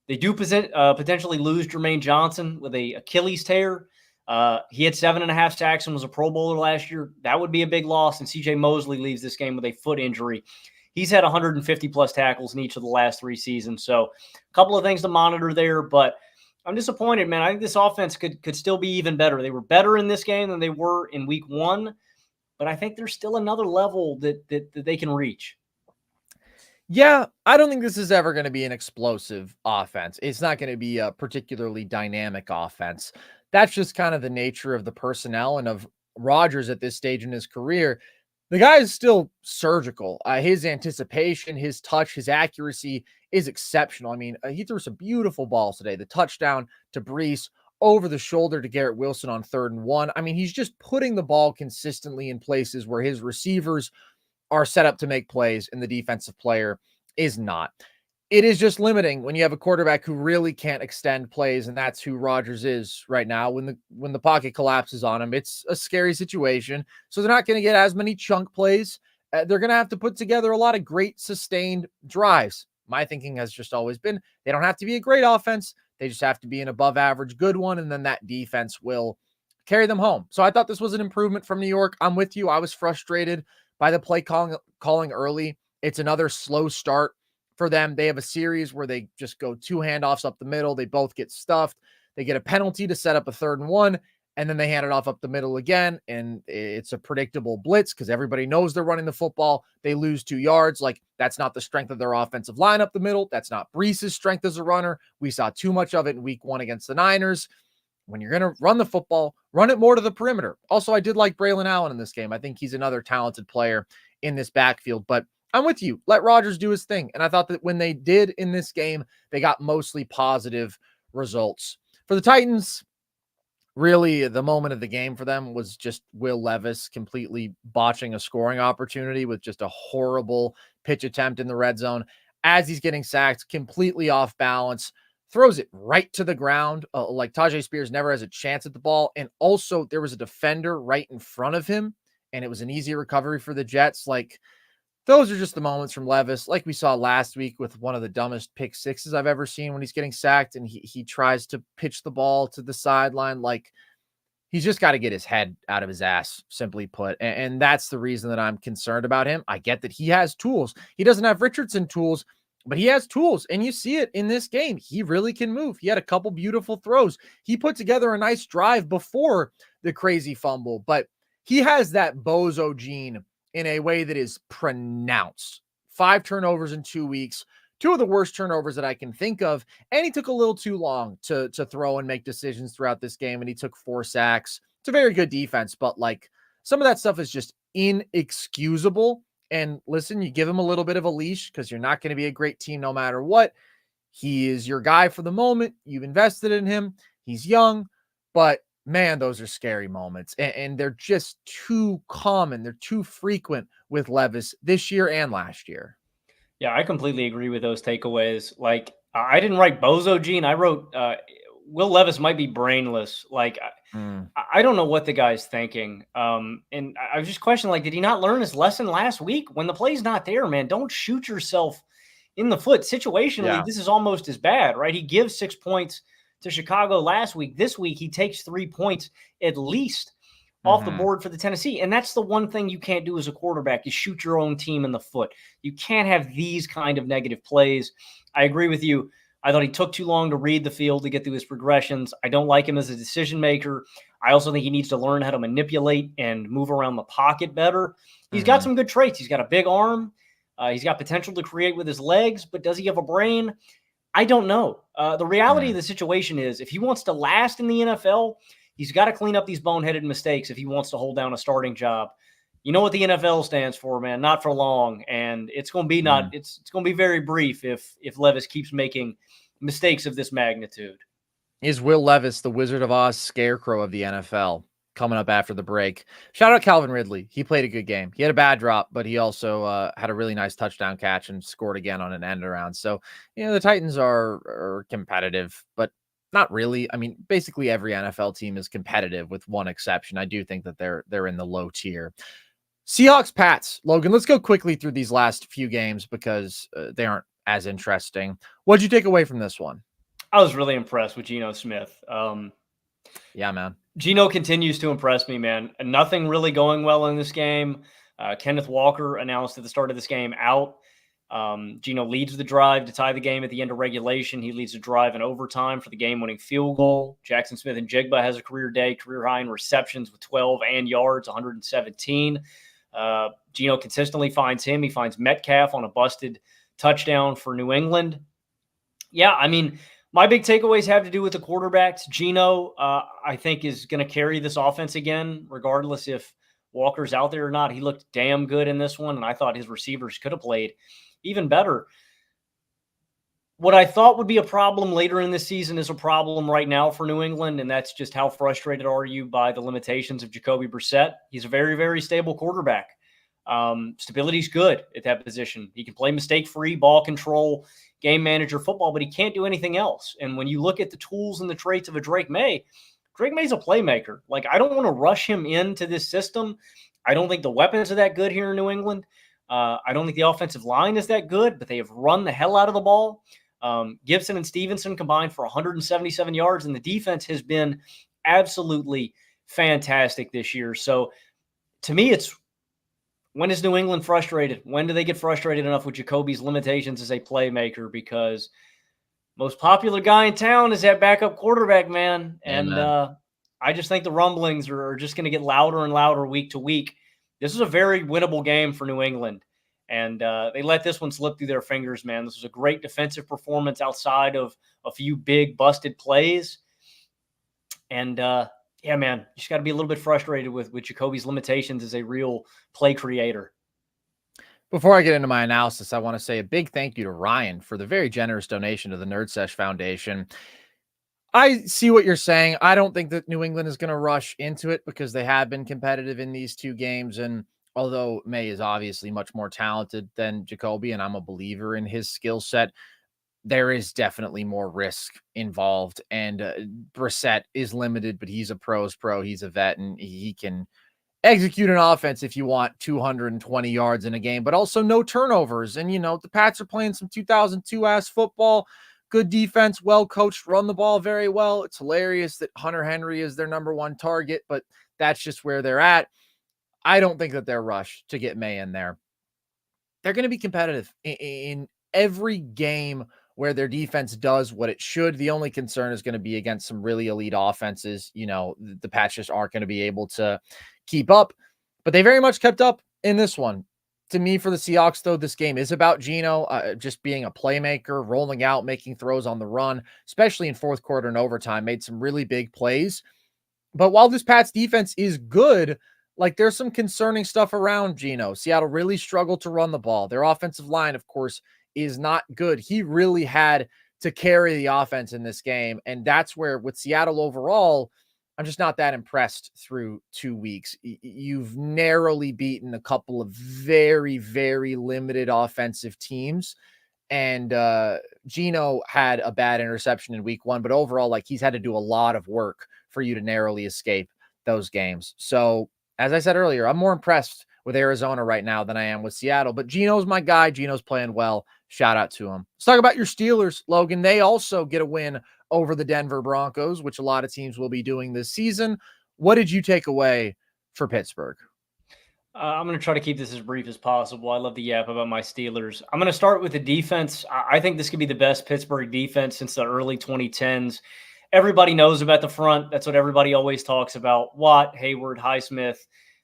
They do potentially lose Jermaine Johnson with a Achilles tear. He had 7.5 sacks and was a Pro Bowler last year. That would be a big loss. And C.J. Mosley leaves this game with a foot injury. He's had 150-plus tackles in each of the last 3 seasons. So a couple of things to monitor there, but I'm disappointed, man. I think this offense could still be even better. They were better in this game than they were in week 1, but I think there's still another level that they can reach. Yeah, I don't think this is ever going to be an explosive offense. It's not going to be a particularly dynamic offense. That's just kind of the nature of the personnel and of Rodgers at this stage in his career. The guy is still surgical. His anticipation, his touch, his accuracy is exceptional. I mean, he threw some beautiful balls today. The touchdown to Brees, over the shoulder to Garrett Wilson on 3rd and 1. I mean, he's just putting the ball consistently in places where his receivers are set up to make plays and the defensive player is not. It is just limiting when you have a quarterback who really can't extend plays, and that's who Rodgers is right now. When the pocket collapses on him, it's a scary situation. So they're not going to get as many chunk plays. They're going to have to put together a lot of great sustained drives. My thinking has just always been they don't have to be a great offense. They just have to be an above average good one, and then that defense will carry them home. So I thought this was an improvement from New York. I'm with you. I was frustrated by the play calling early. It's another slow start for them. They have a series where they just go 2 handoffs up the middle. They both get stuffed. They get a penalty to set up a 3rd and 1, and then they hand it off up the middle again, and it's a predictable blitz because everybody knows they're running the football. They lose 2 yards. Like, that's not the strength of their offensive line up the middle. That's not Brees's strength as a runner. We saw too much of it in week 1 against the Niners. When you're going to run the football, run it more to the perimeter. Also, I did like Braylon Allen in this game. I think he's another talented player in this backfield, but I'm with you. Let Rodgers do his thing. And I thought that when they did in this game, they got mostly positive results. For the Titans, really the moment of the game for them was just Will Levis completely botching a scoring opportunity with just a horrible pitch attempt in the red zone. As he's getting sacked, completely off balance, throws it right to the ground. Like Tajay Spears never has a chance at the ball. And also there was a defender right in front of him, and it was an easy recovery for the Jets. Like, those are just the moments from Levis, like we saw last week with one of the dumbest pick sixes I've ever seen when he's getting sacked and he tries to pitch the ball to the sideline. Like, he's just got to get his head out of his ass, simply put. And that's the reason that I'm concerned about him. I get that he has tools. He doesn't have Richardson tools, but he has tools. And you see it in this game. He really can move. He had a couple beautiful throws. He put together a nice drive before the crazy fumble, but he has that bozo gene in a way that is pronounced. 5 turnovers in 2 weeks, 2 of the worst turnovers that I can think of. And he took a little too long to throw and make decisions throughout this game. And he took 4 sacks. It's a very good defense, but like, some of that stuff is just inexcusable. And listen, you give him a little bit of a leash because you're not going to be a great team no matter what. He is your guy for the moment. You've invested in him. He's young, but man, those are scary moments. And they're just too common. They're too frequent with Levis this year and last year. Yeah, I completely agree with those takeaways. Like, I didn't write Bozo Gene. I wrote Will Levis might be brainless. Like, I don't know what the guy's thinking. And I was just questioning, like, did he not learn his lesson last week? When the play's not there, man, don't shoot yourself in the foot. Situationally, This is almost as bad, right? He gives 6 points to Chicago last week. This week, he takes 3 points at least off the board for the Tennessee. And that's the one thing you can't do as a quarterback, is shoot your own team in the foot. You can't have these kind of negative plays. I agree with you. I thought he took too long to read the field to get through his progressions. I don't like him as a decision maker. I also think he needs to learn how to manipulate and move around the pocket better. He's got some good traits. He's got a big arm. He's got potential to create with his legs, but does he have a brain? I don't know. The reality of the situation is if he wants to last in the NFL, he's got to clean up these boneheaded mistakes if he wants to hold down a starting job. You know what the NFL stands for, man? Not for long, and it's going to be it's going to be very brief if Levis keeps making mistakes of this magnitude. Is Will Levis the Wizard of Oz scarecrow of the NFL? Coming up after the break. Shout out Calvin Ridley. He played a good game. He had a bad drop, but he also had a really nice touchdown catch and scored again on an end around. So, the Titans are competitive, but not really. I mean, basically every NFL team is competitive with one exception. I do think that they're in the low tier. Seahawks, Pats. Logan, let's go quickly through these last few games because they aren't as interesting. What'd you take away from this one? I was really impressed with Geno Smith. Yeah, man. Geno continues to impress me, man. Nothing really going well in this game. Kenneth Walker announced at the start of this game out. Geno leads the drive to tie the game at the end of regulation. He leads the drive in overtime for the game-winning field goal. Jackson Smith-Njigba has a career day, career high in receptions with 12 and yards, 117. Geno consistently finds him. He finds Metcalf on a busted touchdown for New England. Yeah, I mean, my big takeaways have to do with the quarterbacks. Geno, I think, is going to carry this offense again, regardless if Walker's out there or not. He looked damn good in this one, and I thought his receivers could have played even better. What I thought would be a problem later in the season is a problem right now for New England, and that's just how frustrated are you by the limitations of Jacoby Brissett. He's a very, very stable quarterback. Stability's good at that position. He can play mistake-free, ball control, game manager football, but he can't do anything else. And when you look at the tools and the traits of a Drake May's a playmaker. Like, I don't want to rush him into this system. I don't think the weapons are that good here in New England. I don't think the offensive line is that good, but they have run the hell out of the ball. Gibson and Stevenson combined for 177 yards, and the defense has been absolutely fantastic this year. So to me, it's when is New England frustrated? When do they get frustrated enough with Jacoby's limitations as a playmaker? Because most popular guy in town is that backup quarterback, man. And I just think the rumblings are just going to get louder and louder week to week. This is a very winnable game for New England. And they let this one slip through their fingers, man. This was a great defensive performance outside of a few big busted plays. And, yeah, man, you just got to be a little bit frustrated with Jacoby's limitations as a real play creator. Before I get into my analysis, I want to say a big thank you to Ryan for the very generous donation to the Nerd Sesh Foundation. I see what you're saying. I don't think that New England is going to rush into it because they have been competitive in these two games. And although May is obviously much more talented than Jacoby, and I'm a believer in his skill set, there is definitely more risk involved. And Brissett is limited, but he's a pro's pro. He's a vet, and he can execute an offense if you want 220 yards in a game, but also no turnovers. And, the Pats are playing some 2002-ass football. Good defense, well coached, run the ball very well. It's hilarious that Hunter Henry is their number one target, but that's just where they're at. I don't think that they're rushed to get May in there. They're going to be competitive in every game where their defense does what it should. The only concern is going to be against some really elite offenses. The Pats just aren't going to be able to keep up, but they very much kept up in this one. To me, for the Seahawks, though, this game is about Geno just being a playmaker, rolling out, making throws on the run, especially in fourth quarter and overtime, made some really big plays. But while this Pats defense is good, there's some concerning stuff around Geno. Seattle really struggled to run the ball. Their offensive line, of course, is not good. He really had to carry the offense in this game. And that's where, with Seattle overall, I'm just not that impressed through 2 weeks. You've narrowly beaten a couple of very, very limited offensive teams. And Geno had a bad interception in week 1, but overall, he's had to do a lot of work for you to narrowly escape those games. So, as I said earlier, I'm more impressed with Arizona right now than I am with Seattle, but Geno's my guy. Geno's playing well. Shout out to him. Let's talk about your Steelers, Logan. They also get a win over the Denver Broncos, which a lot of teams will be doing this season. What did you take away for Pittsburgh? I'm going to try to keep this as brief as possible. I love the yap about my Steelers. I'm going to start with the defense. I think this could be the best Pittsburgh defense since the early 2010s. Everybody knows about the front. That's what everybody always talks about. Watt, Hayward, Highsmith,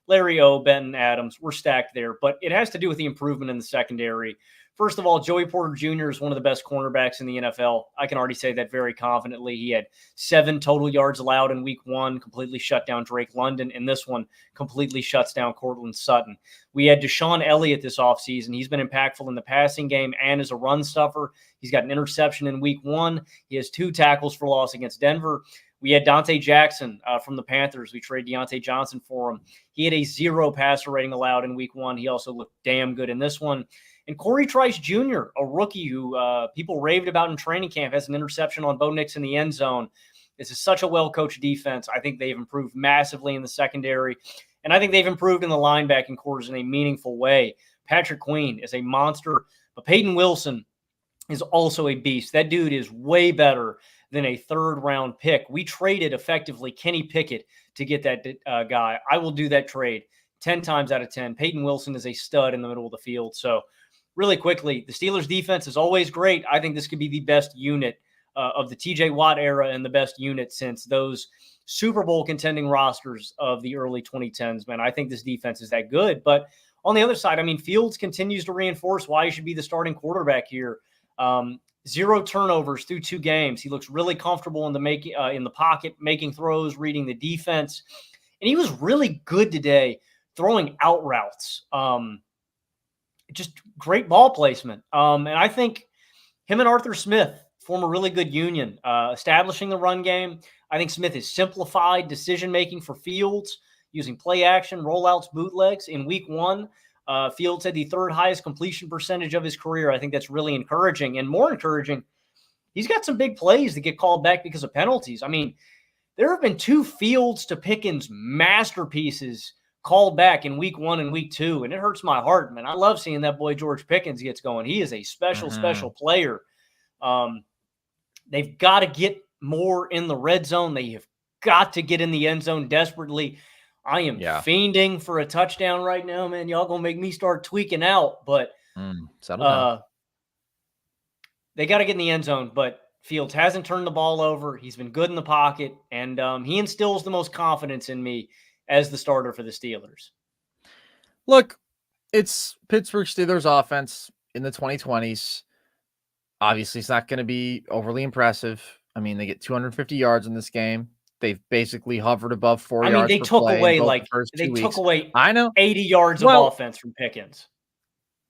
Larry O, Benton, Adams. We're stacked there. But it has to do with the improvement in the secondary. First of all, Joey Porter Jr. is one of the best cornerbacks in the NFL. I can already say that very confidently. He had 7 total yards allowed in week 1, completely shut down Drake London. And this one completely shuts down Cortland Sutton. We had Deshaun Elliott this offseason. He's been impactful in the passing game and as a run stuffer. He's got an interception in week 1. He has 2 tackles for loss against Denver. We had Dante Jackson from the Panthers. We traded Deontay Johnson for him. He had a 0 passer rating allowed in week 1. He also looked damn good in this one. And Corey Trice Jr., a rookie who people raved about in training camp, has an interception on Bo Nix in the end zone. This is such a well-coached defense. I think they've improved massively in the secondary, and I think they've improved in the linebacking quarters in a meaningful way. Patrick Queen is a monster, but Peyton Wilson is also a beast. That dude is way better than a third-round pick. We traded effectively Kenny Pickett to get that guy. I will do that trade 10 times out of 10. Peyton Wilson is a stud in the middle of the field, so really quickly, the Steelers' defense is always great. I think this could be the best unit of the TJ Watt era and the best unit since those Super Bowl contending rosters of the early 2010s, man. I think this defense is that good. But on the other side, I mean, Fields continues to reinforce why he should be the starting quarterback here. 0 turnovers through 2 games. He looks really comfortable in the pocket, making throws, reading the defense. And he was really good today throwing out routes. Just great ball placement. And I think him and Arthur Smith form a really good union, establishing the run game. I think Smith has simplified decision-making for Fields using play action, rollouts, bootlegs. In week 1, Fields had the 3rd highest completion percentage of his career. I think that's really encouraging. And more encouraging, he's got some big plays that get called back because of penalties. I mean, there have been 2 Fields to Pickens masterpieces called back in week 1 and week 2, and it hurts my heart, man. I love seeing that boy George Pickens gets going. He is a special player. They've got to get more in the red zone. They have got to get in the end zone desperately. I am fiending for a touchdown right now, man. Y'all gonna make me start tweaking out, but settle down. They got to get in the end zone, but Fields hasn't turned the ball over. He's been good in the pocket, and he instills the most confidence in me as the starter for the Steelers. Look, it's Pittsburgh Steelers offense in the 2020s. Obviously, it's not going to be overly impressive. I mean, they get 250 yards in this game. They've basically hovered above 4 yards. They took away I know 80 yards of offense from Pickens.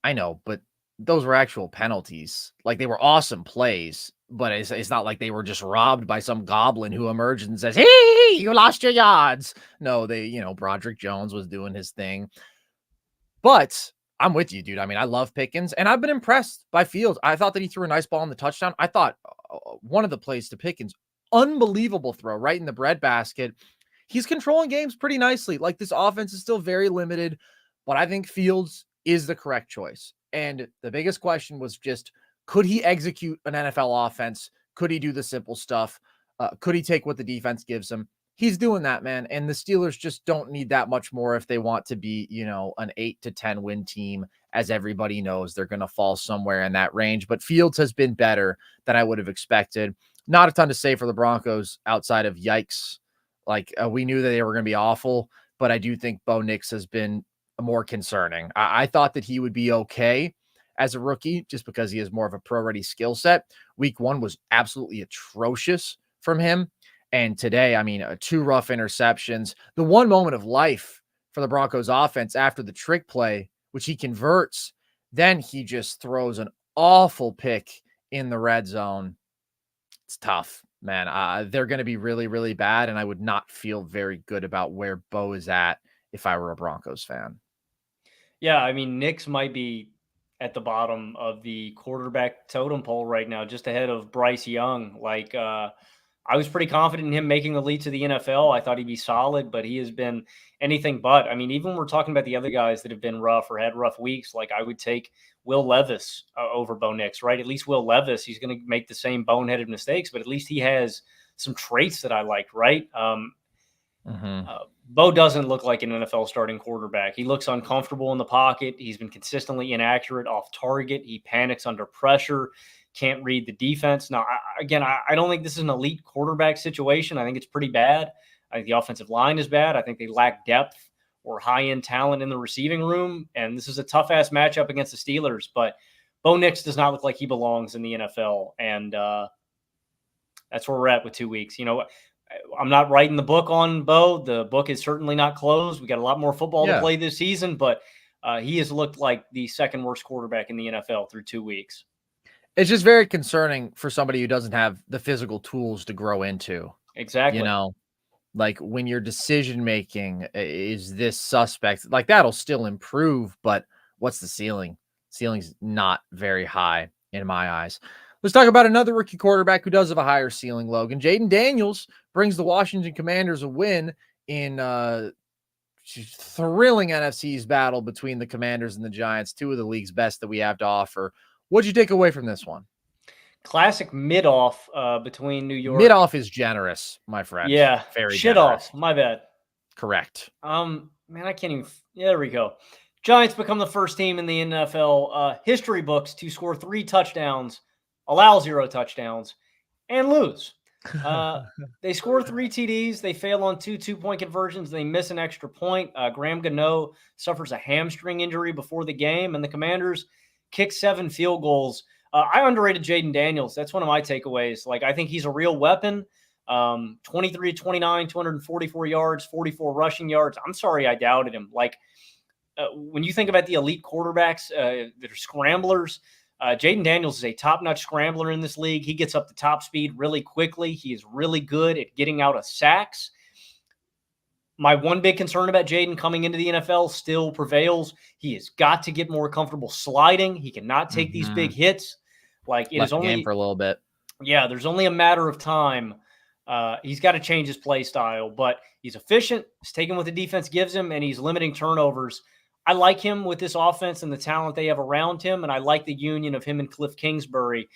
I know, but those were actual penalties. Like, they were awesome plays, but it's not like they were just robbed by some goblin who emerged and says, "Hey, you lost your yards." No, Broderick Jones was doing his thing. But I'm with you, dude. I mean, I love Pickens, and I've been impressed by Fields. I thought that he threw a nice ball in the touchdown. I thought one of the plays to Pickens, unbelievable throw right in the breadbasket. He's controlling games pretty nicely. Like, this offense is still very limited, but I think Fields is the correct choice. And the biggest question was just, could he execute an NFL offense? Could he do the simple stuff? Could he take what the defense gives him? He's doing that, man. And the Steelers just don't need that much more if they want to be, an 8 to 10 win team. As everybody knows, they're going to fall somewhere in that range. But Fields has been better than I would have expected. Not a ton to say for the Broncos outside of yikes. Like, we knew that they were going to be awful, but I do think Bo Nix has been more concerning. I thought that he would be okay as a rookie just because he has more of a pro-ready skill set. Week 1 was absolutely atrocious from him. And today, I mean, 2 rough interceptions. The one moment of life for the Broncos offense after the trick play, which he converts, then he just throws an awful pick in the red zone. It's tough, man. They're going to be really, really bad, and I would not feel very good about where Bo is at if I were a Broncos fan. Yeah, I mean, Nix might be at the bottom of the quarterback totem pole right now, just ahead of Bryce Young. Like, I was pretty confident in him making the leap to the NFL. I thought he'd be solid, but he has been anything but. I mean, even when we're talking about the other guys that have been rough or had rough weeks, like I would take Will Levis over Bo Nix, right? At least Will Levis, he's going to make the same boneheaded mistakes, but at least he has some traits that I like, right? Mhm. Bo doesn't look like an NFL starting quarterback. He looks uncomfortable in the pocket. He's been consistently inaccurate off target. He panics under pressure, can't read the defense. Now, I don't think this is an elite quarterback situation. I think it's pretty bad. I think the offensive line is bad. I think they lack depth or high-end talent in the receiving room. And this is a tough-ass matchup against the Steelers. But Bo Nix does not look like he belongs in the NFL. And that's where we're at with 2 weeks. I'm not writing the book on Bo. The book is certainly not closed. We got a lot more football to Yeah. play this season, but he has looked like the second worst quarterback in the NFL through 2 weeks. It's just very concerning for somebody who doesn't have the physical tools to grow into. Exactly. Like when your decision making is this suspect, like that'll still improve, but what's the ceiling? Ceiling's not very high in my eyes. Let's talk about another rookie quarterback who does have a higher ceiling, Logan. Jaden Daniels brings the Washington Commanders a win in thrilling NFC's battle between the Commanders and the Giants, two of the league's best that we have to offer. What'd you take away from this one? Classic mid-off between New York. Mid-off is generous, my friend. Yeah. Very Shit generous. off. My bad. Correct. Man, I can't even. Yeah, there we go. Giants become the first team in the NFL history books to score 3 touchdowns, allow 0 touchdowns, and lose. They score 3 TDs. They fail on 2 2-point conversions. They miss an extra point. Graham Gano suffers a hamstring injury before the game, and the Commanders kick 7 field goals. I underrated Jaden Daniels. That's one of my takeaways. Like, I think he's a real weapon. 23 29, 244 yards, 44 rushing yards. I'm sorry I doubted him. Like, when you think about the elite quarterbacks that are scramblers, Jaden Daniels is a top-notch scrambler in this league. He gets up to top speed really quickly. He is really good at getting out of sacks. My one big concern about Jaden coming into the NFL still prevails. He has got to get more comfortable sliding. He cannot take these big hits. Like, it is Left the only game for a little bit. Yeah, there's only a matter of time. He's got to change his play style, but he's efficient. He's taking what the defense gives him, and he's limiting turnovers. I like him with this offense and the talent they have around him, and I like the union of him and Cliff Kingsbury.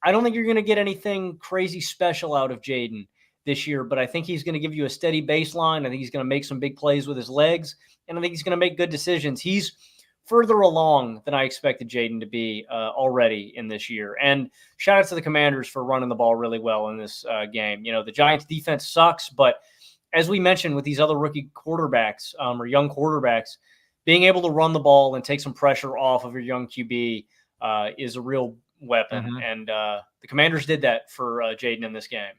I don't think you're going to get anything crazy special out of Jaden this year, but I think he's going to give you a steady baseline. I think he's going to make some big plays with his legs, and I think he's going to make good decisions. He's further along than I expected Jaden to be already in this year. And shout out to the Commanders for running the ball really well in this game. The Giants defense sucks, but as we mentioned with these other rookie quarterbacks or young quarterbacks, being able to run the ball and take some pressure off of your young QB is a real weapon. And the Commanders did that for Jaden in this game.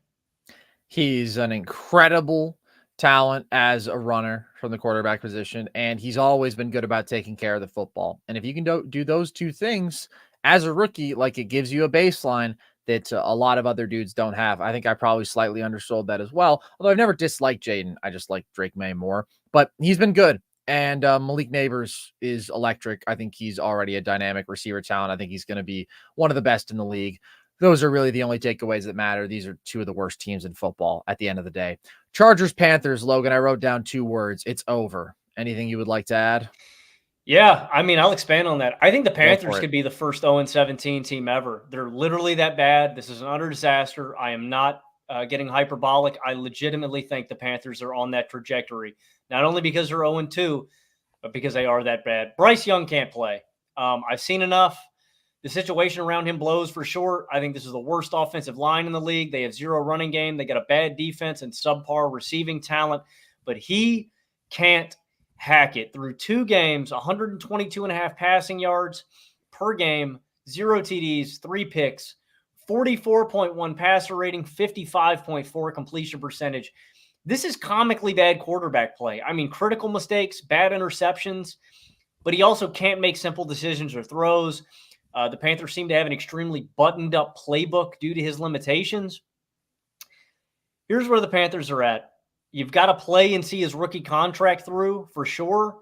He's an incredible talent as a runner from the quarterback position, and he's always been good about taking care of the football. And if you can do those two things as a rookie, like, it gives you a baseline that a lot of other dudes don't have. I think I probably slightly undersold that as well, although I've never disliked Jaden. I just like Drake May more, but he's been good. And Malik Neighbors is electric. I think he's already a dynamic receiver talent. I think he's going to be one of the best in the league. Those are really the only takeaways that matter. These are two of the worst teams in football at the end of the day. Chargers, Panthers, Logan, I wrote down 2 words. It's over. Anything you would like to add? Yeah, I mean, I'll expand on that. I think the Panthers could be the first 0-17 team ever. They're literally that bad. This is an utter disaster. I am not getting hyperbolic. I legitimately think the Panthers are on that trajectory, not only because they're 0-2, but because they are that bad. Bryce Young can't play. I've seen enough. The situation around him blows for sure. I think this is the worst offensive line in the league. They have 0 running game. They got a bad defense and subpar receiving talent, but he can't hack it. Through 2 games, 122.5 passing yards per game, 0 TDs, 3 picks, 44.1 passer rating, 55.4 completion percentage. This is comically bad quarterback play. I mean, critical mistakes, bad interceptions, but he also can't make simple decisions or throws. The Panthers seem to have an extremely buttoned-up playbook due to his limitations. Here's where the Panthers are at. You've got to play and see his rookie contract through for sure.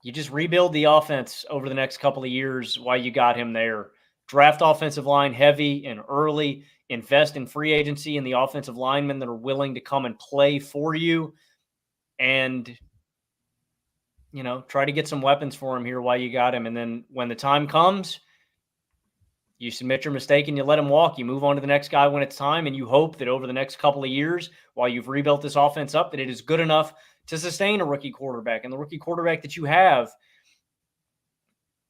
You just rebuild the offense over the next couple of years while you got him there. Draft offensive line heavy and early. Invest in free agency and the offensive linemen that are willing to come and play for you. And try to get some weapons for him here while you got him. And then when the time comes, You submit your mistake and you let him walk. You move on to the next guy when it's time, and you hope that over the next couple of years, while you've rebuilt this offense up, that it is good enough to sustain a rookie quarterback. And the rookie quarterback that you have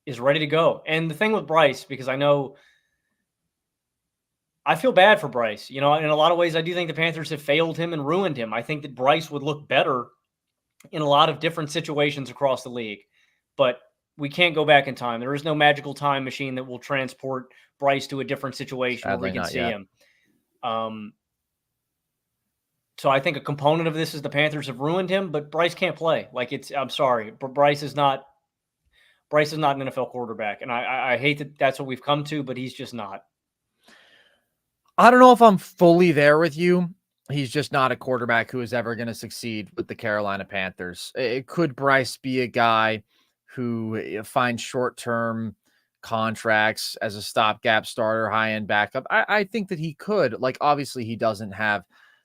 is ready to go. And the thing with Bryce, because I feel bad for Bryce. In a lot of ways, I do think the Panthers have failed him and ruined him. I think that Bryce would look better in a lot of different situations across the league. But we can't go back in time. There is no magical time machine that will transport Bryce to a different situation where we can see him. So I think a component of this is the Panthers have ruined him, but Bryce can't play. I'm sorry, but Bryce is not an NFL quarterback. And I hate that that's what we've come to, but he's just not. I don't know if I'm fully there with you. He's just not a quarterback who is ever going to succeed with the Carolina Panthers. Could Bryce be a guy who finds short-term contracts as a stopgap starter, high-end backup? I think that he could. Obviously, he doesn't have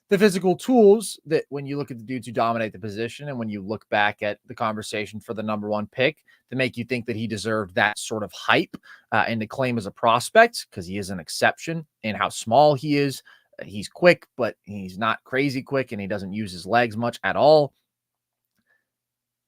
the physical tools that when you look at the dudes who dominate the position and when you look back at the conversation for the number one pick to make you think that he deserved that sort of hype and to claim as a prospect, because he is an exception in how small he is. He's quick, but he's not crazy quick, and he doesn't use his legs much at all.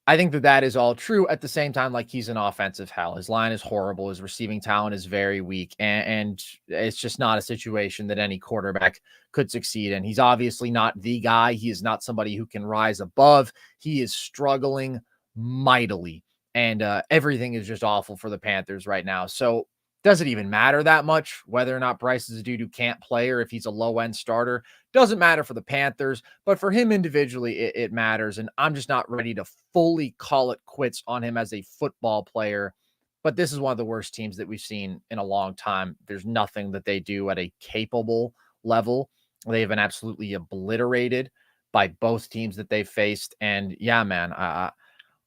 I think that is all true. At the same time, he's an offensive hell. His line is horrible. His receiving talent is very weak. And it's just not a situation that any quarterback could succeed in. He's obviously not the guy. He is not somebody who can rise above. He is struggling mightily. And everything is just awful for the Panthers right now. So does it even matter that much whether or not Bryce is a dude who can't play or if he's a low-end starter? Doesn't matter for the Panthers, but for him individually, it matters. And I'm just not ready to fully call it quits on him as a football player. But this is one of the worst teams that we've seen in a long time. There's nothing that they do at a capable level. They've been absolutely obliterated by both teams that they've faced. And yeah, man,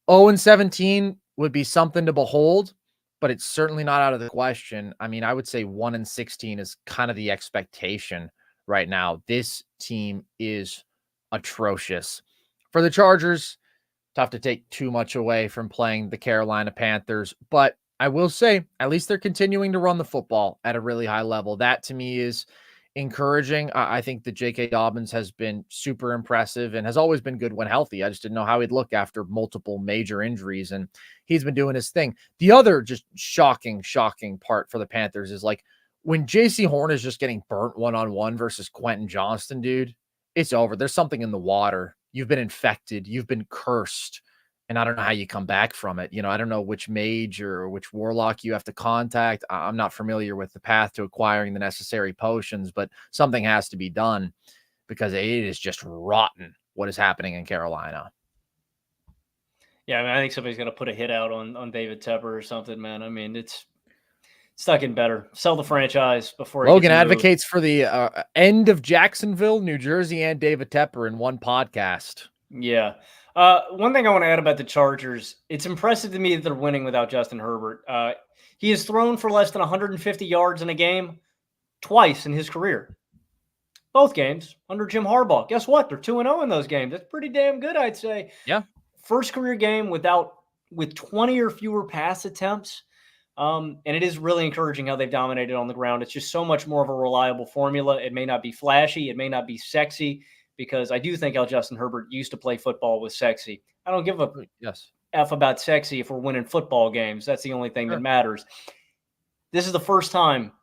0-17 would be something to behold, but it's certainly not out of the question. I mean, I would say 1-16 is kind of the expectation right now. This team is atrocious. For the Chargers, tough to take too much away from playing the Carolina Panthers, but I will say at least they're continuing to run the football at a really high level. That to me is encouraging. I think that J.K. Dobbins has been super impressive and has always been good when healthy. I just didn't know how he'd look after multiple major injuries, and he's been doing his thing. The other just shocking part for the Panthers is when J.C. Horn is just getting burnt one-on-one versus Quentin Johnston, dude, it's over. There's something in the water. You've been infected. You've been cursed. And I don't know how you come back from it. I don't know which mage or which warlock you have to contact. I'm not familiar with the path to acquiring the necessary potions, but something has to be done because it is just rotten what is happening in Carolina. Yeah, I think somebody's going to put a hit out on David Tepper or something, man. I mean, it's not getting better. Sell the franchise before Logan advocates for the end of Jacksonville, New Jersey, and David Tepper in one podcast. Yeah. One thing I want to add about the Chargers, it's impressive to me that they're winning without Justin Herbert. He has thrown for less than 150 yards in a game twice in his career. Both games under Jim Harbaugh. Guess what? They're 2-0 in those games. That's pretty damn good, I'd say. Yeah. First career game with 20 or fewer pass attempts. And it is really encouraging how they've dominated on the ground. It's just so much more of a reliable formula. It may not be flashy. It may not be sexy, because I do think how Justin Herbert used to play football was sexy. I don't give a F about sexy if we're winning football games. That's the only thing that matters. This is the first time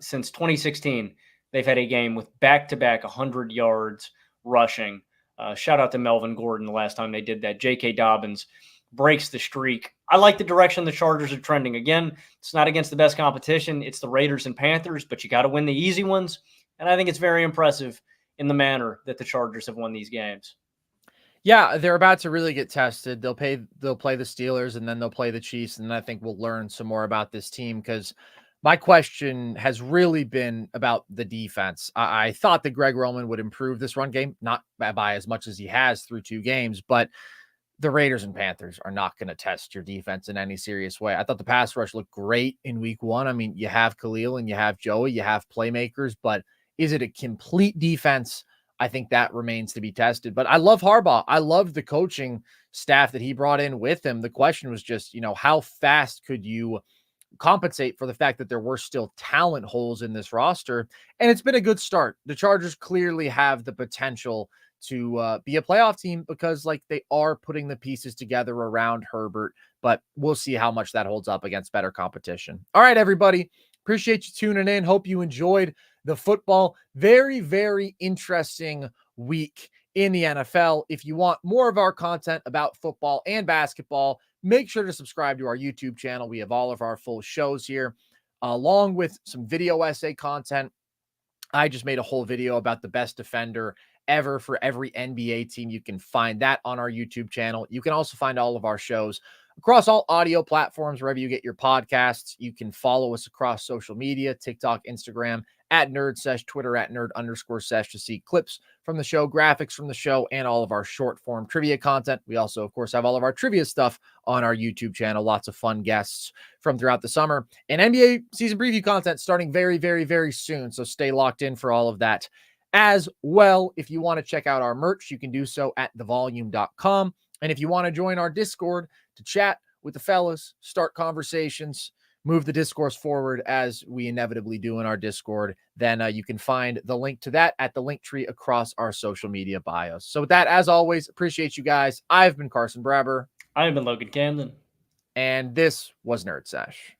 since 2016 they've had a game with back-to-back 100 yards rushing. Shout out to Melvin Gordon the last time they did that. J.K. Dobbins breaks the streak. I like the direction the Chargers are trending. Again, it's not against the best competition. It's the Raiders and Panthers, but you got to win the easy ones. And I think it's very impressive in the manner that the Chargers have won these games. Yeah, they're about to really get tested. They'll play the Steelers, and then they'll play the Chiefs, and then I think we'll learn some more about this team, because my question has really been about the defense. I thought that Greg Roman would improve this run game, not by as much as he has through 2 games, but the Raiders and Panthers are not going to test your defense in any serious way. I thought the pass rush looked great in week 1. I mean, you have Khalil and you have Joey, you have playmakers, but is it a complete defense? I think that remains to be tested. But I love Harbaugh. I love the coaching staff that he brought in with him. The question was just, how fast could you compensate for the fact that there were still talent holes in this roster. And it's been a good start. The Chargers clearly have the potential to be a playoff team because like they are putting the pieces together around Herbert, but we'll see how much that holds up against better competition. All right, everybody. Appreciate you tuning in. Hope you enjoyed the football. Very, very interesting week in the NFL. If you want more of our content about football and basketball, make sure to subscribe to our YouTube channel. We have all of our full shows here, along with some video essay content. I just made a whole video about the best defender ever for every NBA team. You can find that on our YouTube channel. You can also find all of our shows across all audio platforms, wherever you get your podcasts. You can follow us across social media, TikTok, Instagram, at NerdSesh, Twitter at nerd_sesh to see clips from the show, graphics from the show, and all of our short form trivia content. We also, of course, have all of our trivia stuff on our YouTube channel. Lots of fun guests from throughout the summer and NBA season preview content starting very, very, very soon. So stay locked in for all of that as well. If you want to check out our merch, you can do so at thevolume.com. And if you want to join our Discord to chat with the fellas, start conversations, move the discourse forward as we inevitably do in our Discord, then you can find the link to that at the link tree across our social media bios. So with that, as always, appreciate you guys. I've been Carson Brabber. I have been Logan Camden. And this was Nerd Sesh.